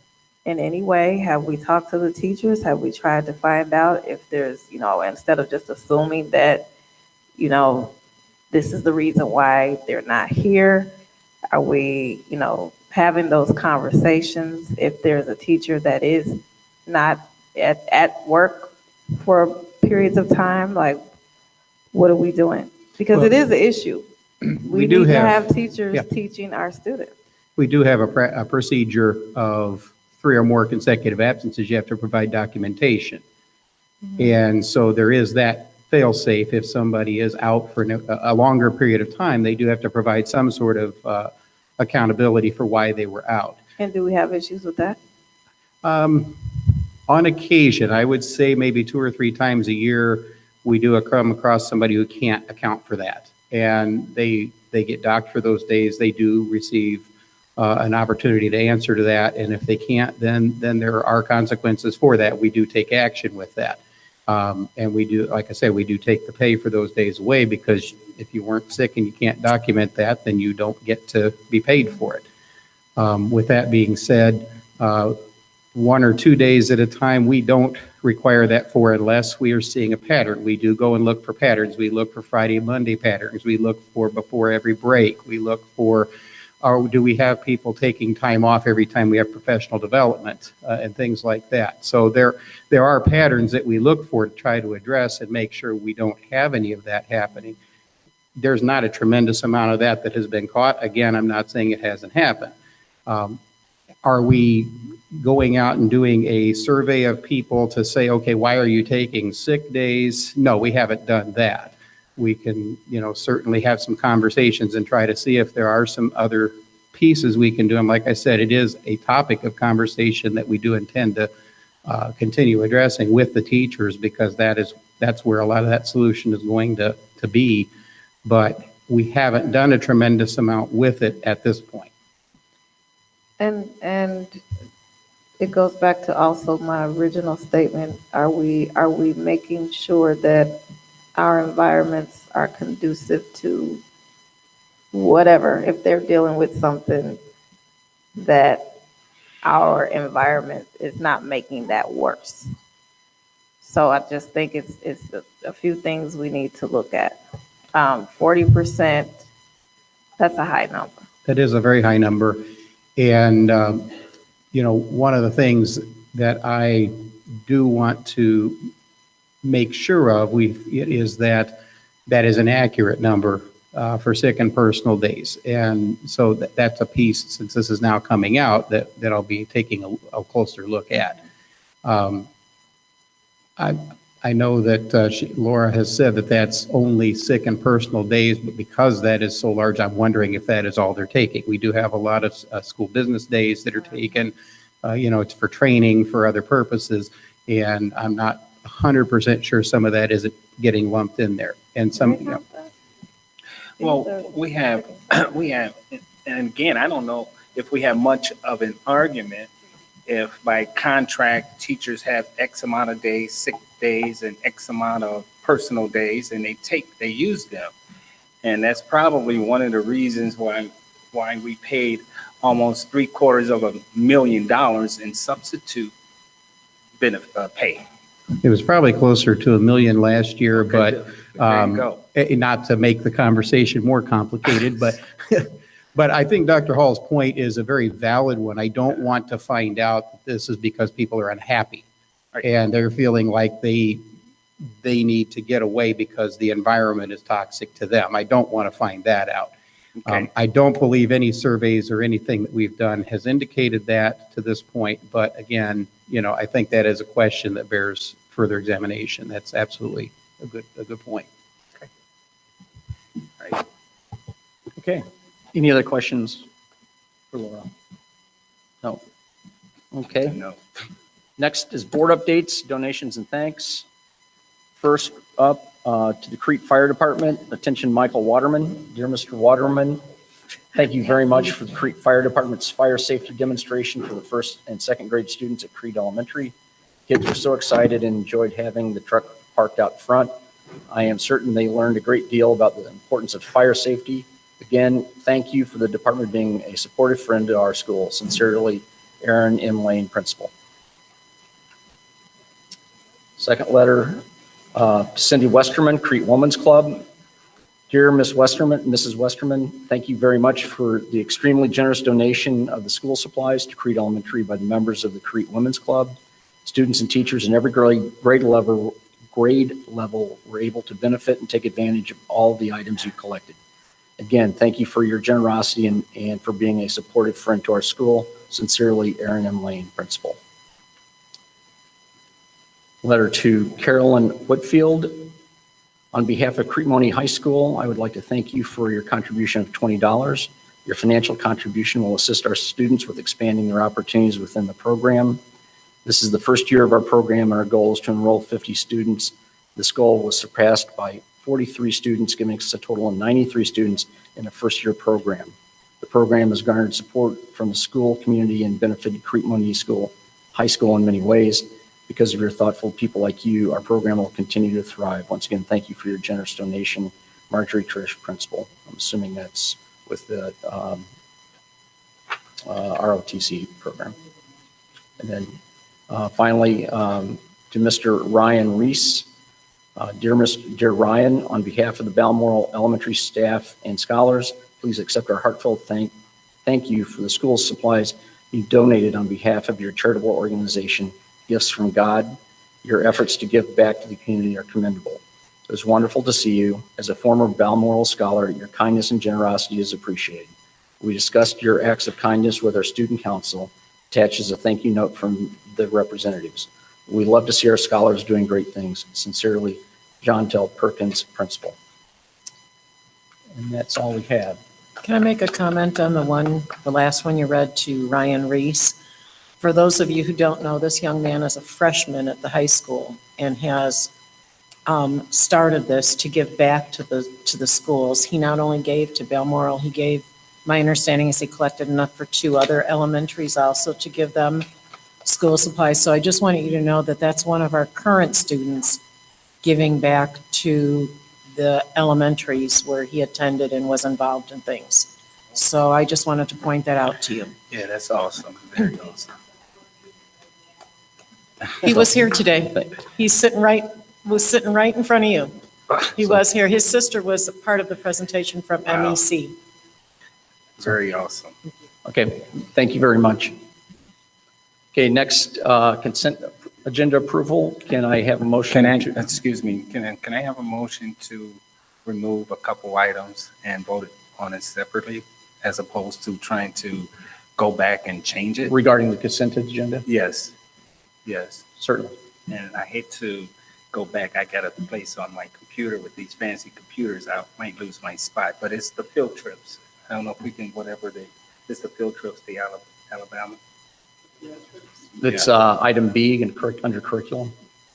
in any way? Have we talked to the teachers? Have we tried to find out if there's, instead of just assuming that, this is the reason why they're not here? Are we, having those conversations if there's a teacher that is not at work for periods of time? Like, what are we doing? Because it is an issue. We do need to have- have teachers yeah. teaching our students. We do have a procedure of 3 or more consecutive absences. You have to provide documentation. And so there is that fail-safe. If somebody is out for a longer period of time, they do have to provide some sort of accountability for why they were out. And do we have issues with that? On occasion, I would say maybe 2 or 3 times a year, we do come across somebody who can't account for that. And they get docked for those days. They do receive an opportunity to answer to that. And if they can't, then there are consequences for that. We do take action with that. And we do, like I said, we do take the pay for those days away, because if you weren't sick and you can't document that, then you don't get to be paid for it. With that being said, 1 or 2 days at a time, we don't require that for unless we are seeing a pattern. We do go and look for patterns. We look for Friday and Monday patterns. We look for before every break. We look for, do we have people taking time off every time we have professional development and things like that. So there are patterns that we look for to try to address and make sure we don't have any of that happening. There's not a tremendous amount of that has been caught. Again, I'm not saying it hasn't happened. Are we going out and doing a survey of people to say, okay, why are you taking sick days? No, we haven't done that. We can, certainly have some conversations and try to see if there are some other pieces we can do. And like I said, it is a topic of conversation that we do intend to continue addressing with the teachers, because that's where a lot of that solution is going to be. But we haven't done a tremendous amount with it at this point. And it goes back to also my original statement. Are we making sure that our environments are conducive to whatever, if they're dealing with something, that our environment is not making that worse? So I just think it's a few things we need to look at. 40%, that's a high number. That is a very high number. And, one of the things that I do want to make sure of is that is an accurate number. for sick and personal days. And so that's a piece, since this is now coming out, that I'll be taking a closer look at. I know that Laura has said that that's only sick and personal days, but because that is so large, I'm wondering if that is all they're taking. We do have a lot of school business days that are taken, it's for training, for other purposes, and I'm not 100% sure some of that isn't getting lumped in there. And some, Well, we have, and again, I don't know if we have much of an argument if by contract teachers have X amount of days, sick days, and X amount of personal days, and they use them. And that's probably one of the reasons why we paid almost $750,000 in substitute benefit pay. it was probably closer to $1 million last year, but There you go. not to make the conversation more complicated, but but I think Dr. Hall's point is a very valid one. I don't want to find out that this is because people are unhappy Right. and they're feeling like they need to get away because the environment is toxic to them. I don't want to find that out. Okay. I don't believe any surveys or anything that we've done has indicated that to this point. But again, I think that is a question that bears further examination. That's absolutely a good point. Okay. Any other questions for Laura? No. Okay. No. Next is board updates, donations, and thanks. First up, to the Crete Fire Department, attention Michael Waterman. Dear Mr. Waterman, thank you very much for the Crete Fire Department's fire safety demonstration for the first and second grade students at Crete Elementary. Kids were so excited and enjoyed having the truck parked out front. I am certain they learned a great deal about the importance of fire safety. Again, thank you for the department being a supportive friend to our school. Sincerely, Aaron M. Lane, Principal. Second letter, Cindy Westerman, Crete Women's Club. Dear Mrs. Westerman, thank you very much for the extremely generous donation of the school supplies to Crete Elementary by the members of the Crete Women's Club. Students and teachers in every grade level were able to benefit and take advantage of all the items you collected. Again, thank you for your generosity and for being a supportive friend to our school. Sincerely, Aaron M. Lane, Principal. Letter to Carolyn Whitfield. On behalf of Crete Monee High School, I would like to thank you for your contribution of $20. Your financial contribution will assist our students with expanding their opportunities within the program. This is the first year of our program, and our goal is to enroll 50 students. This goal was surpassed by 43 students, giving us a total of 93 students in the first-year program. The program has garnered support from the school community and benefited Crete Monee High School in many ways. Because of your thoughtful people like you, our program will continue to thrive. Once again, thank you for your generous donation. Marjorie Trish, Principal. I'm assuming that's with the ROTC program. And then finally, to Mr. Ryan Reese. Dear Ryan, on behalf of the Balmoral Elementary staff and scholars, please accept our heartfelt thank you for the school's supplies you donated on behalf of your charitable organization, Gifts from God. Your efforts to give back to the community are commendable. It was wonderful to see you. As a former Balmoral scholar, your kindness and generosity is appreciated. We discussed your acts of kindness with our student council, attached as a thank you note from the representatives. We love to see our scholars doing great things. Sincerely, John Tell Perkins, Principal. And that's all we have. Can I make a comment on the last one you read to Ryan Reese? For those of you who don't know, this young man is a freshman at the high school and has started this to give back to the schools. He not only gave to Balmoral, he gave, my understanding is he collected enough for 2 other elementaries also to give them school supplies. So I just wanted you to know that that's one of our current students giving back to the elementaries where he attended and was involved in things. So I just wanted to point that out to you. Yeah, that's awesome. Very awesome. He was here today. Was sitting right in front of you. He was here. His sister was a part of the presentation from Wow. MEC. Very awesome. Okay, thank you very much. Okay, next, consent agenda approval. Can I have a motion? Excuse me, can I have a motion to remove a couple items and voted on it separately, as opposed to trying to go back and change it. Regarding the consent agenda? Yes, yes. Certainly. And I hate to go back. I got a place on my computer with these fancy computers. I might lose my spot, but it's the field trips. I don't know if we can, it's the field trips to Alabama. It's item B under curriculum,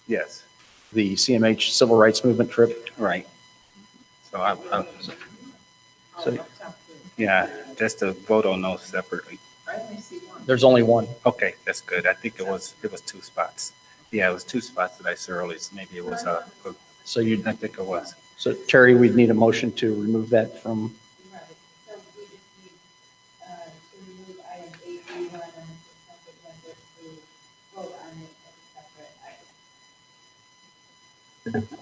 Yes, the CMH Civil Rights Movement trip. right. So So yeah, just to vote on those separately. there's only one. Okay, that's good. I think it was 2 spots. Yeah, it was 2 spots that I saw earlier. So maybe it was, So you, I think it was. so Terry, we'd need a motion to remove that from,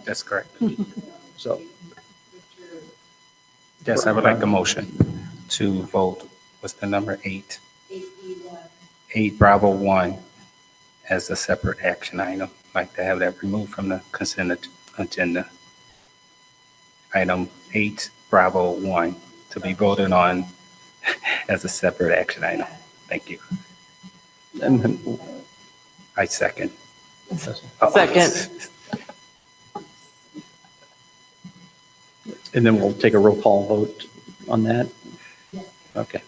That's correct. so Yes, I would like a motion to vote, what's the number, 8? 8 Bravo 1 as a separate action item. I'd like to have that removed from the consent agenda. Item 8 Bravo 1 to be voted on as a separate action item. Thank you. and then I second. Second. and then we'll take a roll call vote on that. Okay.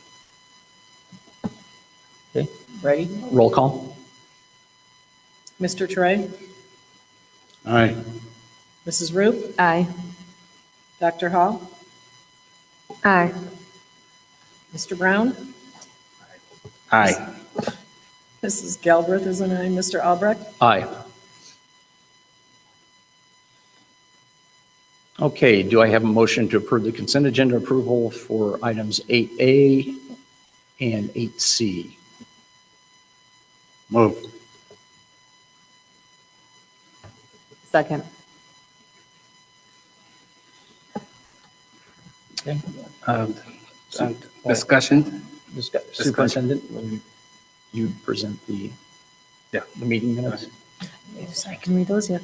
Okay, Ready? roll call. Mr. Trey? Aye. Mrs. Roop? Aye. Dr. Hall? Aye. Mr. Brown? Aye. Mrs. Galbraith is an aye. Mr. Albrecht? Aye. Okay, do I have a motion to approve the consent agenda approval for items 8A and 8C? Move. Second. Okay. Discussion? Superintendent, will you present the meeting minutes? Yes, I can read those, yeah.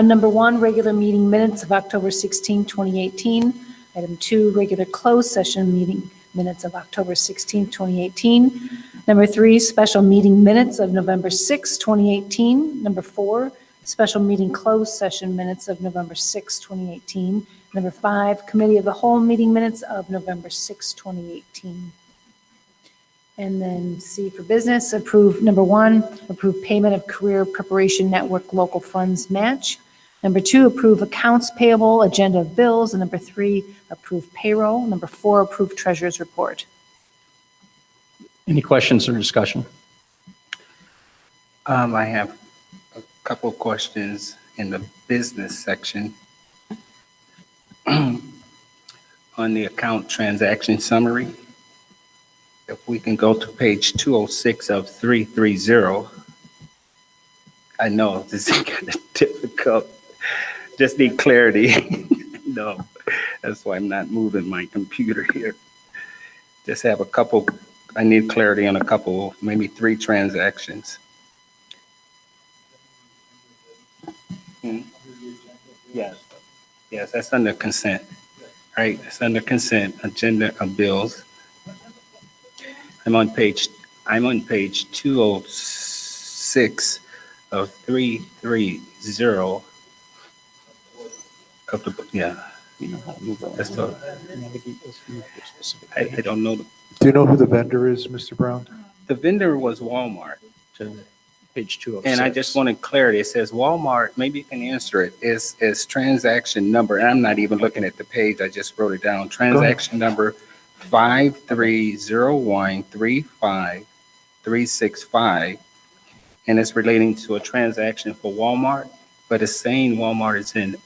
Number 1, regular meeting minutes of October 16, 2018. Item 2, regular closed session meeting minutes of October 16, 2018. Number 3, special meeting minutes of November 6, 2018. Number 4, special meeting closed session minutes of November 6, 2018. Number 5, committee of the whole meeting minutes of November 6, 2018. And then C for business, approve, number 1, approve payment of Career Preparation Network local funds match. Number 2, approve accounts payable, agenda of bills. And number 3, approve payroll. Number 4, approve treasurer's report. Any questions or discussion? I have a couple of questions in the business section. On the account transaction summary, if we can go to page 206 of 330. I know this is kind of difficult. Just need clarity. No, that's why I'm not moving my computer here. Just have a couple, I need clarity on a couple, maybe 3 transactions. Yes, yes, that's under consent, right? It's under consent, agenda of bills. I'm on page 206 of 330 of the, yeah. That's the, I don't know. Do you know who the vendor is, Mr. Brown? The vendor was Walmart. To page 206. And I just wanted clarity. It says Walmart, maybe you can answer it, is transaction number, and I'm not even looking at the page, I just wrote it down. Transaction number 530135365, and it's relating to a transaction for Walmart, but it's saying Walmart is in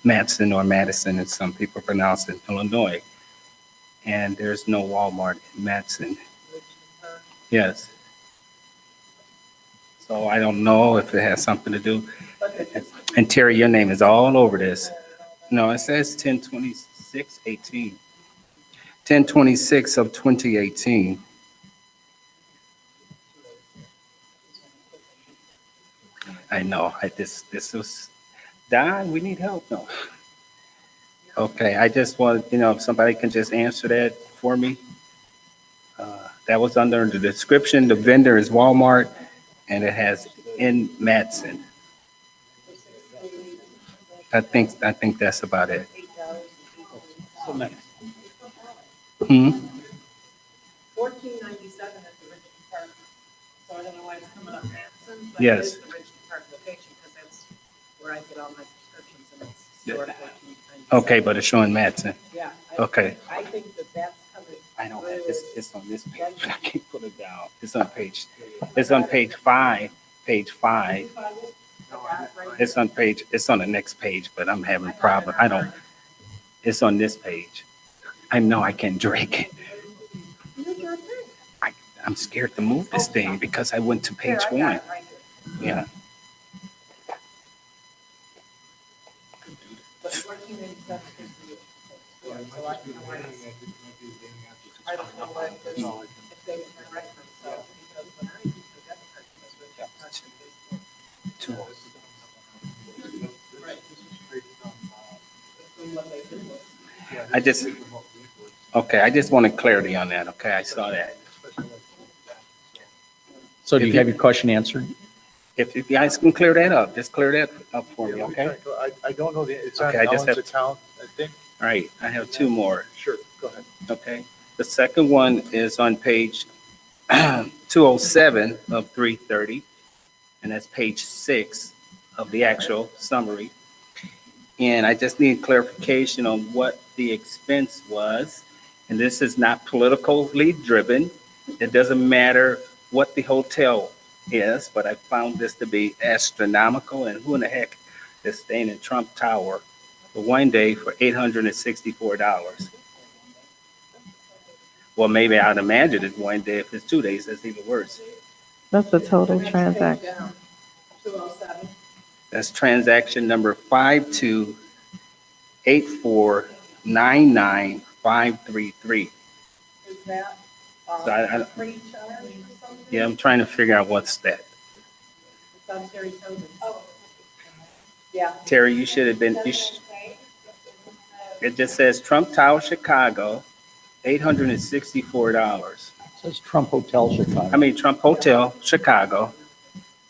Matson or Madison, as some people pronounce it, Illinois. And there's no Walmart in Matson. Yes. So I don't know if it has something to do. And Terry, your name is all over this. No, it says 10/26/18. 10/26 of 2018. I know. This was Don. We need help. No. Okay, I just want, if somebody can just answer that for me. That was under the description. The vendor is Walmart, and it has in Matson. I think that's about it. Hmm? $14.97 at the Richmond Park. So I don't know why it's coming up Matson, but Yes. it is the Richmond Park location because that's where I get all my prescriptions and it's stored at $14.97. Okay, but it's showing Matson. Yeah. Okay. I think that that's coming. I know, it's on this page, but I can't put it down. It's on page 5, page 5. It's on the next page, but I'm having a problem. It's on this page. I know I can't drink it. I'm scared to move this thing because I went to page 1. Yeah. But $14.97 is the, so I don't know what, if they correct themselves, because when I use the debit card, because Richmond Park is Two. I just wanted clarity on that. Okay, I saw that. So do you have your question answered? If you guys can clear that up, just clear that up for me, okay? I don't know it's on Okay, I just Ellen's have- account, I think. All right, I have 2 more. Sure, go ahead. Okay. The second one is on page 207 of 330, and that's page 6 of the actual summary. And I just need clarification on what the expense was. And this is not politically driven. It doesn't matter what the hotel is, but I found this to be astronomical. And who in the heck is staying in Trump Tower for 1 day for $864? Well, maybe I'd imagine it's 1 day. If it's 2 days, that's even worse. That's the total transaction. 207. That's transaction number 528499533. Is that, So I- Crete charge or something? Yeah, I'm trying to figure out what's that. It's on Terry Tobin's. Oh. Yeah. Terry, you should have been, it just says Trump Tower, Chicago, $864. It says Trump Hotel Chicago. I mean, Trump Hotel, Chicago,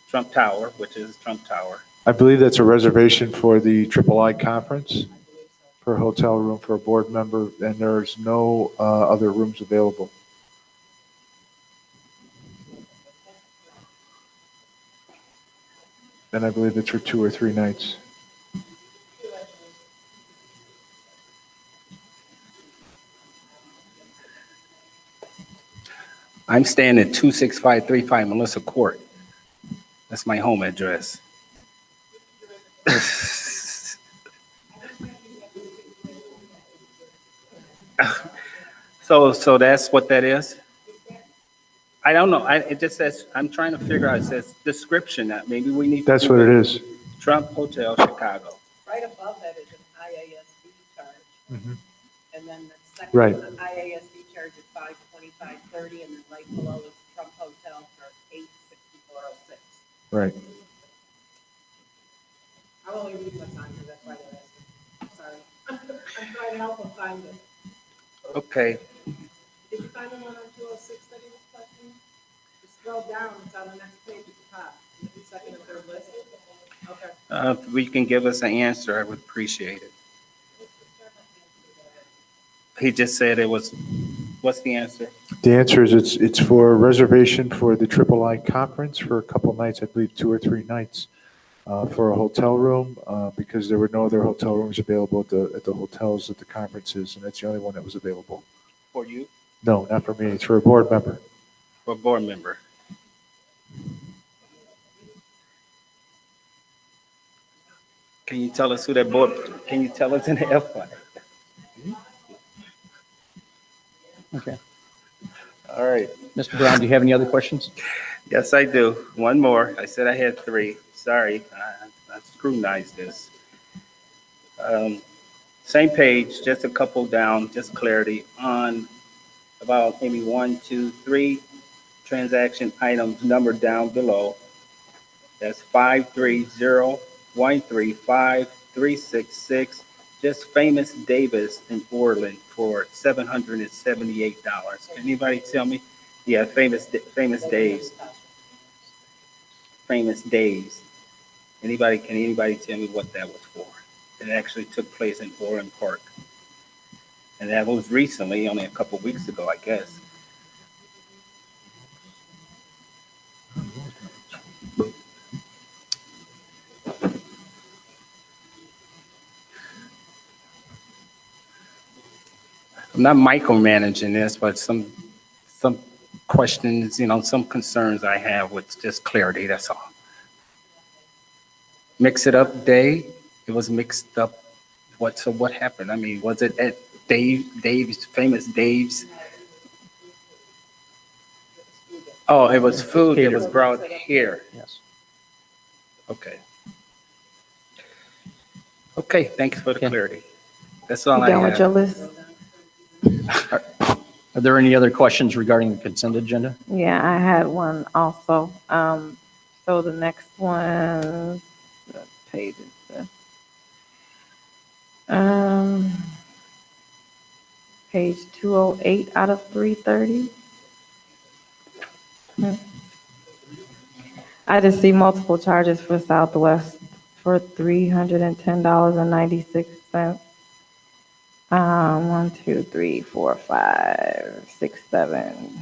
Trump Tower, which is Trump Tower. I believe that's a reservation for the III conference, for a hotel room for a board member, and there's no other rooms available. And I believe it's for 2 or 3 nights. I'm staying at 26535 Melissa Court. That's my home address. So that's what that is? I don't know. It just says, I'm trying to figure out, it says description. Maybe we need. That's what it is. Trump Hotel, Chicago. Right above that is an IASB charge. Mhm. And then the second Right. is an IASB charge at $525.30, and then right below is Trump Hotel for $864.06. Right. I'll only read what's on here, that's why they're asking. Sorry. I'm trying to help them find it. Okay. Did you find the one on 206 that he was questioning? Just scroll down, it's on the next page at the top. The second and third list. Okay. If we can give us an answer, I would appreciate it. He just said it was, what's the answer? The answer is it's for a reservation for the III conference for a couple nights, I believe 2 or 3 nights, for a hotel room, because there were no other hotel rooms available at the hotels at the conferences, and that's the only one that was available. For you? No, not for me. It's for a board member. For a board member? Can you tell us who that board, can you tell us in the F1? Okay. All right. Mr. Brown, do you have any other questions? Yes, I do. One more. I said I had 3. Sorry, I scrutinized this. Same page, just a couple down, just clarity on about maybe 1, 2, 3 transaction items numbered down below. That's 530135366 just Famous Davis in Orland for $778. Anybody tell me? Yeah, Famous Days. Famous Days. Can anybody tell me what that was for? It actually took place in Orland Park. And that was recently, only a couple weeks ago, I guess. I'm not micromanaging this, but some questions, some concerns I have with just clarity, that's all. Mix it up day, it was mixed up. So what happened? I mean, was it at Dave's, Famous Dave's? Oh, it was food that was brought here. Yes. Okay. Okay, thanks for the clarity. That's all You I done with your have. list? Are there any other questions regarding the consent agenda? Yeah, I had one also. So the next one, what page is this? Page 208 out of 330. I just see multiple charges for Southwest for $310.96. 1, 2, 3, 4, 5, 6, 7,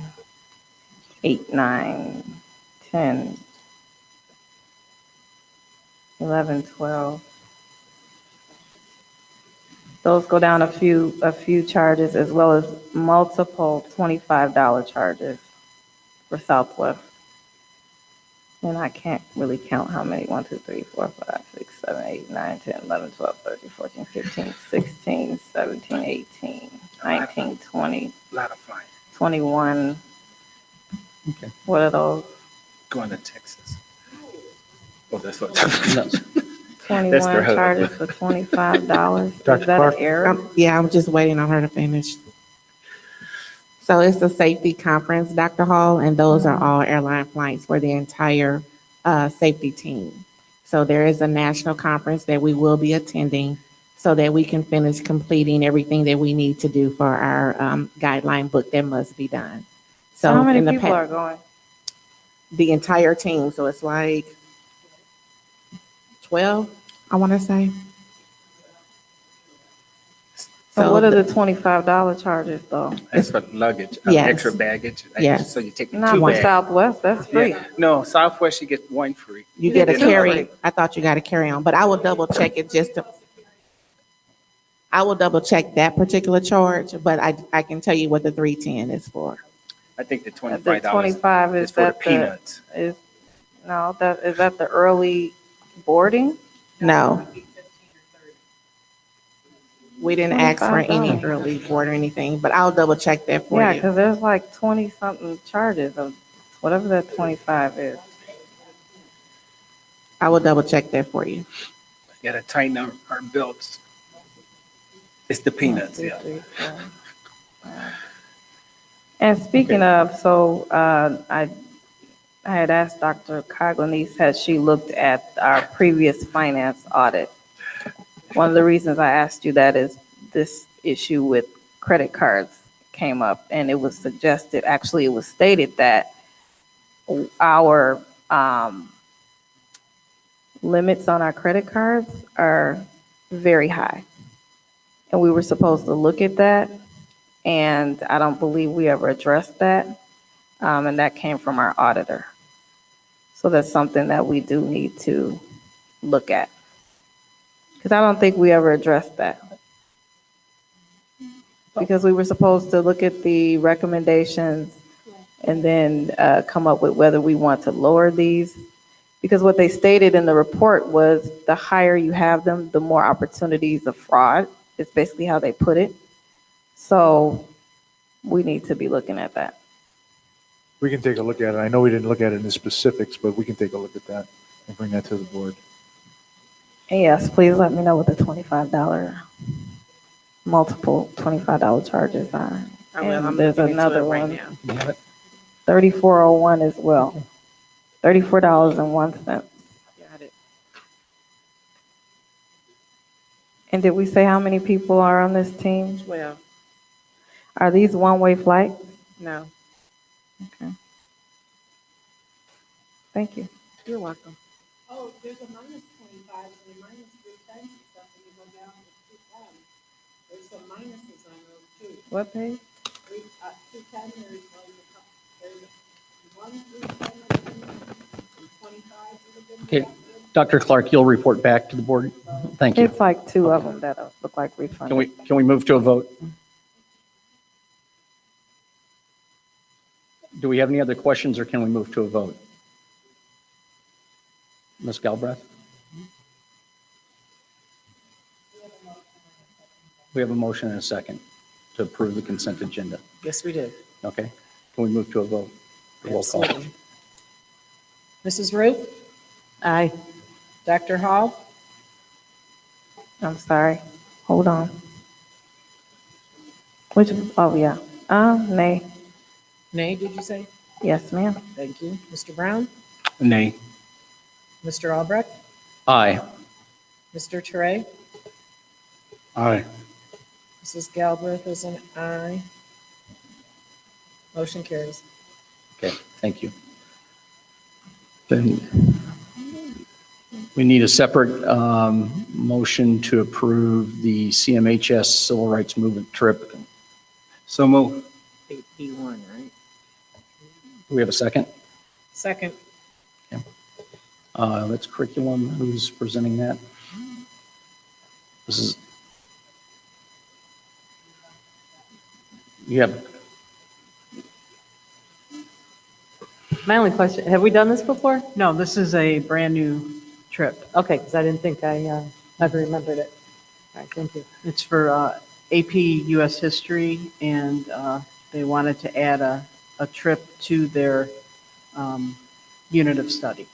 8, 9, 10, 11, 12. Those go down a few charges, as well as multiple $25 charges for Southwest. And I can't really count how many. 1, 2, 3, 4, 5, 6, 7, 8, 9, 10, 11, 12, 13, 14, 15, 16, 17, 18, 19, 20, A lot of fun. 21. Okay. What are those? Going to Texas. Oh, that's what. No. 21 hub. charges for $25. Is Dr. that Clark? an error? Yeah, I'm just waiting on her to finish. So it's a safety conference, Dr. Hall, and those are all airline flights for the entire safety team. So there is a national conference that we will be attending so that we can finish completing everything that we need to do for our guideline book that must be done. So how many in the people are going? The entire team, so it's like 12, I want to say. So what are the $25 charges though? That's for luggage, Yes. extra baggage. Yes. So you take Not two for bags. Southwest, that's free. Yeah. No, Southwest, you get one free. You get a Yeah. carry. I thought you got a carry on, but I will double check it I will double check that particular charge, but I can tell you what the 310 is for. I think the The $25 25 is is for the that peanuts. is that the early boarding? No. We didn't ask for any $25. early board or anything, but I'll double check that for Yeah, you. because there's like 20 something charges of whatever that 25 is. I will double check that for you. Got to tighten our belts. It's the peanuts, 1, 2, yeah. 3, 4, 5. And speaking of, so I had asked Dr. Coglanice, has she looked at our previous finance audit? One of the reasons I asked you that is this issue with credit cards came up, and it was suggested, actually it was stated that our limits on our credit cards are very high. And we were supposed to look at that, and I don't believe we ever addressed that. And that came from our auditor. So that's something that we do need to look at. Because I don't think we ever addressed that. Because we were supposed to look at the recommendations and then come up with whether we want to lower these. Because what they stated in the report was the higher you have them, the more opportunities of fraud. It's basically how they put it. So we need to be looking at that. We can take a look at it. I know we didn't look at it in the specifics, but we can take a look at that and bring that to the board. And yes, please let me know what the $25, multiple $25 charges are. I will. I'm And there's looking into another it right one, now. 3401 as well. $34.01. Got it. And did we say how many people are on this team? Well, Are these one-way flights? no, Okay. Thank you. you're welcome. Oh, there's a minus 25 and a minus 3 times and stuff, and you go down to 210. There's some minuses on those too. What page? 210, there's 1, 310, and 25 would have been. Okay, Dr. Clark, you'll report back to the board. Thank you. It's like two of them that look like refunded. Can we move to a vote? Do we have any other questions, or can we move to a vote? Ms. Galbraith? We have a motion and a second to approve the consent agenda. Yes, we did. Okay, can we move to a vote? Roll call. Absolutely. Mrs. Root, Aye. Dr. Hall, I'm sorry. Hold on. Which, oh, yeah. Nay. nay, did you say? Yes, ma'am. Thank you. Mr. Brown, Nay. Mr. Albrecht, Aye. Mr. Teray, Aye. Mrs. Galbraith is an aye. Motion carries. Okay, thank you. Then we need a separate motion to approve the CMHS Civil Rights Movement trip. So move. 8P1, right? Do we have a second? Second. That's curriculum. Who's presenting that? This is. You have, My only question, have we done this before? No, this is a brand new trip. Okay, because I didn't think I ever remembered it. All right, thank you. It's for AP US History, and they wanted to add a trip to their unit of study.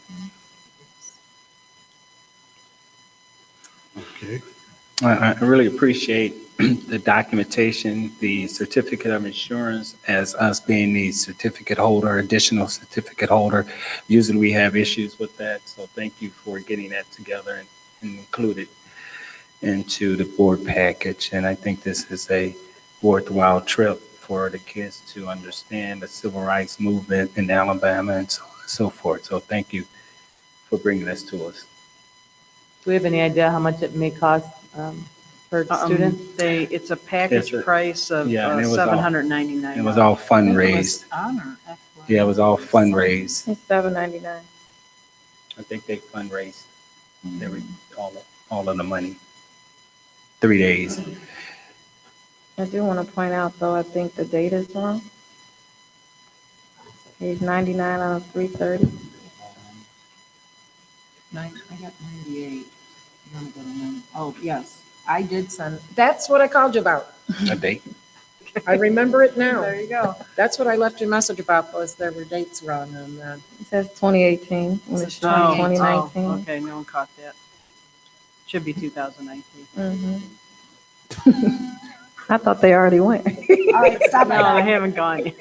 Okay. I really appreciate the documentation, the certificate of insurance, as us being the certificate holder, additional certificate holder. Usually we have issues with that, so thank you for getting that together and include it into the board package. And I think this is a worthwhile trip for the kids to understand the civil rights movement in Alabama and so on and so forth. So thank you for bringing this to us. Do we have any idea how much it may cost per student? It's a package It's a- price of yeah, and it was all- $799. It was all fundraised. Yeah, it was all fundraised. It's $7.99. I think they fundraised all of the money. 3 days. I do want to point out, though, I think the date is wrong. Page 99 out of 330. I got 98. Oh, yes, I did send, that's what I called you about. A date. I remember it now. There you go. That's what I left your message about, was there were dates wrong on that. It says 2018, when it's Oh, 2019. okay, no one caught that. Should be 2019. Mhm. I thought they already went. All right, stop No, I haven't gone yet.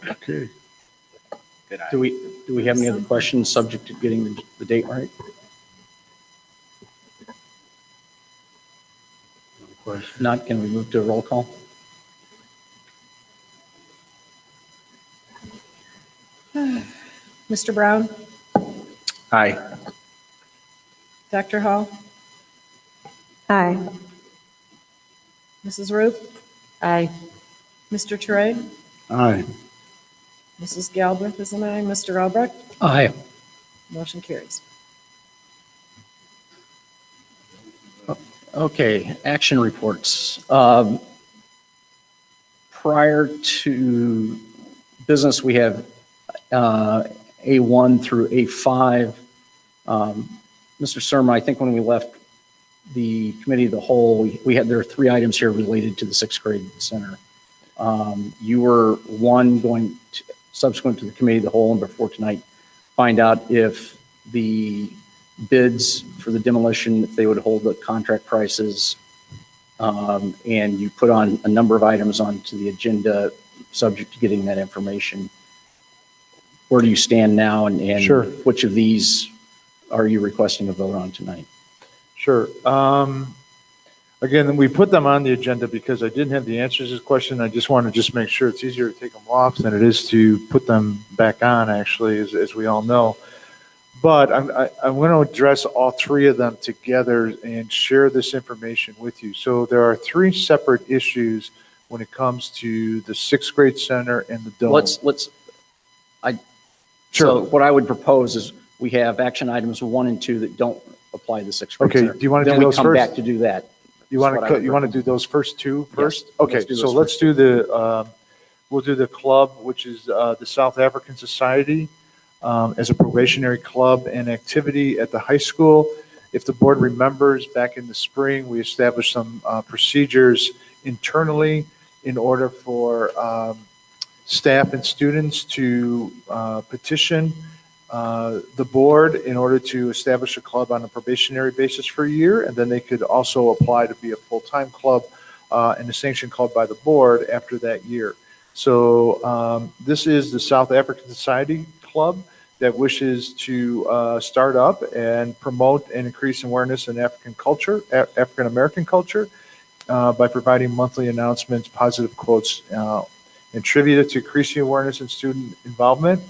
Okay. Good eye. do we have any other questions subject to getting the date right? No question. If not, can we move to a roll call? Mr. Brown, Aye. Dr. Hall, Aye. Mrs. Root, Aye. Mr. Teray, Aye. Mrs. Galbraith is an aye. Mr. Albrecht, Aye. motion carries. Okay, action reports. Prior to business, we have A1 through A5. Mr. Surma, I think when we left the committee of the whole, there are 3 items here related to the 6th grade center. You were going to, subsequent to the committee of the whole and before tonight, find out if the bids for the demolition, if they would hold the contract prices. And you put on a number of items onto the agenda subject to getting that information. Where do you stand now, and Sure. which of these are you requesting a vote on tonight? Sure. Again, we put them on the agenda because I didn't have the answers to this question. I just want to just make sure it's easier to take them off than it is to put them back on, actually, as we all know. But I'm going to address all three of them together and share this information with you. So there are three separate issues when it comes to the sixth grade center and the dome. So what I would propose is we have action items 1 and 2 that don't apply to the sixth grade Okay, center. do you want to Then do we those come first? back to do that. You want to do those first two first? Yes, Okay, let's do so those let's first. do the, we'll do the club, which is the South African Society, as a probationary club and activity at the high school. If the board remembers, back in the spring, we established some procedures internally in order for staff and students to petition the board in order to establish a club on a probationary basis for a year, and then they could also apply to be a full-time club and a sanctioned club by the board after that year. So this is the South African Society Club that wishes to start up and promote and increase awareness in African culture, African American culture, by providing monthly announcements, positive quotes, and trivia to increase the awareness and student involvement.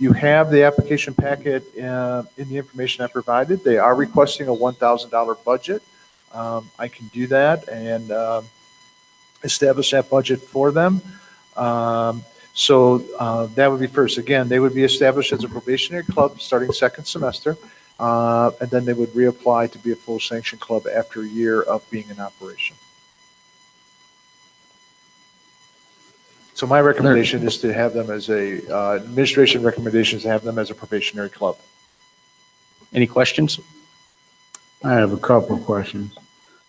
You have the application packet in the information I provided. They are requesting a $1,000 budget. I can do that and establish that budget for them. So that would be first. Again, they would be established as a probationary club starting second semester, and then they would reapply to be a full sanctioned club after a year of being in operation. So my recommendation is to have them as administration recommendation is to have them as a probationary club. Any questions? I have a couple of questions.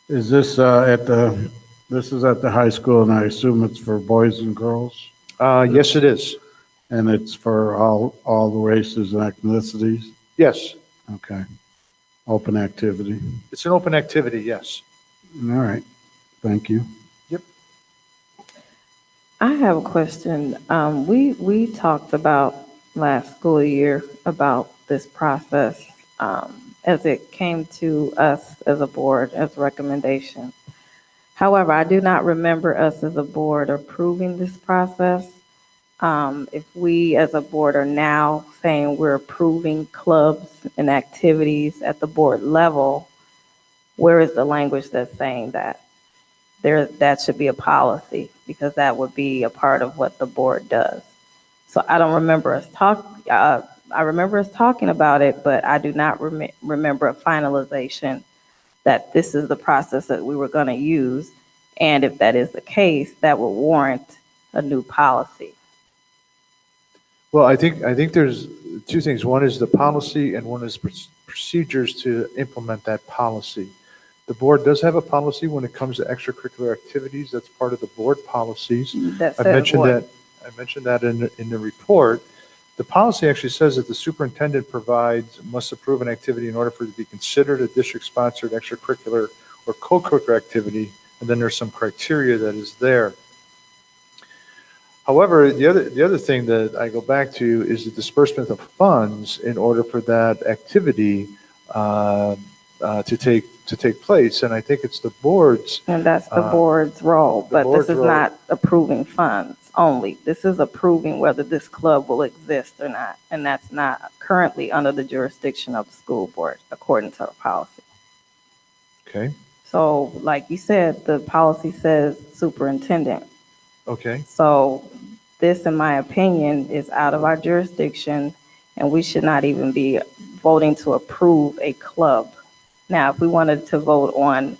Is this this is at the high school, and I assume it's for boys and girls? Yes, it is. And it's for all the races and ethnicities? Yes, Okay. Open activity. it's an open activity, yes. All right. Thank you. I have a question. We talked about last school year about this process as it came to us as a board as a recommendation. However, I do not remember us as a board approving this process. If we as a board are now saying we're approving clubs and activities at the board level, where is the language that's saying that? That should be a policy, because that would be a part of what the board does. So I don't remember us I remember us talking about it, but I do not remember a finalization that this is the process that we were going to use. And if that is the case, that would warrant a new policy. Well, I think there's two things. One is the policy and one is procedures to implement that policy. The board does have a policy when it comes to extracurricular activities. That's part of the board policies. I mentioned that in the report. The policy actually says that the superintendent must approve an activity in order for it to be considered a district-sponsored extracurricular or co-curricular activity, and then there's some criteria that is there. However, the other thing that I go back to is the disbursement of funds in order for that activity to take place, and I think it's the board's. And that's the board's role, but this is not approving funds only. This is approving whether this club will exist or not, and that's not currently under the jurisdiction of the school board, according to our policy. Okay. So, like you said, the policy says superintendent. Okay. So this, in my opinion, is out of our jurisdiction, and we should not even be voting to approve a club. Now, if we wanted to vote on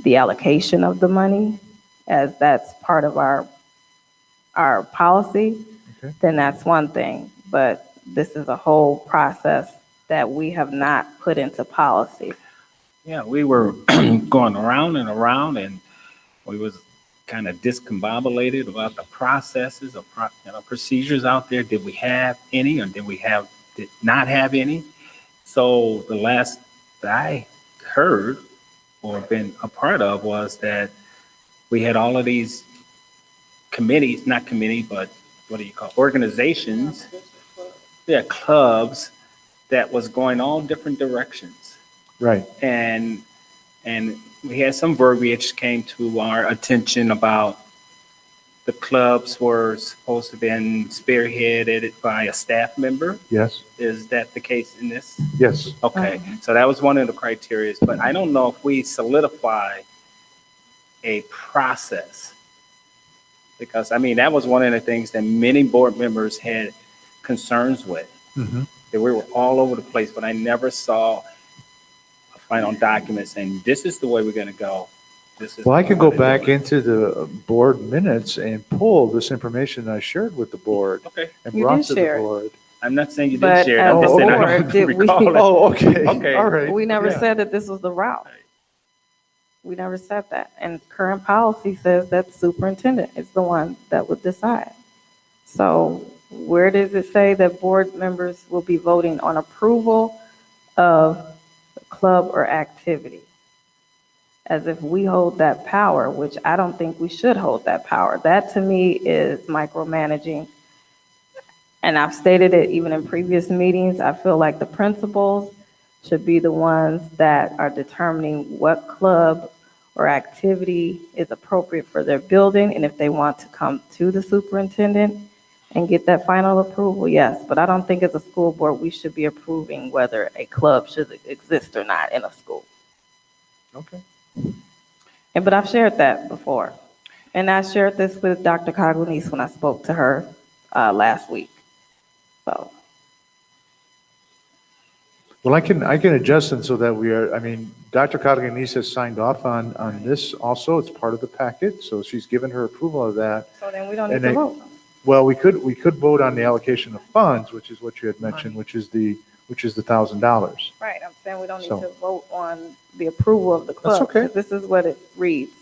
the allocation of the money, as that's part of our policy, Okay. then that's one thing. But this is a whole process that we have not put into policy. Yeah, we were going around and we was kind of discombobulated about the processes of procedures out there. Did we have any, or did not have any? So the last that I heard or been a part of was that we had all of these committees, not committee, but what do you call organizations? Clubs that was going all different directions. Right. And And we had some verbiage came to our attention about the clubs were supposed to have been spearheaded by a staff member. Yes, Is that the case in this? yes. Okay, so that was one of the criteria, but I don't know if we solidify a process. Because, I mean, that was one of the things that many board members had concerns with. Mhm. That we were all over the place, but I never saw a final document saying, this is the way we're gonna go. This is. Well, I how could we're go gonna back do it." into the board minutes and pull this information I shared with the board Okay, and You brought did to the share it. board. I'm not saying you But didn't share it, as I'm just a saying I board, don't did we- recall it. Oh, okay. Okay. All right. We never Yeah. said that this was the route. We never said that. And current policy says that the superintendent is the one that would decide. So where does it say that board members will be voting on approval of the club or activity? As if we hold that power, which I don't think we should hold that power. That to me is micromanaging. And I've stated it even in previous meetings. I feel like the principals should be the ones that are determining what club or activity is appropriate for their building. And if they want to come to the superintendent and get that final approval, yes. But I don't think as a school board, we should be approving whether a club should exist or not in a school. Okay. But I've shared that before. And I shared this with Dr. Coglanice when I spoke to her last week. So. Well, I can adjust it so that we are, I mean, Dr. Coglianese has signed off on this also. It's part of the packet, so she's given her approval of that. So then we don't need And to they- vote. Well, we could vote on the allocation of funds, which is what you had mentioned, which is the $1,000. Right, I'm saying we don't need So- to vote on the approval of the club. That's okay. 'Cause this is what it reads.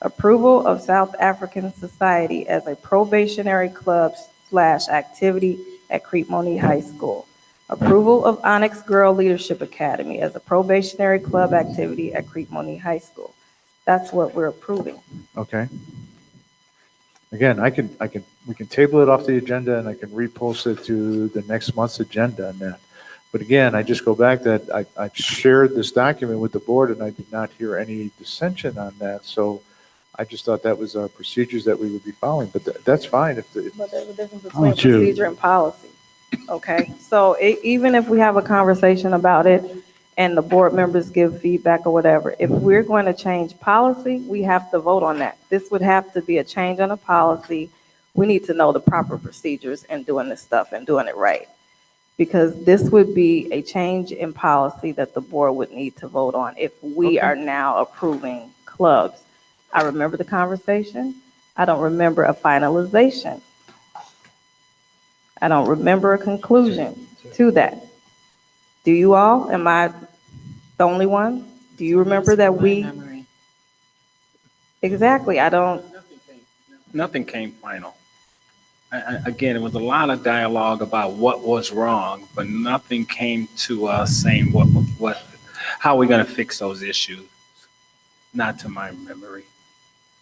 Approval of South African Society as a probationary club / activity at Crete Monee High School. Approval of Onyx Girl Leadership Academy as a probationary club activity at Crete Monee High School. That's what we're approving. Okay. Again, we can table it off the agenda and I can repost it to the next month's agenda on that. But again, I just go back that I've shared this document with the board and I did not hear any dissension on that. So I just thought that was our procedures that we would be following, but that's fine if the, But there's a difference How between about you? procedure and policy. Okay, so even if we have a conversation about it and the board members give feedback or whatever, if we're going to change policy, we have to vote on that. This would have to be a change on a policy. We need to know the proper procedures in doing this stuff and doing it right. Because this would be a change in policy that the board would need to vote on if we are now approving clubs. I remember the conversation. I don't remember a finalization. I don't remember a conclusion to that. Do you all? Am I the only one? Do you remember that we? Exactly, I don't. Nothing came final. Again, it was a lot of dialogue about what was wrong, but nothing came to us saying how we're gonna fix those issues. Not to my memory.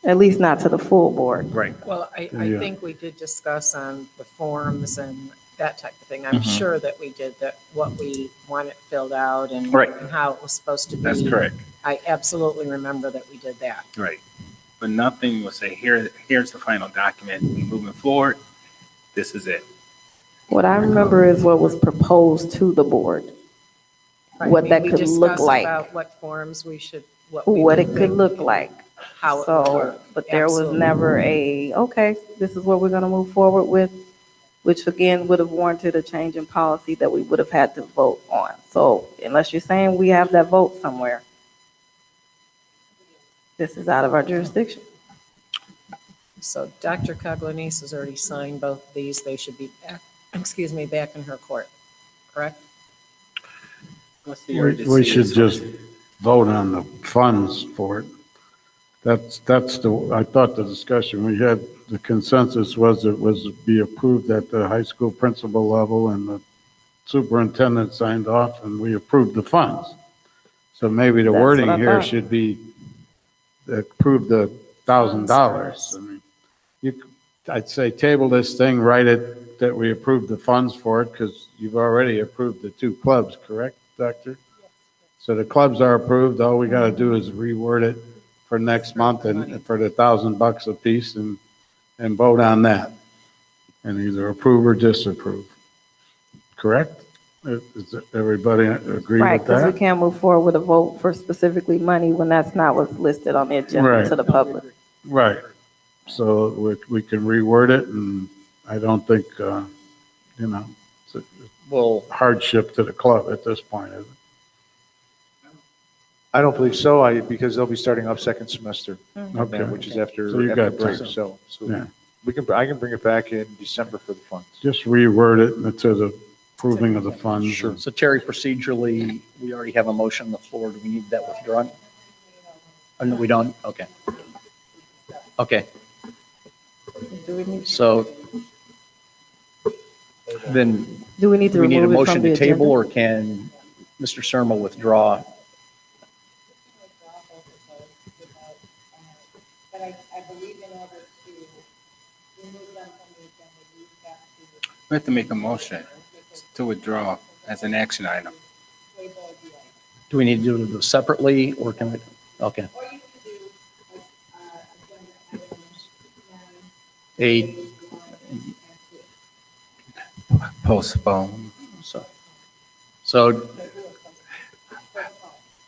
At least not to the full board. Right. Well, I Yeah. think we did discuss on the forms and that type of thing. I'm Mhm. sure that we did that, what we wanted filled out and Right. and how it was supposed to be. That's correct. I absolutely remember that we did that. Right. But nothing will say, here's the final document, moving forward, this is it. What I remember is what was proposed to the board. Right, What I mean, that we could look discussed like. about what forms we should, what we What would it could think, look like. how it would So, work. but there was Absolutely. never okay, this is what we're gonna move forward with, which again would have warranted a change in policy that we would have had to vote on. So unless you're saying we have that vote somewhere, this is out of our jurisdiction. So Dr. Coglanice has already signed both of these. They should be back, back in her court, correct? What's the We urgency? should just vote on the funds for it. That's I thought the discussion we had, the consensus was it was to be approved at the high school principal level and the superintendent signed off and we approved the funds. So maybe the That's wording what I here thought. should be approve the $1,000. I mean, I'd say table this thing, write it that we approved the funds for it because you've already approved the two clubs, correct, Doctor? So the clubs are approved. All we got to do is reword it for next month and for the $1,000 a piece and vote on that. And either approve or disapprove. Correct? Does everybody agree Right, with because we that? can't move forward with a vote for specifically money when that's not what's listed on the agenda Right. to the public. Right. So we can reword it, and I don't think, it's a Well, hardship to the club at this point, is it? I don't believe so, because they'll be starting up second semester, Okay. which is after, So you after got break, time. so Yeah. I can bring it back in December for the funds. Just reword it to the approving of the funds. Sure. so Terry, procedurally, we already have a motion on the floor. Do we need that withdrawn? Oh, no, we don't? Okay. Okay, Do we need, so then do we need do to we need a remove it motion from the to table, agenda? or can Mr. Serma withdraw? But I believe in order to remove them from the agenda, you have to We have to make a motion to withdraw as an action item. table the item. Do we need to do it separately, or can we? Okay. Or you could do, agenda items, A, Postpone, so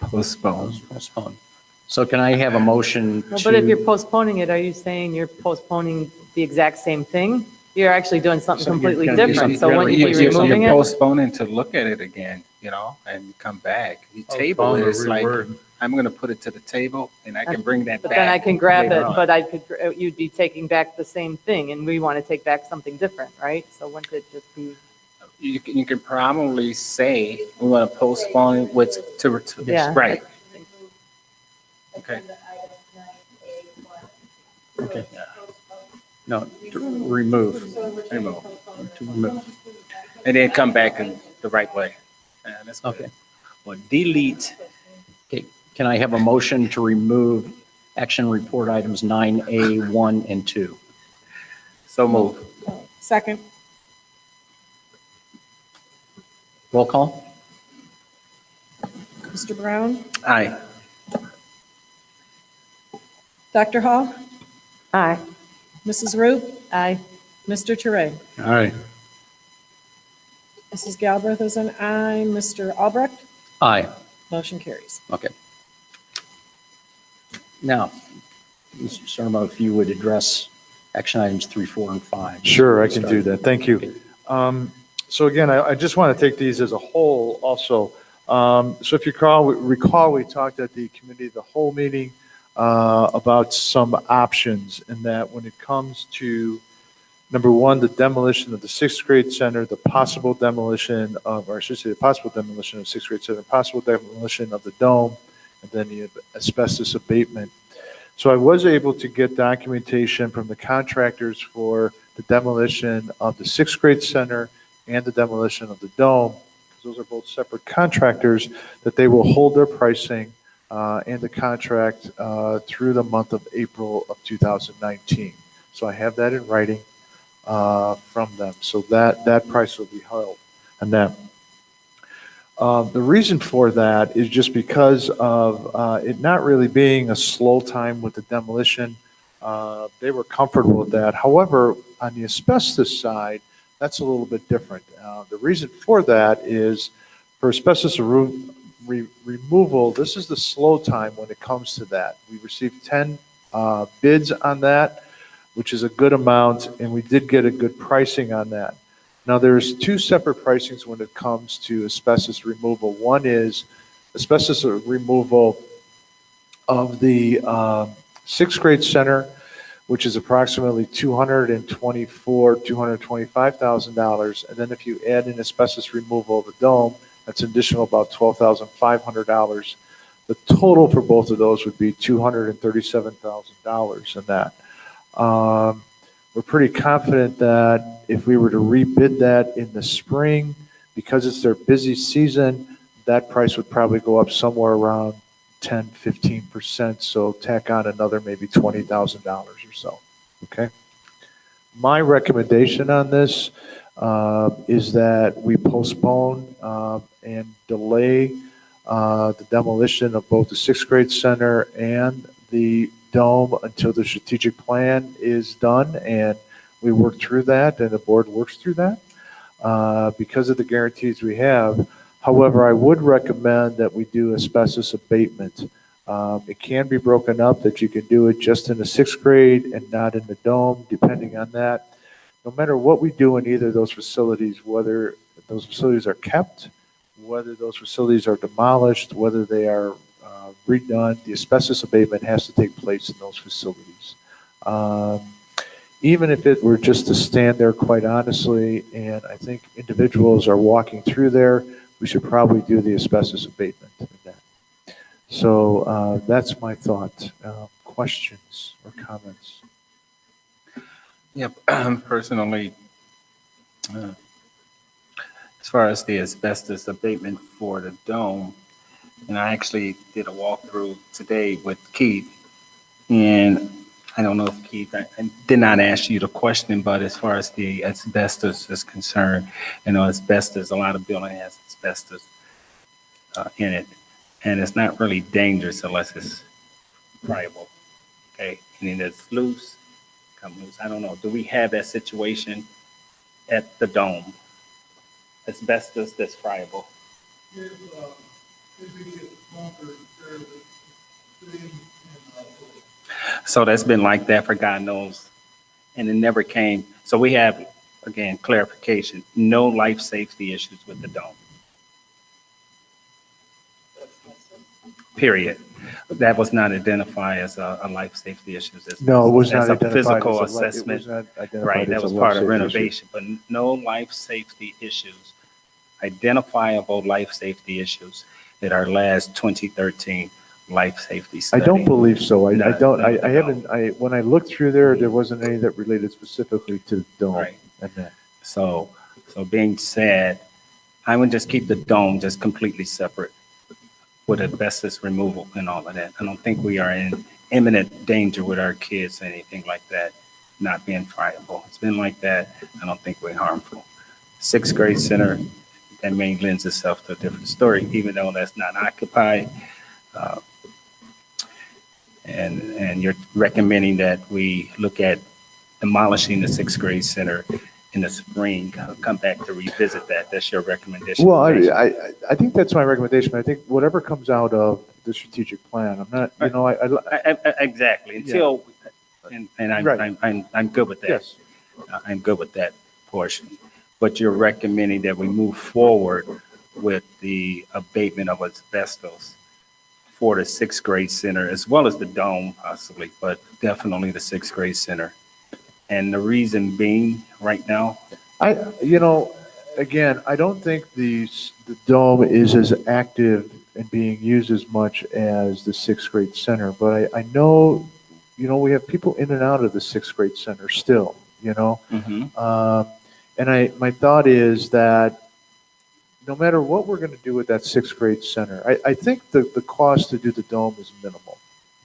postpone. So can I have a motion Well, but if you're to, postponing it, are you saying you're postponing the exact same thing? You're actually doing something So you're completely gonna do different, so something- wouldn't you be you're- removing You're it? postponing to look at it again, and come back. You table Postpone it, or it's like, reword. I'm gonna put it to the table and I can bring that back. But then I can grab it, later on. but you'd be taking back the same thing, and we want to take back something different, right? So wouldn't it just be, You can probably say, we wanna postpone it Yeah. right. Okay. okay, no, to remove, Remove. to remove. And then come back in the right way. Yeah, that's good. Okay. Well, delete, Okay, can I have a motion to remove action report items 9A, 1, and 2? so move. Second. Roll call? Mr. Brown? Aye. Dr. Hall? Aye. Mrs. Root? aye, Mr. Touré? All right. Mrs. Galbraith is an aye. Mr. Albrecht? Aye. Motion carries. Okay. Now, Mr. Sermo, if you would address action items 3, 4, and 5. Sure, I can do that. Thank you. So again, I just want to take these as a whole also. So if you recall, we talked at the committee of the whole meeting about some options, and that when it comes to number one, the demolition of the sixth grade center, the possible demolition of, or I should say the possible demolition of sixth grade center, possible demolition of the dome, and then the asbestos abatement. So I was able to get documentation from the contractors for the demolition of the sixth grade center and the demolition of the dome, because those are both separate contractors, that they will hold their pricing and the contract through the month of April of 2019. So I have that in writing from them. So that price will be held on them. The reason for that is just because of it not really being a slow time with the demolition. They were comfortable with that. However, on the asbestos side, that's a little bit different. The reason for that is for asbestos removal, this is the slow time when it comes to that. We received 10 bids on that, which is a good amount, and we did get a good pricing on that. Now, there's two separate pricings when it comes to asbestos removal. One is asbestos removal of the sixth grade center, which is approximately $225,000. And then if you add in asbestos removal of the dome, that's an additional about $12,500. The total for both of those would be $237,000 in that. We're pretty confident that if we were to rebid that in the spring, because it's their busy season, that price would probably go up somewhere around 10, 15%. So tack on another maybe $20,000 or so. Okay. My recommendation on this is that we postpone and delay the demolition of both the sixth grade center and the dome until the strategic plan is done, and we work through that, and the board works through that because of the guarantees we have. However, I would recommend that we do asbestos abatement. It can be broken up that you can do it just in the sixth grade and not in the dome, depending on that. No matter what we do in either of those facilities, whether those facilities are kept, whether those facilities are demolished, whether they are redone, the asbestos abatement has to take place in those facilities. Even if it were just to stand there, quite honestly, and I think individuals are walking through there, we should probably do the asbestos abatement in that. So that's my thought. Questions or comments? Yep, personally, as far as the asbestos abatement for the dome, and I actually did a walkthrough today with Keith, and I don't know if Keith, I did not ask you the question, but as far as the asbestos is concerned, asbestos, a lot of building has asbestos in it, and it's not really dangerous unless it's friable, okay? And then it's loose, come loose. I don't know. Do we have that situation at the dome? Asbestos that's friable? So that's been like that for God knows, and it never came. So we have, again, clarification, no life safety issues with the dome. Period. That was not identified as a life safety issue. No, it was not That's a identified physical as a assessment. identified Right, as that a was life part of safety renovation, but no life safety issues, identifiable life safety issues at our last 2013 life safety I study. don't believe so. I No, don't, no, I no. haven't, when I looked through there, there wasn't any that related specifically to the dome. Right. And that. So being said, I would just keep the dome just completely separate with asbestos removal and all of that. I don't think we are in imminent danger with our kids or anything like that, not being friable. It's been like that. I don't think we're harmful. Sixth grade center, that may lends itself to a different story, even though that's not occupied. And you're recommending that we look at demolishing the sixth grade center in the spring, come back to revisit that. That's your recommendation. Well, I think that's my recommendation. I think whatever comes out of the strategic plan, I'm not, Exactly, until, and I'm good with that. Yes. I'm good with that portion. But you're recommending that we move forward with the abatement of asbestos for the sixth grade center, as well as the dome possibly, but definitely the sixth grade center. And the reason being right now? Again, I don't think the dome is as active and being used as much as the sixth grade center, but I know, we have people in and out of the sixth grade center still, Mm-hmm. And my thought is that no matter what we're going to do with that sixth grade center, I think the cost to do the dome is minimal,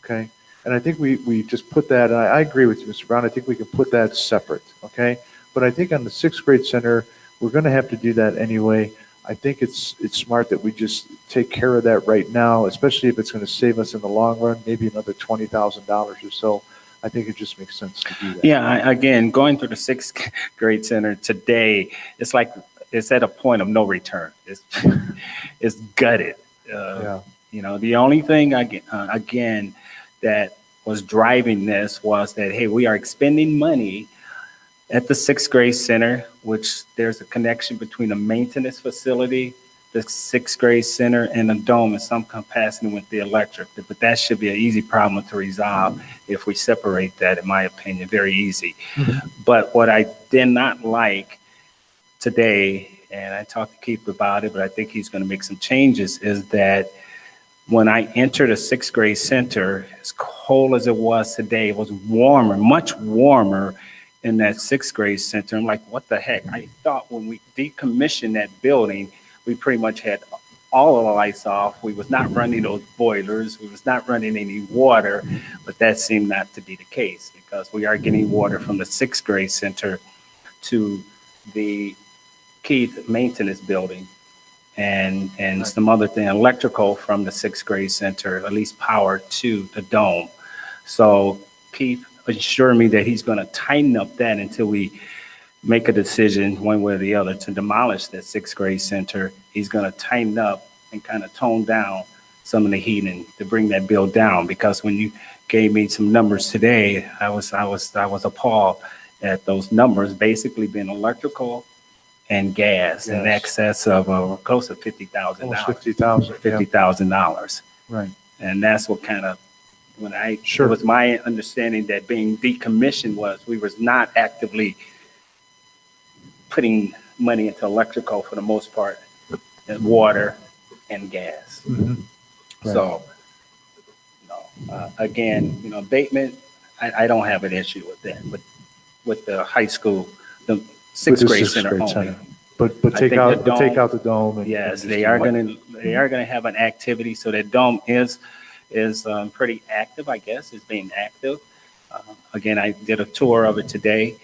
okay? And I think we just put that, I agree with you, Mr. Brown, I think we can put that separate, okay? But I think on the sixth grade center, we're going to have to do that anyway. I think it's smart that we just take care of that right now, especially if it's going to save us in the long run, maybe another $20,000 or so. I think it just makes sense to do that. Yeah, again, going through the sixth grade center today, it's like it's at a point of no return. It's gutted. Yeah. The only thing again that was driving this was that, hey, we are expending money at the sixth grade center, which there's a connection between the maintenance facility, the sixth grade center, and the dome in some capacity with the electric. But that should be an easy problem to resolve if we separate that, in my opinion, very easy. Mm-hmm. But what I did not like today, and I talked to Keith about it, but I think he's going to make some changes, is that when I entered a sixth grade center, as cold as it was today, it was warmer, much warmer in that sixth grade center. I'm like, what the heck? I thought when we decommissioned that building, we pretty much had all of the lights off. We was not running those boilers. We was not running any water, but that seemed not to be the case because we are getting water from the sixth grade center to the Keith maintenance building. and some other thing, electrical from the sixth grade center, at least power to the dome. So Keith assured me that he's going to tighten up that until we make a decision one way or the other to demolish that sixth grade center. He's going to tighten up and kind of tone down some of the heating to bring that bill down. Because when you gave me some numbers today, I was appalled at those numbers, basically being electrical and gas in excess of close to $50,000. Almost 50,000. $50,000. Right. And that's what kind of, it was my understanding that being decommissioned was we was not actively putting money into electrical for the most part, and water and gas. Mhm. Right. So, again, abatement, I don't have an issue with that, but with the high school, the With sixth the grade sixth center grade only. center. But I take think out, the dome- take out the dome. And Yes, and they just are do gonna have an activity, so that dome is pretty active, I guess, is being active. Again, I did a tour of it today,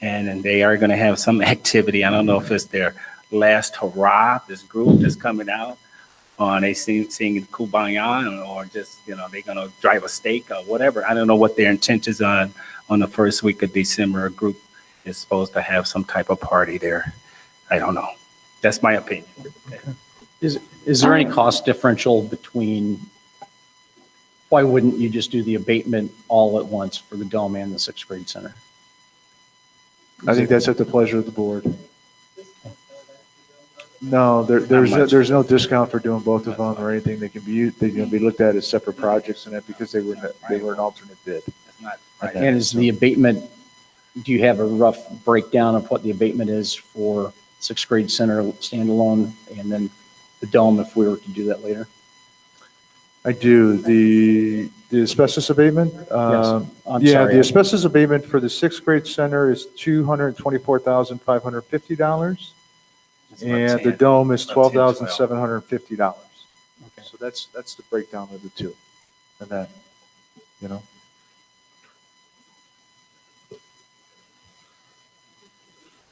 and they are gonna have some activity. I don't know if it's their last hurrah, this group that's coming out, or they singing Kumbaya, or just, they're gonna drive a stake or whatever. I don't know what their intentions on the first week of December. A group is supposed to have some type of party there. I don't know. That's my opinion. Is there any cost differential between, why wouldn't you just do the abatement all at once for the dome and the sixth grade center? I think that's at the pleasure of the board. No, there's no discount for doing both of them or anything. They can be looked at as separate projects and that because they were an alternate bid. It's not And is the abatement, do you have a rough breakdown of what the abatement is for sixth grade center standalone and then the dome if we were to do that later? I do. The asbestos abatement? I'm Yeah, sorry. the asbestos abatement for the sixth grade center is $224,550. And the dome is $12,750. So that's the breakdown of the two. And that,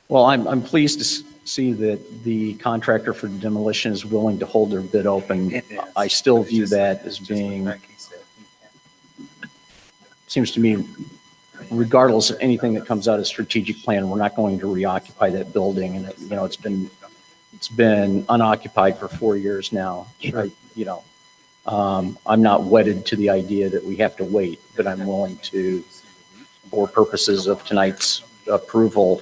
Well, I'm pleased to see that the contractor for the demolition is willing to hold their bid open. It is. I still view that as being, seems to me, regardless of anything that comes out of strategic plan, we're not going to reoccupy that building. And, it's been unoccupied for 4 years now. Sure. I'm not wedded to the idea that we have to wait, but I'm willing to, for purposes of tonight's approval,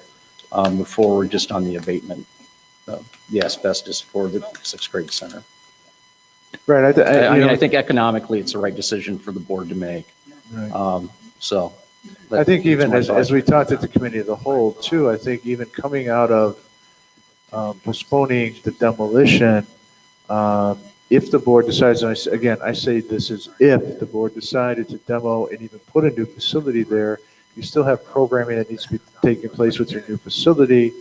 move forward just on the abatement, the asbestos for the sixth grade center. right. I think economically, it's the right decision for the board to make. Right. So. I think even that's my as we talked at the committee of the whole too, I think even coming out of postponing the demolition, if the board decides, and I say this is if the board decided to demo and even put a new facility there, you still have programming that needs to be taking place with your new facility,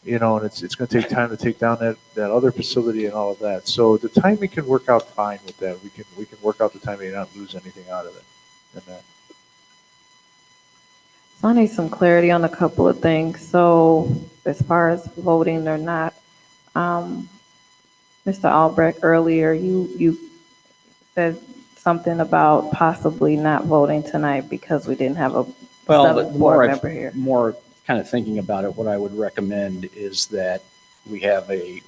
and it's going to take time to take down that other facility and all of that. So the timing can work out fine with that. We can work out the timing and not lose anything out of it. And that. So I need some clarity on a couple of things. So as far as voting or not, Mr. Albrecht, earlier, you said something about possibly not voting tonight because we didn't have a seventh board member here. More kind of thinking about it, what I would recommend is that we have a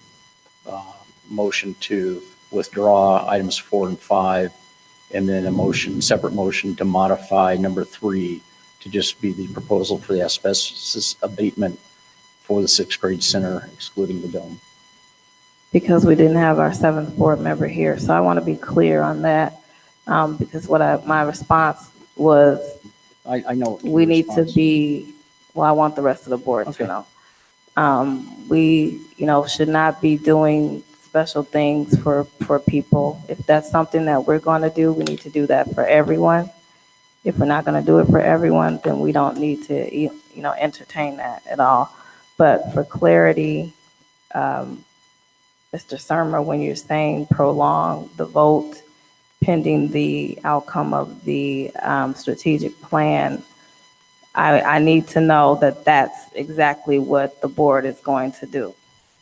motion to withdraw items 4 and 5, and then a separate motion to modify number 3 to just be the proposal for the asbestos abatement for the sixth grade center, excluding the dome. Because we didn't have our seventh board member here. So I want to be clear on that, because my response was, I know. we need to be, well, I want the rest of the board to know. We, should not be doing special things for people. If that's something that we're going to do, we need to do that for everyone. If we're not going to do it for everyone, then we don't need to, entertain that at all. But for clarity, Mr. Surmer, when you're saying prolong the vote pending the outcome of the strategic plan, I need to know that that's exactly what the board is going to do.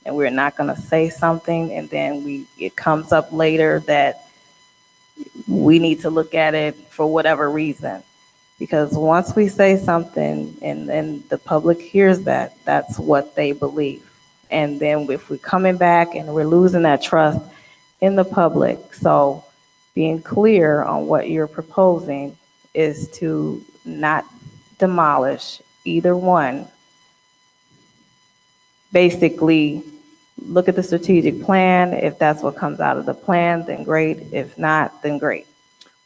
and we're not going to say something, and then it comes up later that we need to look at it for whatever reason. Because once we say something and then the public hears that, that's what they believe. And then if we're coming back and we're losing that trust in the public, so being clear on what you're proposing is to not demolish either one. Basically, look at the strategic plan. If that's what comes out of the plan, then great. If not, then great.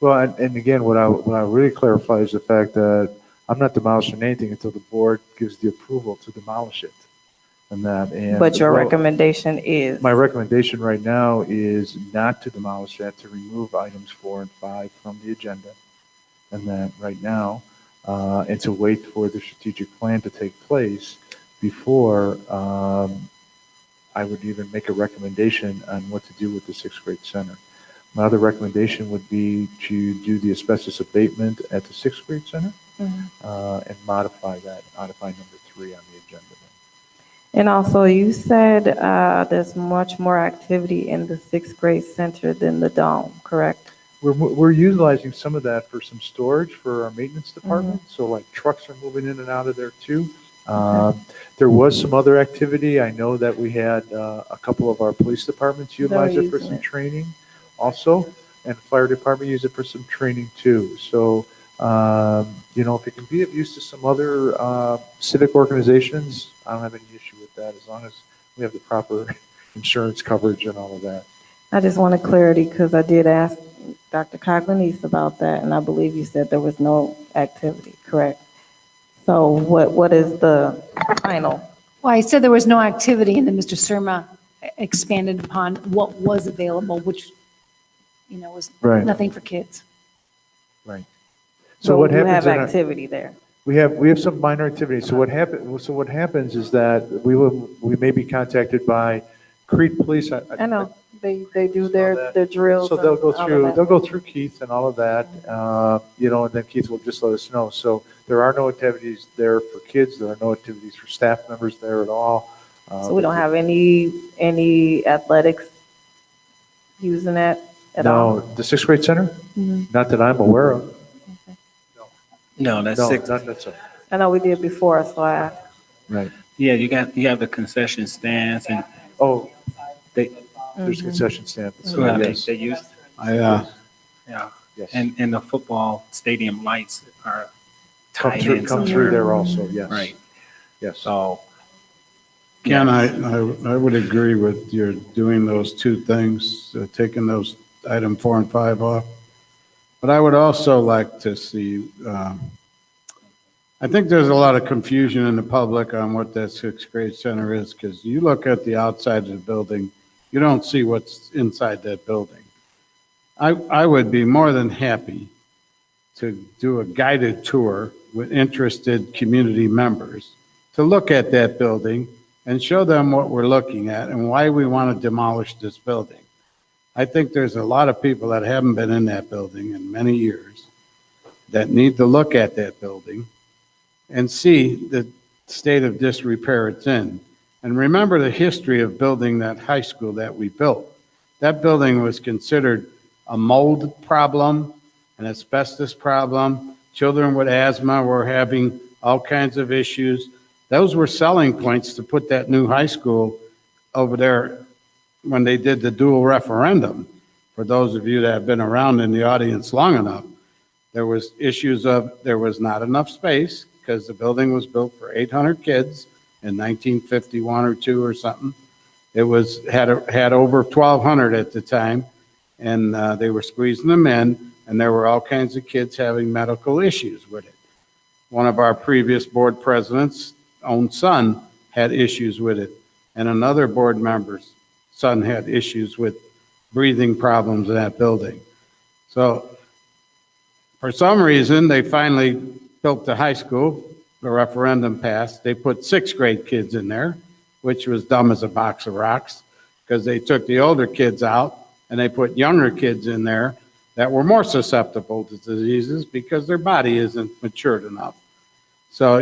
Well, and again, what I really clarify is the fact that I'm not demolishing anything until the board gives the approval to demolish it. But your recommendation is? My recommendation right now is not to demolish that, to remove items 4 and 5 from the agenda. And that right now, and to wait for the strategic plan to take place before I would even make a recommendation on what to do with the 6th grade center. My other recommendation would be to do the asbestos abatement at the 6th grade center, and modify number 3 on the agenda. And also, you said there's much more activity in the 6th grade center than the dome, correct? We're utilizing some of that for some storage for our maintenance department. So like trucks are moving in and out of there too. There was some other activity. I know that we had a couple of our police departments utilize it for some training also, and fire department use it for some training too. So, if it can be of use to some other civic organizations, I don't have any issue with that as long as we have the proper insurance coverage and all of that. I just wanted clarity because I did ask Dr. Coglanese about that, and I believe you said there was no activity, correct? So what is the final? Well, I said there was no activity, and then Mr. Surma expanded upon what was available, which, was Right. nothing for kids. Right. So what you happens have in activity there? We have some minor activity. So what happens is that we may be contacted by Crete Police. I know they do their drills. So they'll go and through Keith and all of that, and then Keith will just let us know. So there are no activities there for kids. There are no activities for staff members there at all. So we don't have any athletics using that at all? No, the 6th grade center? Not that I'm aware of. No, that's No, 6th. not that so. I know we did before, so I. Right. Yeah, you have the concession stands and Oh, they, there's concession stand. so they used, I, yeah. Yes. And the football stadium lights are Come tied through, in come somewhere. through there also, yes. Right. Yes. So, Ken, I would agree with your doing those two things, taking those item 4 and 5 off. But I would also like to see, I think there's a lot of confusion in the public on what that 6th grade center is, because you look at the outside of the building, you don't see what's inside that building. I would be more than happy to do a guided tour with interested community members to look at that building and show them what we're looking at and why we want to demolish this building. I think there's a lot of people that haven't been in that building in many years that need to look at that building and see the state of disrepair it's in. And remember the history of building that high school that we built. That building was considered a mold problem, an asbestos problem. Children with asthma were having all kinds of issues. Those were selling points to put that new high school over there when they did the dual referendum. For those of you that have been around in the audience long enough, there was issues of there was not enough space because the building was built for 800 kids in 1951 or 2 or something. It had over 1,200 at the time, and they were squeezing them in, and there were all kinds of kids having medical issues with it. One of our previous board presidents' own son had issues with it, and another board member's son had issues with breathing problems in that building. So for some reason, they finally built the high school. The referendum passed. They put 6th grade kids in there, which was dumb as a box of rocks, because they took the older kids out and they put younger kids in there that were more susceptible to diseases because their body isn't matured enough. So,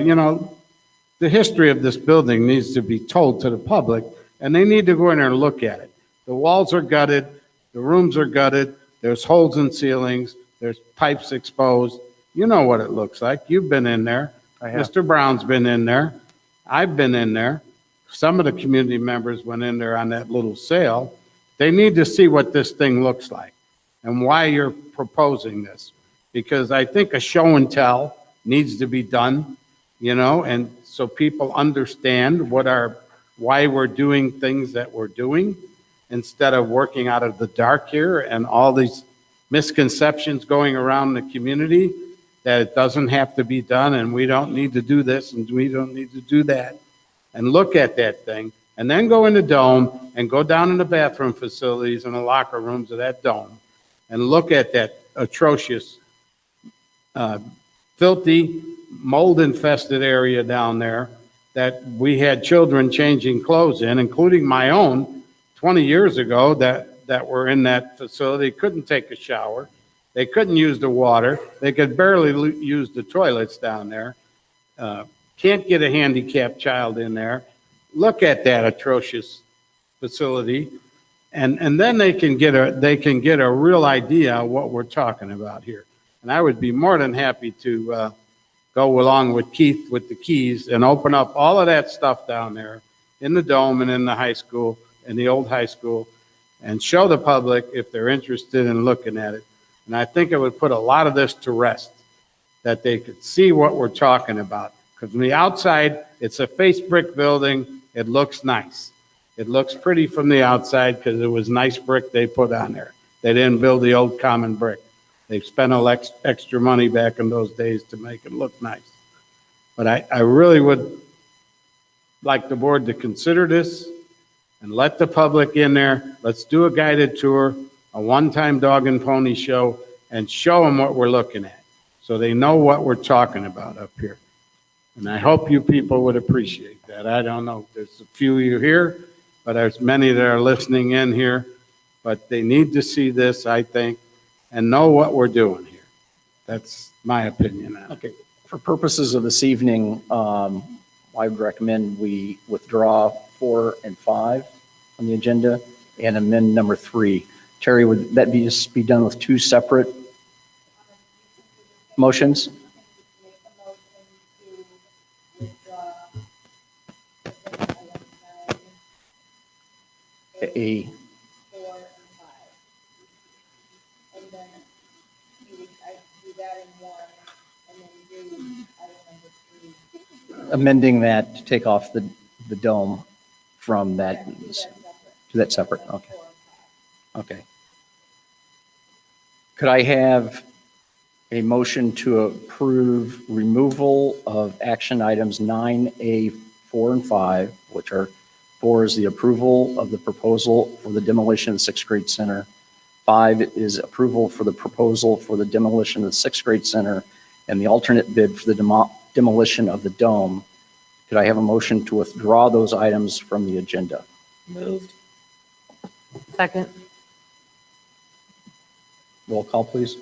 the history of this building needs to be told to the public and they need to go in there and look at it. The walls are gutted, the rooms are gutted, there's holes in ceilings, there's pipes exposed. You know what it looks like. You've been in there. I have. Mr. Brown's been in there. I've been in there. Some of the community members went in there on that little sale. They need to see what this thing looks like and why you're proposing this. Because I think a show and tell needs to be done, and so people understand why we're doing things that we're doing instead of working out of the dark here and all these misconceptions going around the community that it doesn't have to be done and we don't need to do this and we don't need to do that. And look at that thing and then go in the dome and go down in the bathroom facilities and the locker rooms of that dome and look at that atrocious, filthy, mold-infested area down there that we had children changing clothes in, including my own 20 years ago that were in that facility, couldn't take a shower. They couldn't use the water. They could barely use the toilets down there. Can't get a handicapped child in there. Look at that atrocious facility. And then they can get a real idea of what we're talking about here. And I would be more than happy to go along with Keith with the keys and open up all of that stuff down there in the dome and in the high school, in the old high school, and show the public if they're interested in looking at it. And I think it would put a lot of this to rest, that they could see what we're talking about. Because from the outside, it's a face brick building. It looks nice. It looks pretty from the outside because it was nice brick they put on there. They didn't build the old common brick. They spent extra money back in those days to make it look nice. But I really would like the board to consider this and let the public in there. Let's do a guided tour, a one-time dog and pony show, and show them what we're looking at so they know what we're talking about up here. And I hope you people would appreciate that. I don't know, there's a few of you here, but there's many that are listening in here. But they need to see this, I think, and know what we're doing here. That's my opinion on it. Okay, for purposes of this evening, I would recommend we withdraw 4 and 5 on the agenda and amend number 3. Terry, would that just be done with 2 separate motions? Amending that to take off the dome from that, to that separate, okay. Okay. Could I have a motion to approve removal of action items 9A, 4, and 5, which are 4 is the approval of the proposal for the demolition of the 6th grade center. 5 is approval for the proposal for the demolition of the 6th grade center and the alternate bid for the demolition of the dome. Could I have a motion to withdraw those items from the agenda? Moved. Second. Roll call, please.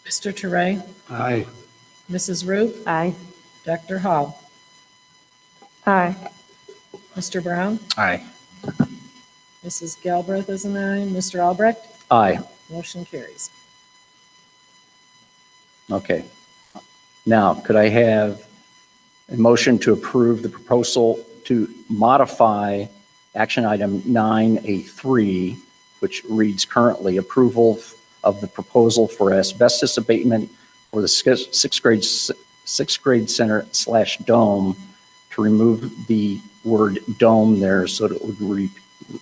Mr. Teray, Aye. Mrs. Root, Aye. Dr. Hall, Aye. Mr. Brown, Aye. Mrs. Galbraith is an aye, Mr. Albrecht, Aye. motion carries. Okay. Now, could I have a motion to approve the proposal to modify action item 9A3, which reads currently approval of the proposal for asbestos abatement for the 6th grade center / dome, to remove the word dome there so that it would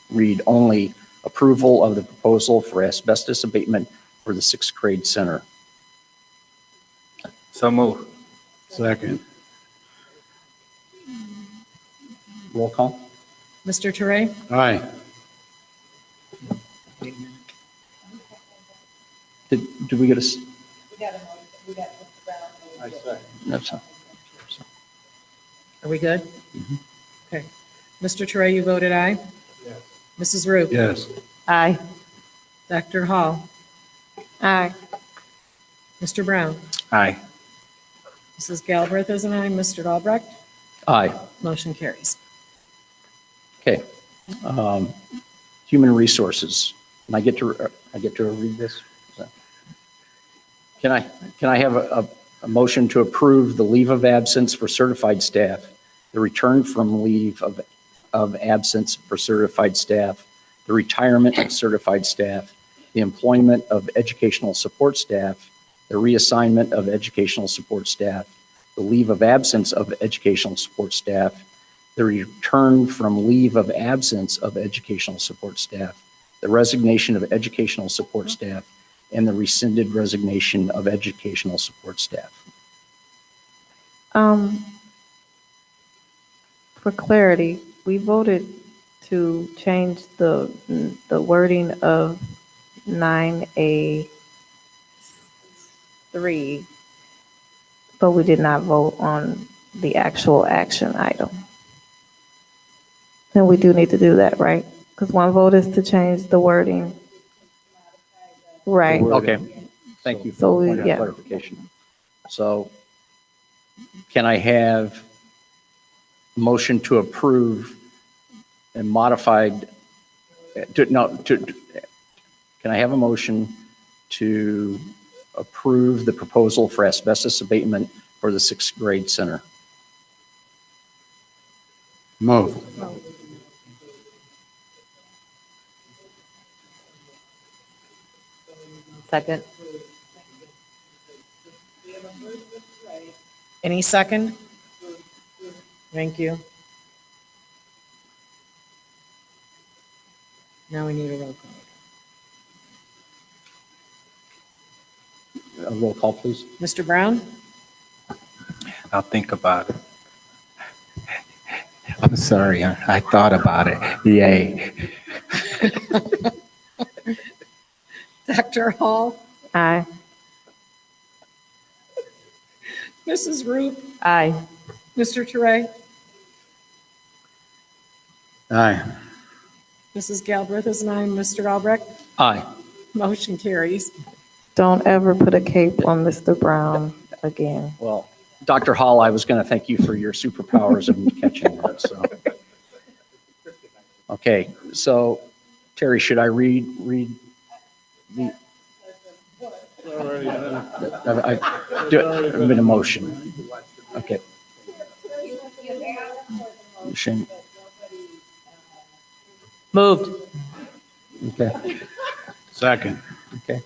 read only approval of the proposal for asbestos abatement for the 6th grade center. So move. Second. Roll call. Mr. Teray, Aye. Did we get a? I second. That's are we good? Mhm. Okay. Mr. Teray, you voted aye? Yes. Mrs. Root? Yes. Aye. Dr. Hall? Aye. Mr. Brown? Aye. Mrs. Galbraith is an aye, Mr. Albrecht? Aye. Motion carries. Okay. Human Resources. And I get to read this? Can I have a motion to approve the leave of absence for certified staff, the return from leave of absence for certified staff, the retirement of certified staff, the employment of educational support staff, the reassignment of educational support staff, the leave of absence of educational support staff, the return from leave of absence of educational support staff, the resignation of educational support staff, and the rescinded resignation of educational support staff. For clarity, we voted to change the wording of 9A3, but we did not vote on the actual action item. And we do need to do that, right? Because one vote is to change the wording. Right. Okay, thank you So, for the point of yeah. clarification. So can I have a motion to approve and modified, can I have a motion to approve the proposal for asbestos abatement for the 6th grade center? Move. Second. Any second? Thank you. Now we need a roll call. A roll call, please. Mr. Brown? I'll think about it. I'm sorry, I thought about it. Yay. Dr. Hall? Aye. Mrs. Root? Aye. Mr. Teray? Aye. Mrs. Galbraith is an aye. Mr. Albrecht? Aye. Motion carries. Don't ever put a cape on Mr. Brown again. Well, Dr. Hall, I was going to thank you for your superpowers of catching that, so. Okay, so Terry, should I read the? I do it in a motion. Okay. Shane, Moved. okay, Second. okay.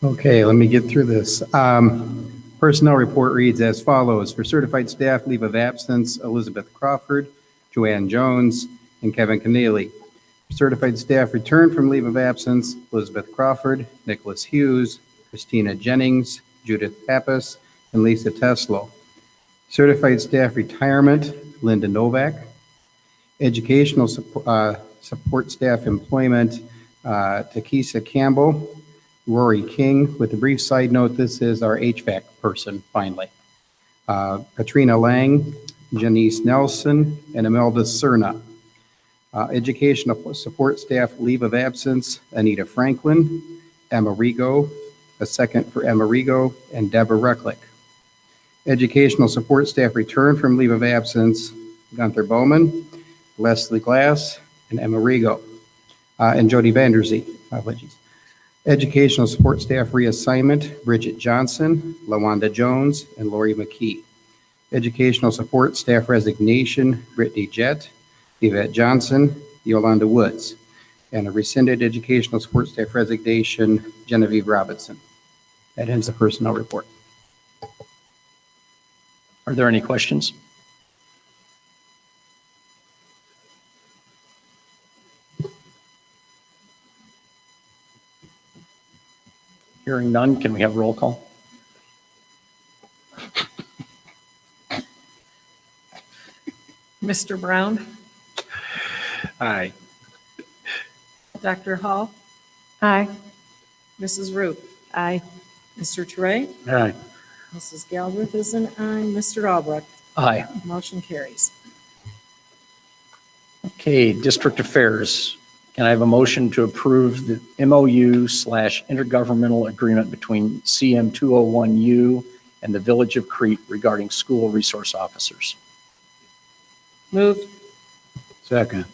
Okay, let me get through this. Personnel report reads as follows. For certified staff, leave of absence, Elizabeth Crawford, Joanne Jones, and Kevin Keneally. For certified staff, return from leave of absence, Elizabeth Crawford, Nicholas Hughes, Christina Jennings, Judith Pappas, and Lisa Teslo. Certified staff retirement, Linda Novak. Educational support staff employment, Takisa Campbell, Rory King. With a brief side note, this is our HVAC person, finally. Katrina Lang, Janice Nelson, and Imelda Cerna. Educational support staff leave of absence, Anita Franklin, Emma Rigo, a second for Emma Rigo, and Deborah Recklick. Educational support staff return from leave of absence, Gunther Bowman, Leslie Glass, and Emma Rigo, and Jody Vanderzee. Apologies. Educational support staff reassignment, Bridget Johnson, LaWanda Jones, and Lori McKee. Educational support staff resignation, Brittany Jett, Yvette Johnson, Yolanda Woods. And a rescinded educational support staff resignation, Genevieve Robinson. That ends the personnel report. Are there any questions? Hearing none, can we have roll call? Mr. Brown? Aye. Dr. Hall? Aye. Mrs. Root? Aye. Mr. Teray? Aye. Mrs. Galbraith is an aye. Mr. Albrecht? Aye. Motion carries. Okay, District Affairs. Can I have a motion to approve the MOU/intergovernmental agreement between CM 201U and the Village of Crete regarding school resource officers? Moved. Second.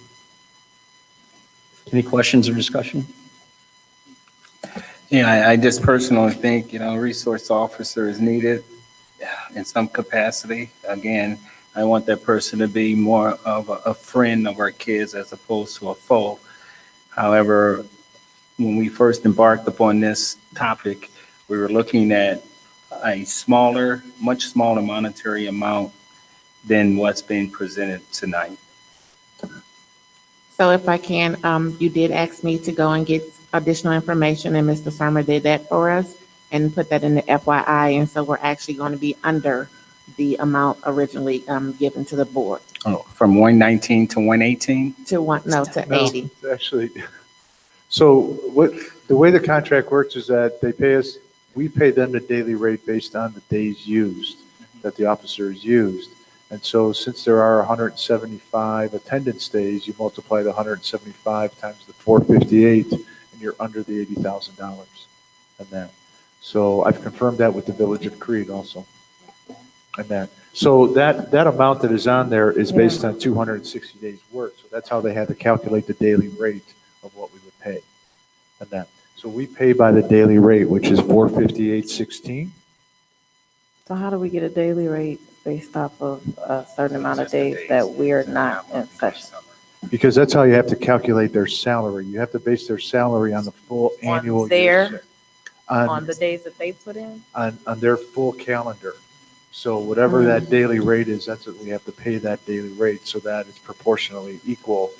Any questions or discussion? Yeah, I just personally think, a resource officer is needed in some capacity. Again, I want that person to be more of a friend of our kids as opposed to a foe. However, when we first embarked upon this topic, we were looking at a much smaller monetary amount than what's being presented tonight. So if I can, you did ask me to go and get additional information, and Mr. Summer did that for us and put that in the FYI, and so we're actually going to be under the amount originally given to the board. Oh, from 119 to 118? To 80. Actually, so the way the contract works is that we pay them the daily rate based on the days used, that the officers used. And so since there are 175 attendance days, you multiply the 175 times the 458, and you're under the $80,000 and that. So I've confirmed that with the Village of Crete also. And that. So that amount that is on there is based on 260 days work. So that's how they had to calculate the daily rate of what we would pay. And that. So we pay by the daily rate, which is 458.16. So how do we get a daily rate based off of a certain amount of days that we're not in session? Because that's how you have to calculate their salary. You have to base their salary on the full annual year. On the days that they put in? On their full calendar. So whatever that daily rate is, that's what we have to pay that daily rate, so that it's proportionally equal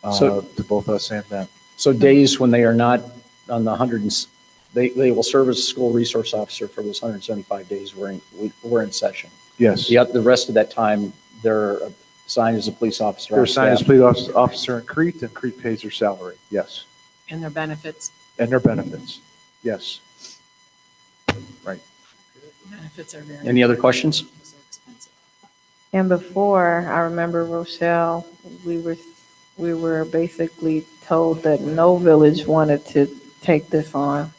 to both us and them. So days when they are not on the they will serve as a school resource officer for those 175 days we're in session. Yes. The rest of that time, they're assigned as a police officer. They're assigned as a police officer in Crete, and Crete pays their salary. Yes. And their benefits. And their benefits. Yes. Right. Benefits are very. Any other questions? And before, I remember, Rochelle, we were basically told that no village wanted to take this on.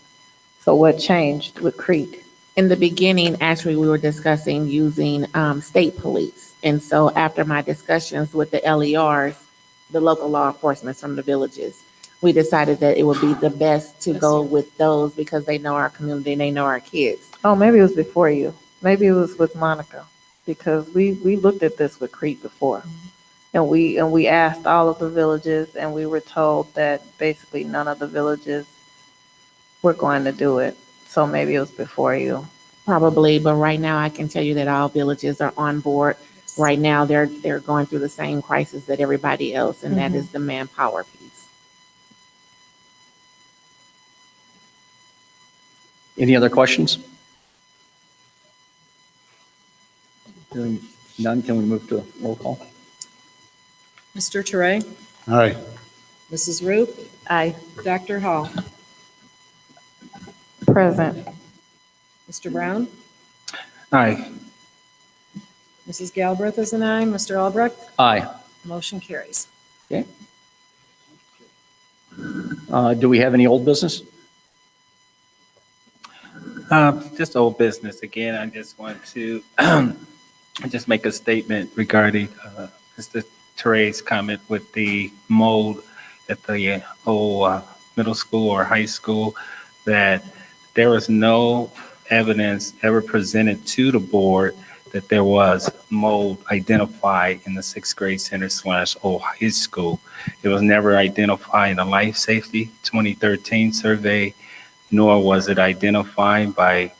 So what changed with Crete? In the beginning, actually, we were discussing using state police. And so after my discussions with the LERs, the local law enforcement from the villages, we decided that it would be the best to go with those because they know our community and they know our kids. Oh, maybe it was before you. Maybe it was with Monica, because we looked at this with Crete before. And we asked all of the villages, and we were told that basically none of the villages were going to do it. So maybe it was before you. Probably, but right now I can tell you that all villages are on board. Right now they're going through the same crisis that everybody else, and that is the manpower piece. Any other questions? Hearing none, can we move to roll call? Mr. Teray, Aye. Mrs. Roop, Aye. Dr. Hall, Present. Mr. Brown, Aye. Mrs. Galbraith is an aye, Mr. Albrecht, Aye. motion carries. Okay. Do we have any old business? Just old business again. I just want to just make a statement regarding Mr. Teray's comment with the mold at the old middle school or high school, that there was no evidence ever presented to the board that there was mold identified in the 6th grade center / old high school. It was never identified in the Life Safety 2013 survey, nor was it identified by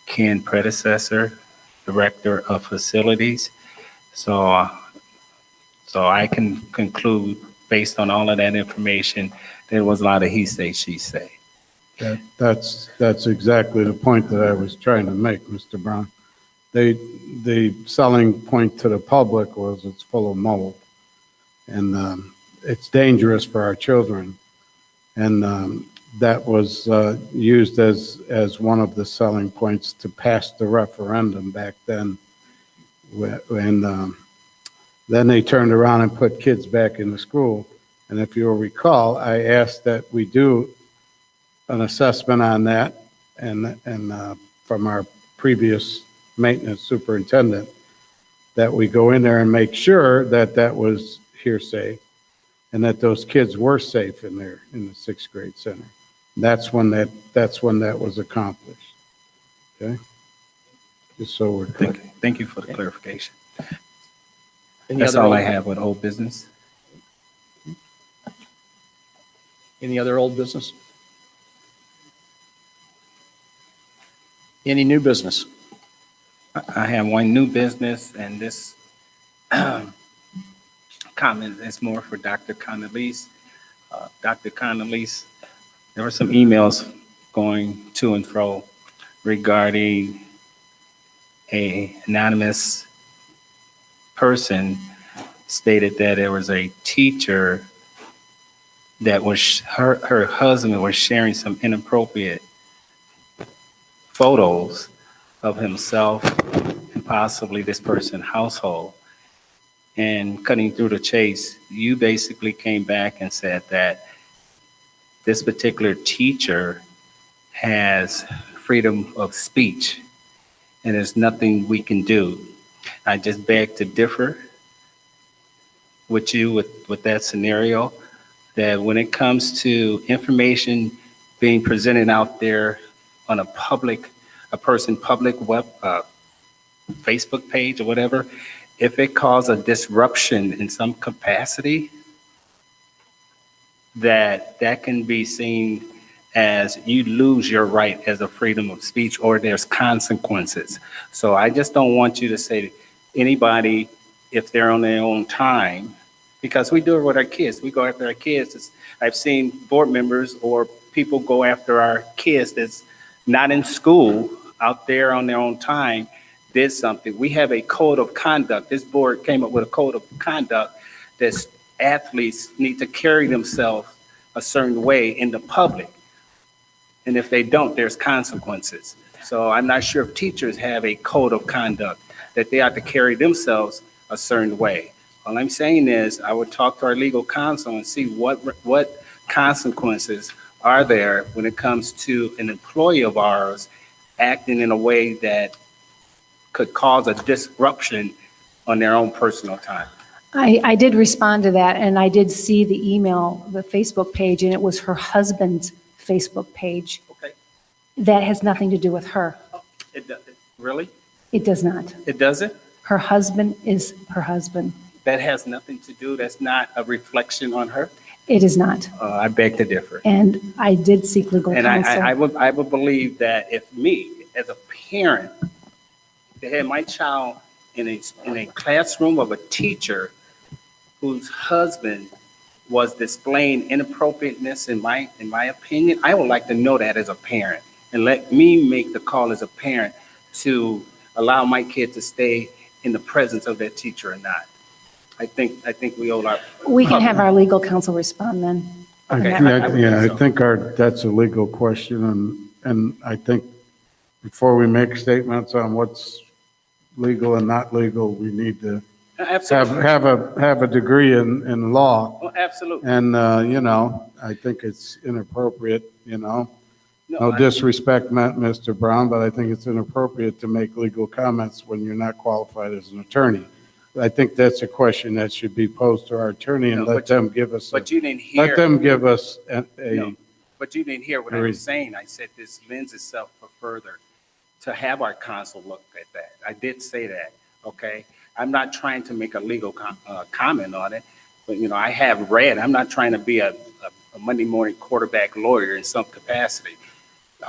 Ken predecessor, Director of Facilities. So I can conclude, based on all of that information, there was a lot of he say, she say. That's exactly the point that I was trying to make, Mr. Brown. The selling point to the public was it's full of mold, and it's dangerous for our children. And that was used as one of the selling points to pass the referendum back then. And then they turned around and put kids back in the school. And if you'll recall, I asked that we do an assessment on that, and from our previous maintenance superintendent, that we go in there and make sure that that was hearsay and that those kids were safe in there in the sixth grade center. That's when that was accomplished. Okay? Just so we're clear. Thank you for the clarification. Any That's other all I old- have with old business. Any other old business? Any new business? I have one new business, and this comment is more for Dr. Connolly's. Dr. Connolly's, there were some emails going to and fro regarding a anonymous person stated that there was a teacher that was her husband was sharing some inappropriate photos of himself and possibly this person's household. And cutting through the chase, you basically came back and said that this particular teacher has freedom of speech and there's nothing we can do. I just beg to differ with you with that scenario, that when it comes to information being presented out there on a public web, Facebook page or whatever, if it causes a disruption in some capacity, that can be seen as you lose your right as a freedom of speech, or there's consequences. So I just don't want you to say to anybody, if they're on their own time, because we do it with our kids. We go after our kids. I've seen board members or people go after our kids that's not in school, out there on their own time, did something. We have a code of conduct. This board came up with a code of conduct that athletes need to carry themselves a certain way in the public. And if they don't, there's consequences. So I'm not sure if teachers have a code of conduct that they have to carry themselves a certain way. All I'm saying is I would talk to our legal counsel and see what consequences are there when it comes to an employee of ours acting in a way that could cause a disruption on their own personal time. I did respond to that, and I did see the email, the Facebook page, and it was her husband's Facebook page. Okay. That has nothing to do with her. Really? It does not. It doesn't? Her husband is her husband. That has nothing to do, that's not a reflection on her? It is not. I beg to differ. And I did seek legal And counsel. I would believe that if me, as a parent, that had my child in a classroom of a teacher whose husband was displaying inappropriateness in my opinion, I would like to know that as a parent and let me make the call as a parent to allow my kid to stay in the presence of that teacher or not. I think we owe our. We can have our legal counsel respond then. Okay. I think that's a legal question, and I think before we make statements on what's legal and not legal, we need to Absolutely. have a degree in law. Oh, absolutely. And I think it's inappropriate, no I- disrespect, Mr. Brown, but I think it's inappropriate to make legal comments when you're not qualified as an attorney. I think that's a question that should be posed to our attorney and No, let them give us, But you didn't hear. let them give us a No, but you didn't hear what I Agreed. was saying. I said this lends itself for further to have our counsel look at that. I did say that, okay? I'm not trying to make a legal comment on it, but I have read. I'm not trying to be a Monday morning quarterback lawyer in some capacity,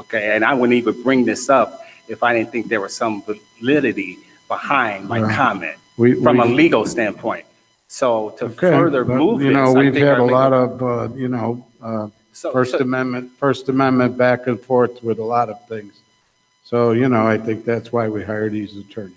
okay? And I wouldn't even bring this up if I didn't think there was some validity behind my Right. comment we- from a legal standpoint. So to Okay, further but, move this, I we've think had our a lot legal- of, So- First so- Amendment back and forth with a lot of things. So, I think that's why we hire these attorneys.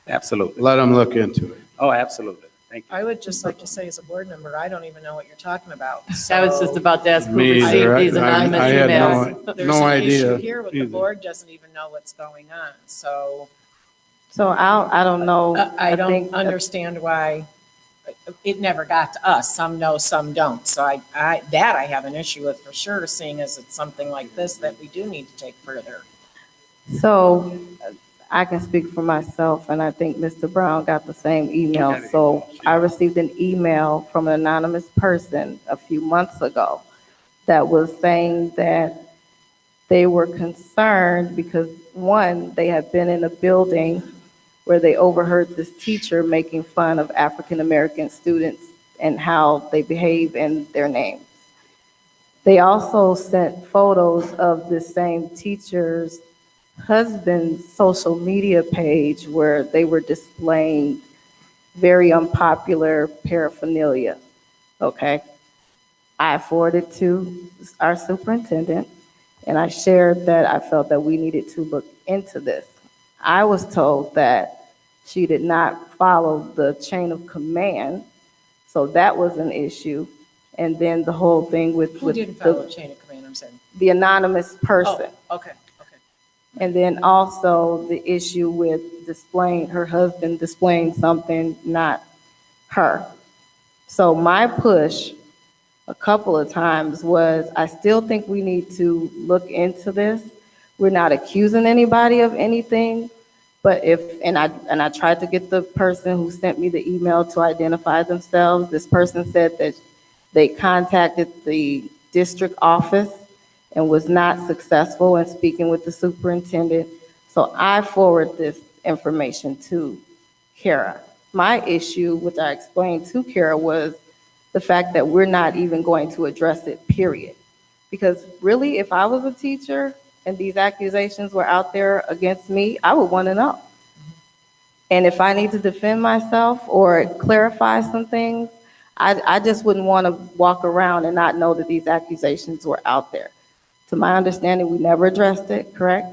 Absolutely. Let them look into it. Oh, absolutely. Thank you. I would just like to say as a board member, I don't even know what you're talking about. I was just about to ask who Me received either. these anonymous I had emails. There's no an issue idea here with the either. board doesn't even know what's going on. So So I don't know. I don't think- understand why it never got to us. Some know, some don't. So I have an issue with for sure, seeing as it's something like this that we do need to take further. So I can speak for myself, and I think Mr. Brown got the same email. So I received an email from an anonymous person a few months ago that was saying that they were concerned because, one, they had been in a building where they overheard this teacher making fun of African American students and how they behave in their names. They also sent photos of this same teacher's husband's social media page where they were displaying very unpopular paraphernalia. Okay. I forwarded to our superintendent and I shared that I felt that we needed to look into this. I was told that she did not follow the chain of command, so that was an issue. And then the whole thing with, Who didn't follow the chain of command, I'm saying? the anonymous person. Oh, okay. And then also the issue with displaying, her husband displaying something, not her. So my push a couple of times was, I still think we need to look into this. We're not accusing anybody of anything, but and I tried to get the person who sent me the email to identify themselves. This person said that they contacted the district office and was not successful in speaking with the superintendent. So I forward this information to Kara. My issue, which I explained to Kara, was the fact that we're not even going to address it, period. Because really, if I was a teacher and these accusations were out there against me, I would want to know. And if I need to defend myself or clarify some things, I just wouldn't want to walk around and not know that these accusations were out there. To my understanding, we never addressed it, correct?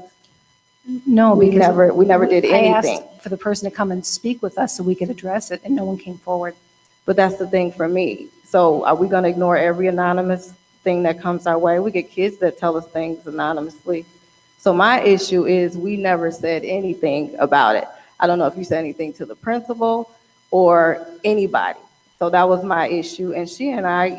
No, We because never did anything. I asked for the person to come and speak with us so we could address it, and no one came forward. But that's the thing for me. So are we going to ignore every anonymous thing that comes our way? We get kids that tell us things anonymously. So my issue is we never said anything about it. I don't know if you said anything to the principal or anybody. So that was my issue. And she and I,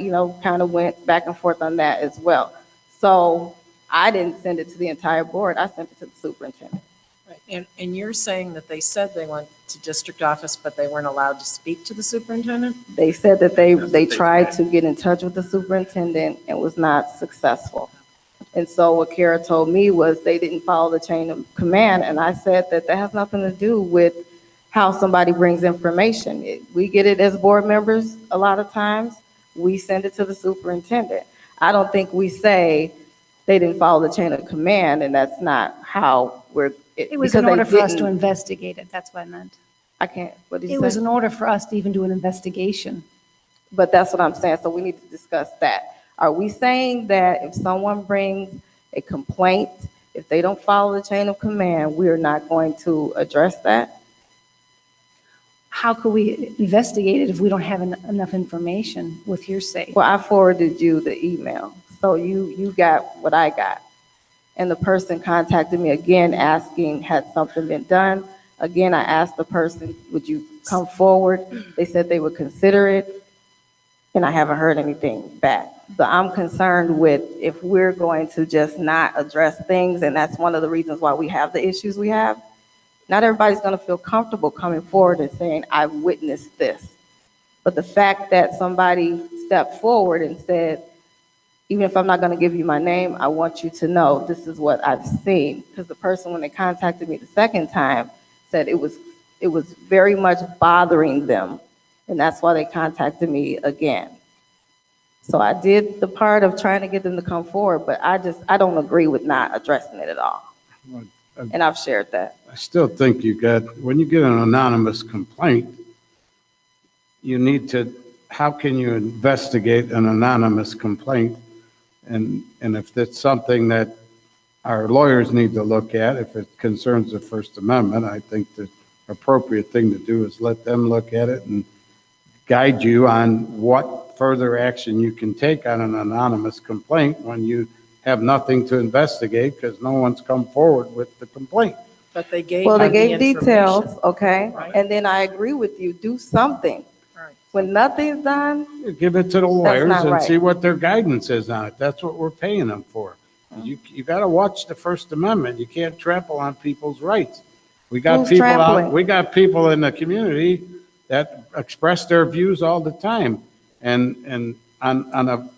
kind of went back and forth on that as well. So I didn't send it to the entire board. I sent it to the superintendent. Right. And you're saying that they said they went to district office, but they weren't allowed to speak to the superintendent? They said that they tried to get in touch with the superintendent and was not successful. And so what Kara told me was they didn't follow the chain of command. And I said that has nothing to do with how somebody brings information. We get it as board members a lot of times. We send it to the superintendent. I don't think we say they didn't follow the chain of command, and that's not how we're. It was in order for us to investigate it. That's what I meant. I can't. What did you It say? was in order for us to even do an investigation. But that's what I'm saying. So we need to discuss that. Are we saying that if someone brings a complaint, if they don't follow the chain of command, we are not going to address that? How could we investigate it if we don't have enough information with hearsay? Well, I forwarded you the email. So you got what I got. And the person contacted me again asking, had something been done? Again, I asked the person, would you come forward? They said they would consider it, and I haven't heard anything back. But I'm concerned with if we're going to just not address things, and that's one of the reasons why we have the issues we have. Not everybody's going to feel comfortable coming forward and saying, I've witnessed this. But the fact that somebody stepped forward and said, even if I'm not going to give you my name, I want you to know this is what I've seen. Because the person, when they contacted me the second time, said it was very much bothering them. And that's why they contacted me again. So I did the part of trying to get them to come forward, but I don't agree with not addressing it at all. And I've shared that. I still think when you get an anonymous complaint, you need to, how can you investigate an anonymous complaint? And if that's something that our lawyers need to look at, if it concerns the First Amendment, I think the appropriate thing to do is let them look at it and guide you on what further action you can take on an anonymous complaint when you have nothing to investigate because no one's come forward with the complaint. But they gave Well, they you gave the details, information. okay? Right. And then I agree with you, do something. Right. When nothing's done, Give it to the lawyers not and right. see what their guidance is on it. That's what we're paying them for. You got to watch the First Amendment. You can't trample on people's rights. We got Who's people out, trampling? we got people in the community that express their views all the time and on a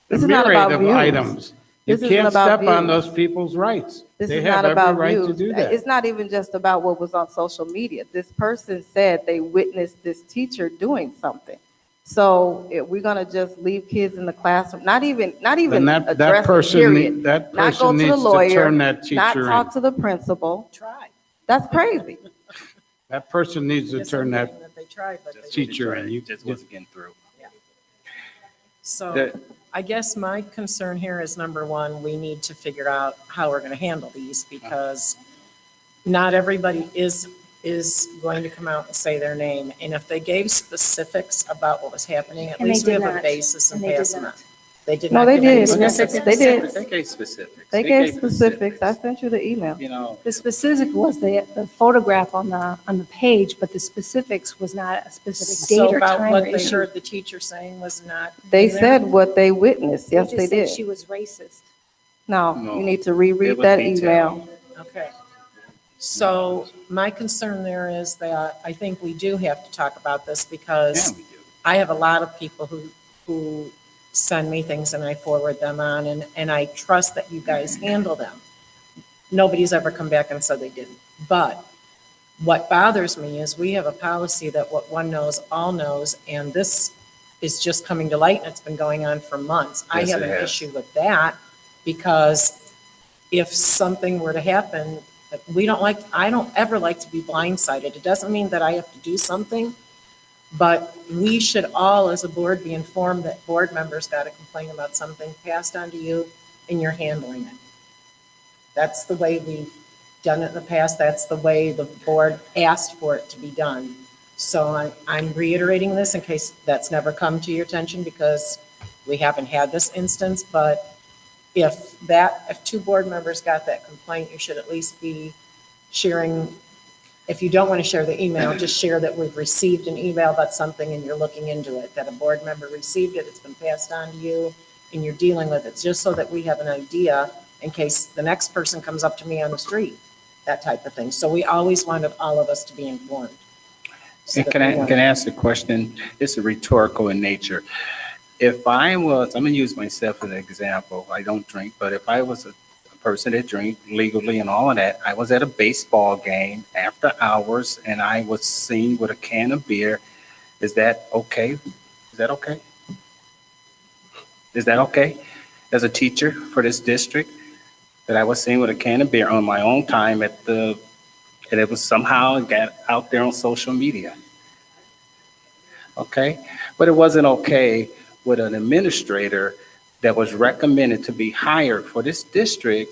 This is not myriad about of views. items. You This isn't can't about step on views. those people's rights. This They is have not every about right to views. do that. It's not even just about what was on social media. This person said they witnessed this teacher doing something. So if we're gonna just leave kids in the classroom, not even Then that address it, person, period. that Not go person to the needs to lawyer, turn that not teacher talk in. to the principal. Try. That's crazy. That person needs to turn that That they tried, but they teacher in. You Just wasn't getting through. So The- I guess my concern here is, number one, we need to figure out how we're going to handle these, because not everybody is going to come out and say their name. And if they gave specifics about what was happening, at And they least we did have a not. basis and And they did pass them on. not. They did No, not. they give any did. specifics. They did. They gave specifics. They gave specifics. I sent you the email. You know, The specific was the photograph on the page, but the specifics was not a specific So date or about time what or they issue. heard the teacher saying was not. They in there? said what they witnessed. Yes, just they said did. She was racist. No, No. you need to It reread was that detailed. email. Okay. So my concern there is that I think we do have to talk about this, because yeah, we do. I have a lot of people who send me things and I forward them on, and I trust that you guys handle them. Nobody's ever come back and said they didn't. But what bothers me is we have a policy that what one knows, all knows, and this is just coming to light, and it's been going on for months. I Yes, have it an has. issue with that, because if something were to happen, I don't ever like to be blindsided. It doesn't mean that I have to do something, but we should all, as a board, be informed that board members got a complaint about something passed on to you and you're handling it. That's the way we've done it in the past. That's the way the board asked for it to be done. So I'm reiterating this in case that's never come to your attention, because we haven't had this instance, but if two board members got that complaint, you should at least be sharing. If you don't want to share the email, just share that we've received an email about something and you're looking into it, that a board member received it, it's been passed on to you, and you're dealing with it, just so that we have an idea in case the next person comes up to me on the street, that type of thing. So we always wanted all of us to be informed. So And that can we I know. ask a question? It's rhetorical in nature. If I'm gonna use myself as an example. I don't drink, but if I was a person that drink legally and all of that, I was at a baseball game after hours and I was seen with a can of beer. Is that okay? Is that okay? Is that okay? As a teacher for this district, that I was seen with a can of beer on my own time and it was somehow got out there on social media. Okay? But it wasn't okay with an administrator that was recommended to be hired for this district,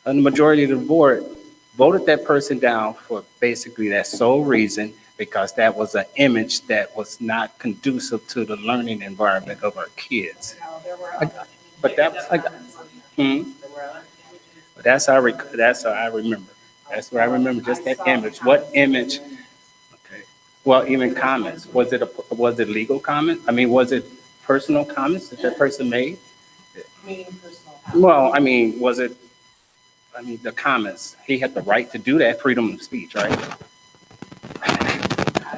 and the majority of the board voted that person down for basically that sole reason, because that was an image that was not conducive to the learning environment of our kids. But that's but that's how I remember. That's what I remember, just that image. What image? Okay. Well, even comments. Was it legal comment? I mean, was it personal comments that person made? Well, I mean, the comments, he had the right to do that, freedom of speech, right?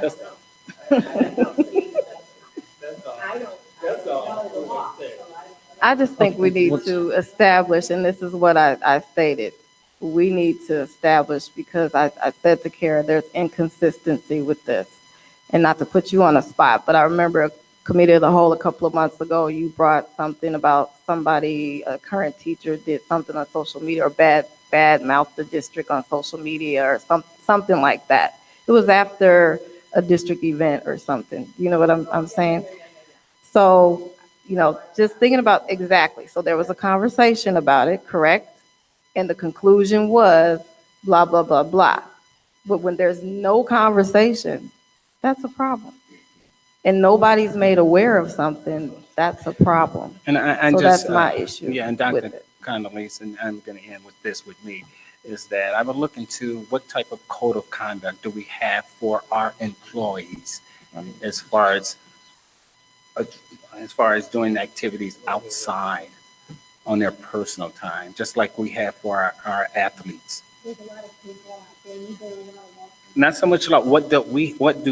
That's I just think we need to establish, and this is what I stated, we need to establish, because I said to Kara, there's inconsistency with this. And not to put you on a spot, but I remember a committee of the whole a couple of months ago, you brought something about somebody, a current teacher did something on social media, or bad mouthed the district on social media, or something like that. It was after a district event or something. You know what I'm saying? So, just thinking about exactly. So there was a conversation about it, correct? And the conclusion was blah, blah, blah, blah. But when there's no conversation, that's a problem. And nobody's made aware of something, that's a problem. And I So just, that's my issue Yeah, and with Dr. it. Congolese, and I'm going to end with this with me, is that I would look into what type of code of conduct do we have for our employees as far as doing activities outside on their personal time, just like we have for our athletes. Not so much about what do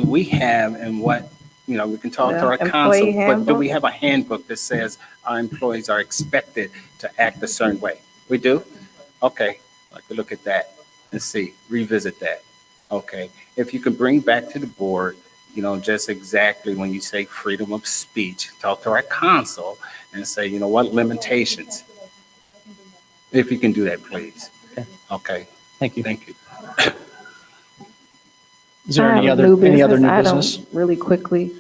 we have and what, we can talk to The our council, employee but do we handbook? have a handbook that says our employees are expected to act a certain way? We do? Okay, I'd like to look at that and see, revisit that. Okay, if you can bring back to the board, just exactly when you say freedom of speech, talk to our council and say, what limitations? If you can do that, please. Okay, Thank you. thank you. Is there I any have a other new item business? really quickly.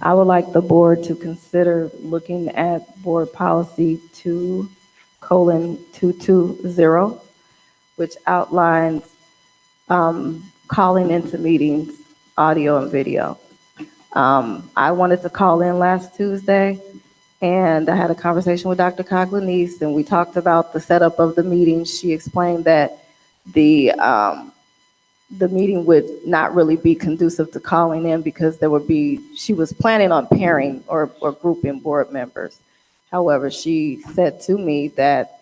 I would like the board to consider looking at board policy 2:220, which outlines calling into meetings, audio and video. I wanted to call in last Tuesday, and I had a conversation with Dr. Coglanice, and we talked about the setup of the meeting. She explained that the meeting would not really be conducive to calling in because she was planning on pairing or grouping board members. However, she said to me that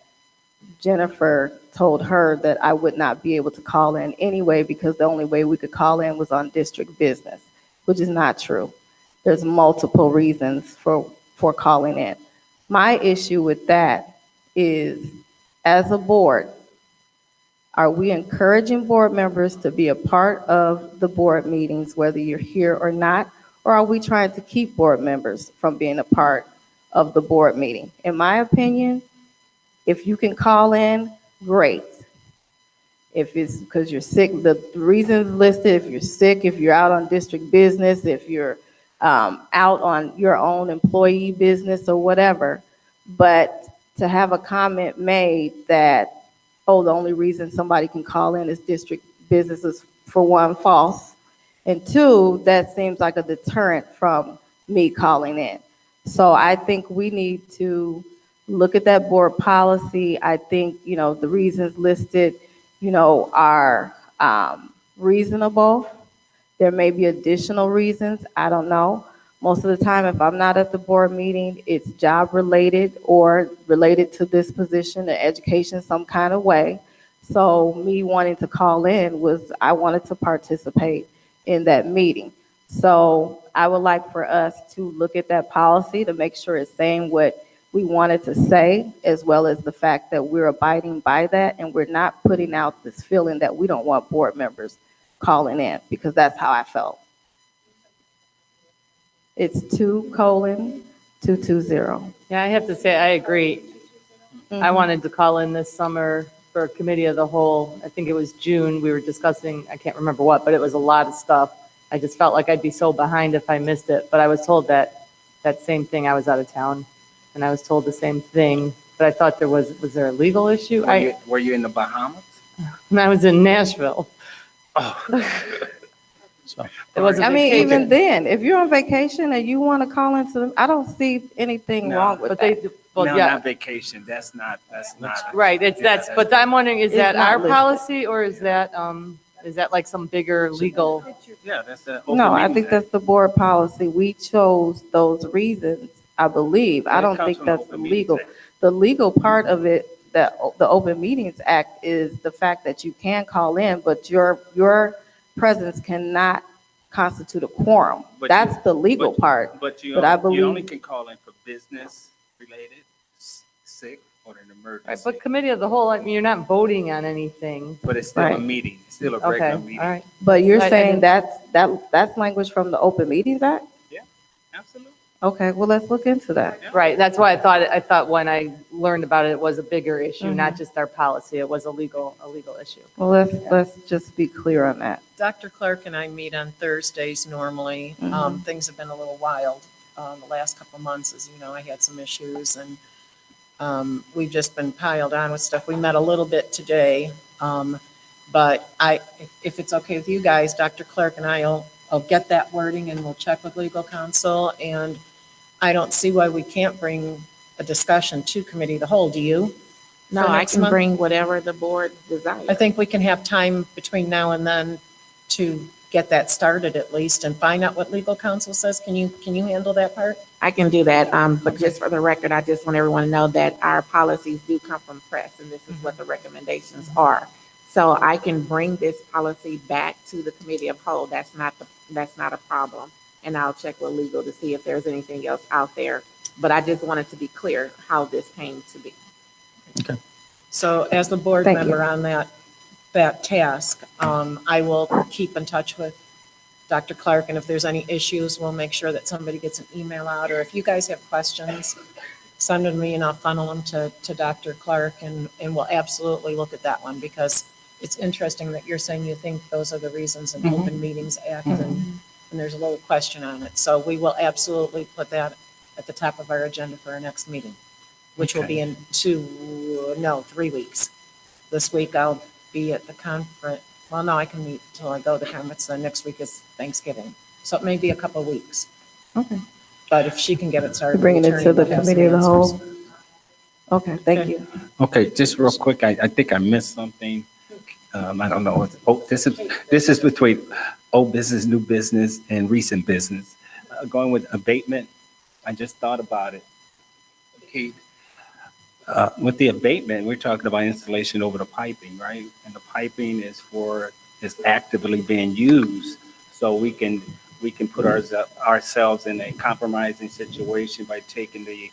Jennifer told her that I would not be able to call in anyway because the only way we could call in was on district business, which is not true. There's multiple reasons for calling in. My issue with that is, as a board, are we encouraging board members to be a part of the board meetings, whether you're here or not? Or are we trying to keep board members from being a part of the board meeting? In my opinion, if you can call in, great. If it's because you're sick, the reasons listed, if you're sick, if you're out on district business, if you're out on your own employee business or whatever. But to have a comment made that, oh, the only reason somebody can call in is district business is, for one, false. And two, that seems like a deterrent from me calling in. So I think we need to look at that board policy. I think, the reasons listed, are reasonable. There may be additional reasons, I don't know. Most of the time, if I'm not at the board meeting, it's job related or related to this position or education some kind of way. So me wanting to call in was, I wanted to participate in that meeting. So I would like for us to look at that policy to make sure it's saying what we wanted to say, as well as the fact that we're abiding by that and we're not putting out this feeling that we don't want board members calling in, because that's how I felt. It's 2:220. Yeah, I have to say, I agree. I wanted to call in this summer for a committee of the whole. I think it was June. We were discussing, I can't remember what, but it was a lot of stuff. I just felt like I'd be so behind if I missed it. But I was told that same thing. I was out of town, and I was told the same thing. But I thought was there a legal issue? Were you in the Bahamas? I was in Nashville. Oh. So, It wasn't. I mean, vacation. even then, if you're on vacation and you want to call into them, I don't see anything wrong with But that. well, No, yeah, not vacation. That's not. right. But I'm wondering, is It's that not our listed. policy or is that like some bigger legal? Yeah, that's the. No, I think that's the board policy. We chose those reasons, I believe. I don't think that's illegal. The legal part of it, the Open Meetings Act, is the fact that you can call in, but your presence cannot constitute a quorum. That's the legal part. But you I only believe, can call in for business related, sick, or an emergency. Right, but committee of the whole, I mean, you're not voting on anything. But it's still a Right. meeting. It's still a Okay, regular all meeting. right. but you're I saying didn't- that's language from the Open Meetings Act? Yeah, absolutely. Okay, well, let's look into that. Right, that's why I thought when I learned about it, it was a bigger issue, not just our policy. It was a legal issue. Well, let's just be clear on that. Dr. Clark and I meet on Thursdays normally. Things have been a little wild the last couple of months. As you know, I had some issues and we've just been piled on with stuff. We met a little bit today, but if it's okay with you guys, Dr. Clark and I'll get that wording and we'll check with legal counsel. And I don't see why we can't bring a discussion to committee of the whole. Do you? No, For I next can month? bring whatever the board desires. I think we can have time between now and then to get that started at least and find out what legal counsel says. Can you handle that part? I can do that, but just for the record, I just want everyone to know that our policies do come from press, and this is what the recommendations are. So I can bring this policy back to the committee of whole. That's not a problem. And I'll check with legal to see if there's anything else out there. But I just wanted to be clear how this came to be. So as the board Thank you. member on that task, I will keep in touch with Dr. Clark, and if there's any issues, we'll make sure that somebody gets an email out, or if you guys have questions, send them to me and I'll funnel them to Dr. Clark, and we'll absolutely look at that one, because it's interesting that you're saying you think those are the reasons in Open Meetings Act, and there's a little question on it. So we will absolutely put that at the top of our agenda for our next meeting, which will be in 3 weeks. This week I'll be at the conference. Well, no, I can meet till I go to the conference. Then next week is Thanksgiving. So it may be a couple weeks. Okay. But if she can get it started. Bringing it to the attorney will have some committee of the whole. answers. Okay, thank Okay. you. Okay, just real quick, I think I missed something. I don't know. This is between old business, new business, and recent business. Going with abatement, I just thought about it. Kate, with the abatement, we're talking about installation over the piping, right? And the piping is actively being used, so we can put ourselves in a compromising situation by taking the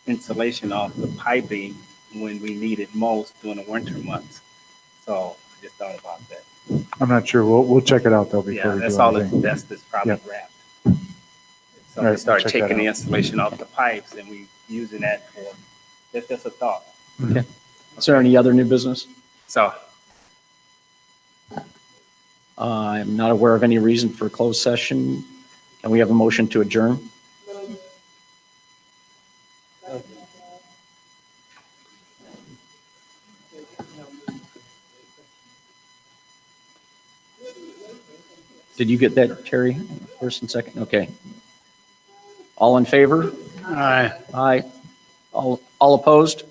insulation off the piping when we need it most during the winter months. So I just thought about that. I'm not sure. We'll check it out though before Yeah, we that's do all anything. that's probably Yep. wrapped. All So right, we start we'll check that taking the out. insulation off the pipes and we using that for, that's just a thought. Is there any other new business? So I'm not aware of any reason for a closed session. Can we have a motion to adjourn? Did you get that, Terry? First and second? Okay. All in favor? Aye. Aye. All opposed?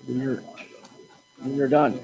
You're done.